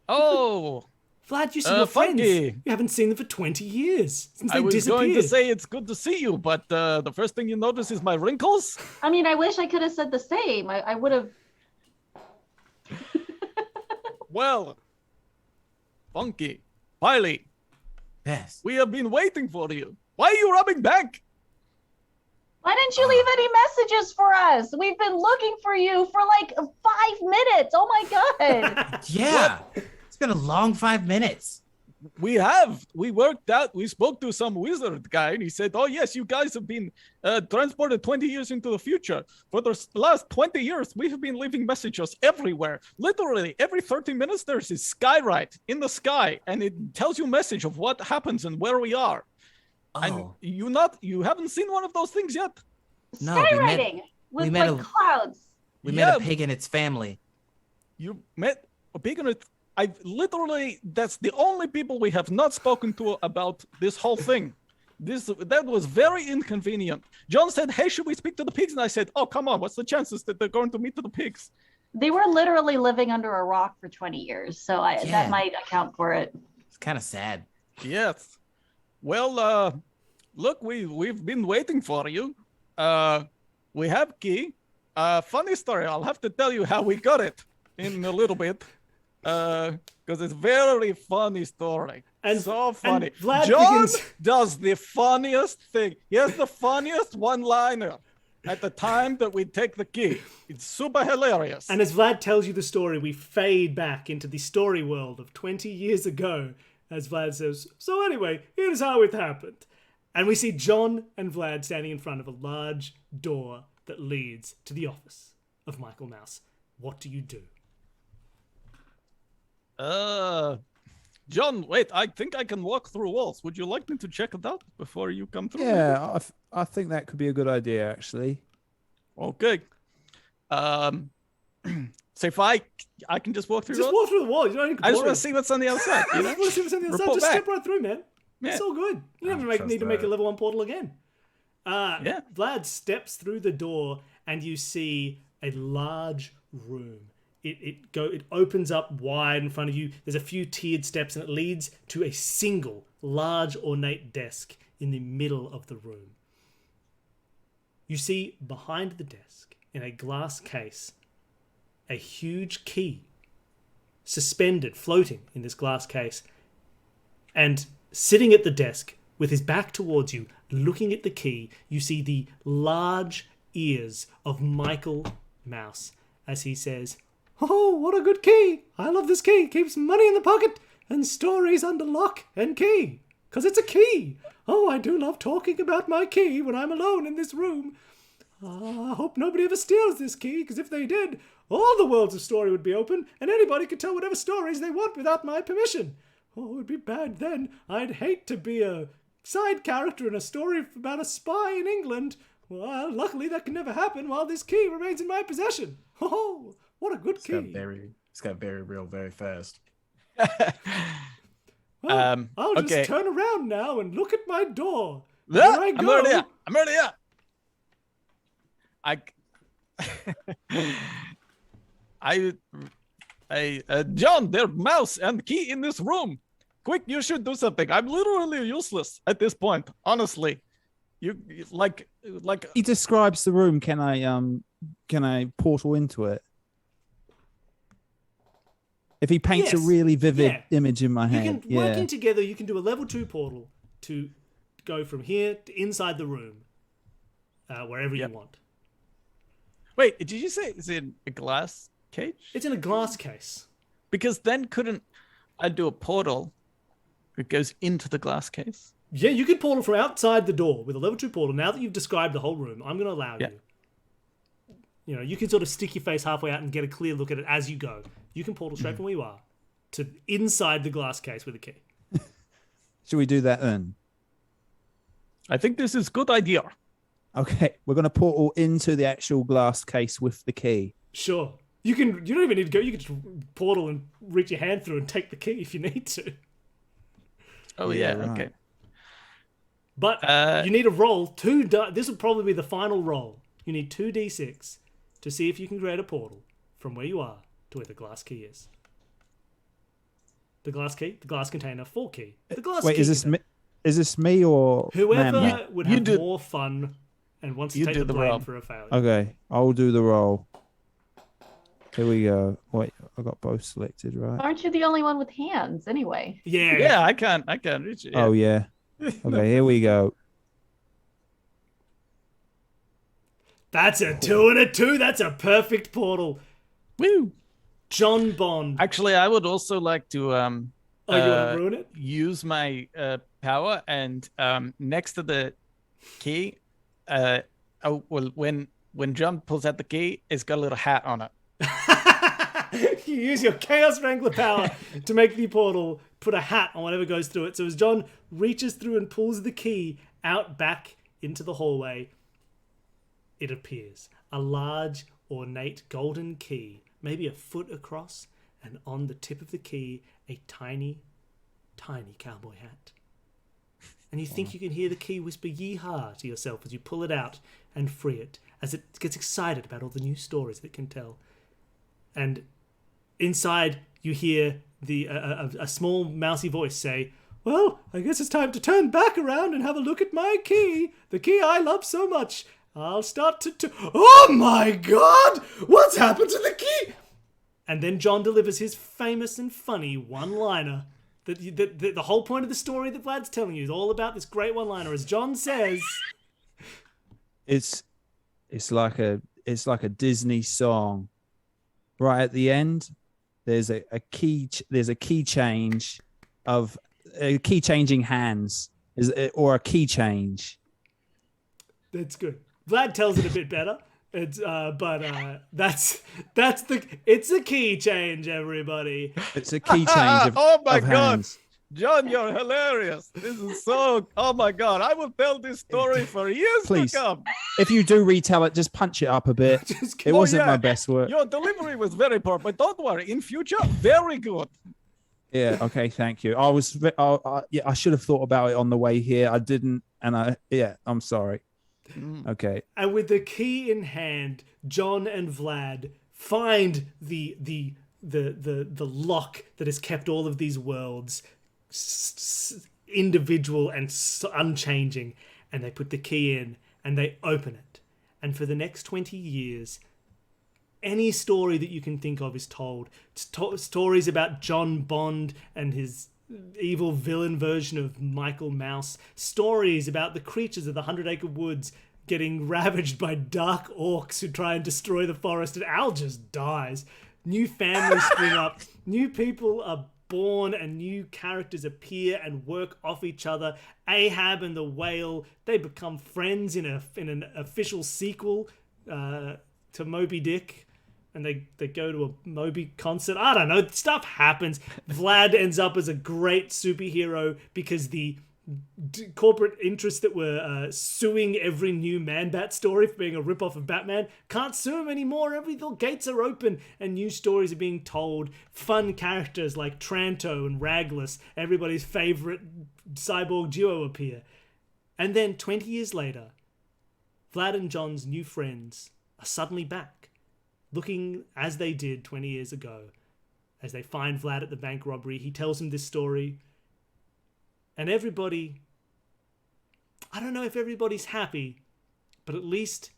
Oh, Vlad, you see your friends. Funky. You haven't seen them for 20 years since they I was disappeared. going to say it's good to see you, but the first thing you notice is my wrinkles. I mean, I wish I could have said the same. I would have. Well, Funky, Peih-Gee, Yes. we have been waiting for you. Why are you robbing bank? Why didn't you leave any messages for us? We've been looking for you for like 5 minutes. Oh my God. Yeah. It's been a long 5 minutes. We worked out, we spoke to some wizard guy and he said, oh yes, you guys have been transported 20 years into the future. For the last 20 years, we have been leaving messages everywhere. Literally, every 30 minutes, there's this skywrite in the sky and it tells you a message of what happens and where we are. Oh. And you haven't seen one of those things yet? No, Skywriting with met like clouds. We met a pig and its family. You met a pig and it. That's the only people we have not spoken to about this whole thing. That was very inconvenient. John said, hey, should we speak to the pigs? And I said, oh, come on, what's the chances that they're going to meet to the pigs? They were literally living under a rock for 20 years, so that might account for it. It's kind of sad. Yes. Well, look, we've been waiting for you. We have key. Funny story. I'll have to tell you how we got it in a little bit. Because it's very funny story. And so funny. And Vlad John begins... does the funniest thing. He has the funniest one-liner at the time that we take the key. It's super hilarious. And as Vlad tells you the story, we fade back into the story world of 20 years ago. As Vlad says, so anyway, here's how it happened. And we see John and Vlad standing in front of a large door that leads to the office of Michael Mouse. What do you do? John, wait, I think I can walk through walls. Would you like me to check it out before you come through? Yeah, I think that could be a good idea, actually. Okay. So if I can just walk through Just walk through the wall. You don't need to I just want to see what's on the other side. You know? want to see what's on the other side. Report Just back. step right through, man. Yeah. It's all good. You never trust need to make a that. level 1 portal again. Yeah. Vlad steps through the door and you see a large room. It opens up wide in front of you. There's a few tiered steps and it leads to a single large ornate desk in the middle of the room. You see behind the desk in a glass case a huge key suspended, floating in this glass case. And sitting at the desk with his back towards you, looking at the key, you see the large ears of Michael Mouse as he says, oh, what a good key. I love this key. Keeps money in the pocket and stories under lock and key. 'Cause it's a key. Oh, I do love talking about my key when I'm alone in this room. I hope nobody ever steals this key, 'cause if they did, all the worlds of story would be open and anybody could tell whatever stories they want without my permission. Oh, it would be bad then. I'd hate to be a side character in a story about a spy in England. Well, luckily that can never happen while this key remains in my possession. Oh, what a good key. It's got very real very fast. Well, I'll just okay. turn around now and look at my door. Yeah, There I I'm go. already here. John, there's mouse and key in this room. Quick, you should do something. I'm literally useless at this point, honestly. You like He describes the room. Can I portal into it? If he paints a Yes. really vivid Yeah. image in my You head, can, working together, you can do a level 2 portal to go from here to inside the room. wherever you want. Wait, did you say it's in a glass cage? It's in a glass case. Because then couldn't I do a portal that goes into the glass case? Yeah, you could portal from outside the door with a level 2 portal. Now that you've described the whole room, I'm going to allow you. You know, you can sort of stick your face halfway out and get a clear look at it as you go. You can portal straight from where you are to inside the glass case with a key. Should we do that then? I think this is a good idea. Okay, we're going to portal into the actual glass case with the key. Sure. You don't even need to go. You can just portal and reach your hand through and take the key if you need to. Oh, yeah, okay. But you need to roll 2. This will probably be the final roll. You need 2d6 to see if you can create a portal from where you are to where the glass key is. The glass key, the glass container, 4 key. The glass Wait, key. is this me or whoever Mama? would have more fun and wants to take the blame for a failure? Okay, I'll do the roll. Here we go. Wait, I got both selected, right? Aren't you the only one with hands anyway? Yeah, I can't reach it. Oh yeah. Okay, here we go. That's a 2 and a 2. That's a perfect portal. Woo! John Bond. Actually, I would also like to you want to ruin it? use my power and next to the key, when John pulls out the key, it's got a little hat on it. You use your Chaos Wrangler power to make the portal put a hat on whatever goes through it. So as John reaches through and pulls the key out back into the hallway, it appears. A large, ornate golden key, maybe a foot across, and on the tip of the key, a tiny, tiny cowboy hat. And you think you can hear the key whisper "Yeehaw" to yourself as you pull it out and free it, as it gets excited about all the new stories it can tell. And inside, you hear a small mousy voice say, "Well, I guess it's time to turn back around and have a look at my key, the key I love so much. I'll start to... Oh my God! What's happened to the key?" And then John delivers his famous and funny one-liner. The whole point of the story that Vlad's telling you is all about this great one-liner. As John says... It's like a Disney song. Right at the end, there's a key change of key changing hands, or a key change. That's good. Vlad tells it a bit better. It's it's a key change, everybody. It's a key change of Oh my of God. hands. John, you're hilarious. This is so... Oh my God. I will tell this story for years Please. to come. If you do retell it, just punch it up a bit. It wasn't my best work. Your delivery was very poor, but don't worry. In future, very good. Yeah. Okay. Thank you. I should have thought about it on the way here. I didn't, and I'm sorry. Okay. And with the key in hand, John and Vlad find the lock that has kept all of these worlds individual and unchanging, and they put the key in and they open it. And for the next 20 years, any story that you can think of is told. Stories about John Bond and his evil villain version of Michael Mouse. Stories about the creatures of the 100 Acre Woods getting ravaged by dark orcs who try and destroy the forest, and Al just dies. New families spring up. New people are born and new characters appear and work off each other. Ahab and the whale, they become friends in an official sequel to Moby Dick. And they go to a Moby concert. I don't know. Stuff happens. Vlad ends up as a great superhero because the corporate interests that were suing every new Man-Bat story for being a ripoff of Batman can't sue him anymore. Every little gates are open and new stories are being told. Fun characters like Tranto and Raglas, everybody's favorite cyborg duo, appear. And then 20 years later, Vlad and John's new friends are suddenly back, looking as they did 20 years ago. As they find Vlad at the bank robbery, he tells him this story. And everybody, I don't know if everybody's happy, but at least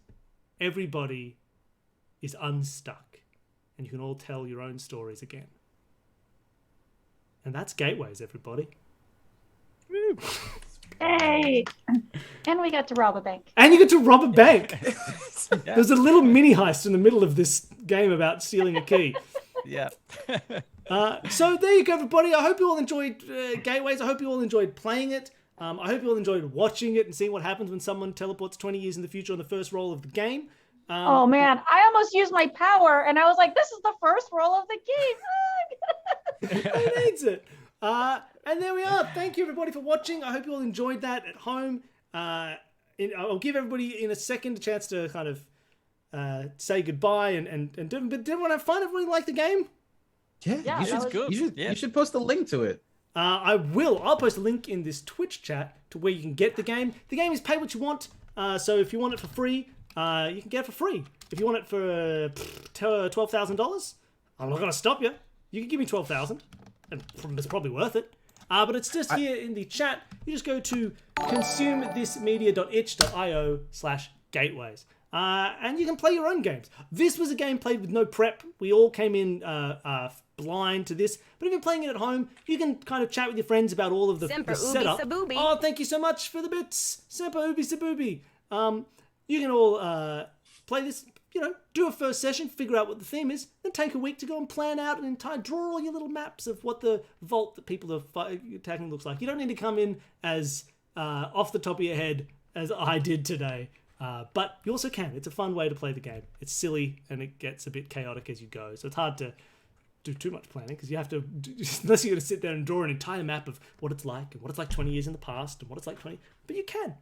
everybody is unstuck. And you can all tell your own stories again. And that's Gateways, everybody. Hey, and we got to rob a bank. And you get to rob a bank. There's a little mini heist in the middle of this game about stealing a key. Yeah. So there you go, everybody. I hope you all enjoyed Gateways. I hope you all enjoyed playing it. I hope you all enjoyed watching it and seeing what happens when someone teleports 20 years in the future on the first roll of the game. Oh man, I almost used my power, and I was like, "This is the first roll of the game." Who needs it? And there we are. Thank you, everybody, for watching. I hope you all enjoyed that at home. I'll give everybody in a second a chance to kind of say goodbye and do. But did everyone have fun? Everybody like the game? Yeah, you that was good. You should post a link to it. I will. I'll post a link in this Twitch chat to where you can get the game. The game is pay what you want. So if you want it for free, you can get it for free. If you want it for $12,000, I'm not going to stop you. You can give me $12,000, and it's probably worth it. But it's just here in the chat. You just go to consumethismedia.itch.io/gateways. And you can play your own games. This was a game played with no prep. We all came in blind to this. But if you're playing it at home, you can kind of chat with your friends about all of the setup. Sabooby. Oh, thank you so much for the bits. Semper Ubi Sabooby. You can all play this, do a first session, figure out what the theme is, then take a week to go and plan out an entire, draw all your little maps of what the vault that people are attacking looks like. You don't need to come in as off the top of your head as I did today. But you also can. It's a fun way to play the game. It's silly and it gets a bit chaotic as you go. So it's hard to do too much planning because you have to, unless you're going to sit there and draw an entire map of what it's like and what it's like 20 years in the past and what it's like 20, but you can.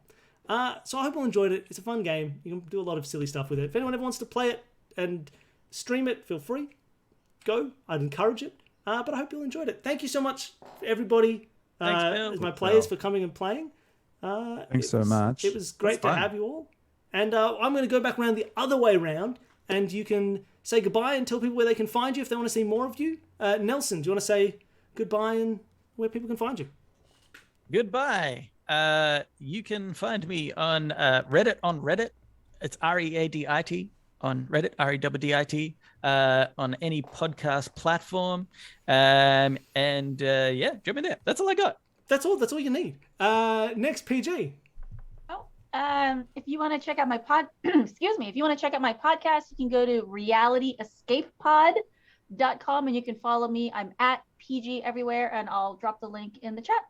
So I hope you all enjoyed it. It's a fun game. You can do a lot of silly stuff with it. If anyone ever wants to play it and stream it, feel free. Go. I'd encourage it. But I hope you all enjoyed it. Thank you so much, everybody, Thanks, as my players, for coming and playing. Thanks so much. It was great to have you all. And I'm going to go back around the other way around, and you can say goodbye and tell people where they can find you if they want to see more of you. Nelson, do you want to say goodbye and where people can find you? Goodbye. You can find me on Reddit on Reddit. It's READIT on Reddit, REDDIT, on any podcast platform. Yeah, jump in there. That's all I got. That's all you need. Next, PG. If you want to check out my if you want to check out my podcast, you can go to realityescapepod.com and you can follow me. I'm at PG everywhere, and I'll drop the link in the chat.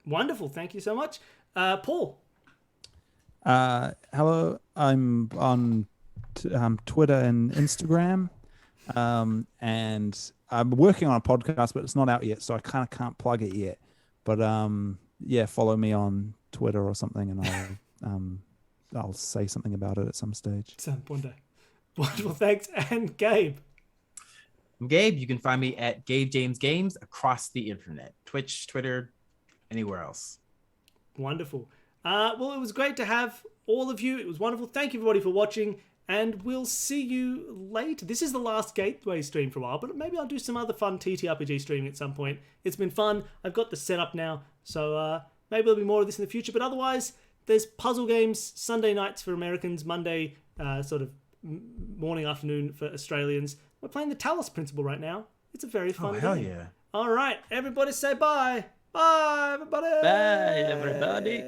Wonderful. Thank you so much. Paul. Hello. I'm on Twitter and Instagram. And I'm working on a podcast, but it's not out yet, so I kind of can't plug it yet. But yeah, follow me on Twitter or something, and I'll say something about it at some stage. One day. Wonderful. Thanks. And Gabe. I'm Gabe. You can find me at Gabe James Games across the internet. Twitch, Twitter, anywhere else. Wonderful. Well, it was great to have all of you. It was wonderful. Thank you, everybody, for watching. And we'll see you later. This is the last Gateway stream for a while, but maybe I'll do some other fun TTRPG streaming at some point. It's been fun. I've got the setup now, so maybe there'll be more of this in the future. But otherwise, there's puzzle games Sunday nights for Americans, Monday sort of morning, afternoon for Australians. We're playing the Talos Principle right now. It's a very fun game. Hell yeah. All right, everybody say bye. Bye, everybody. Bye, everybody.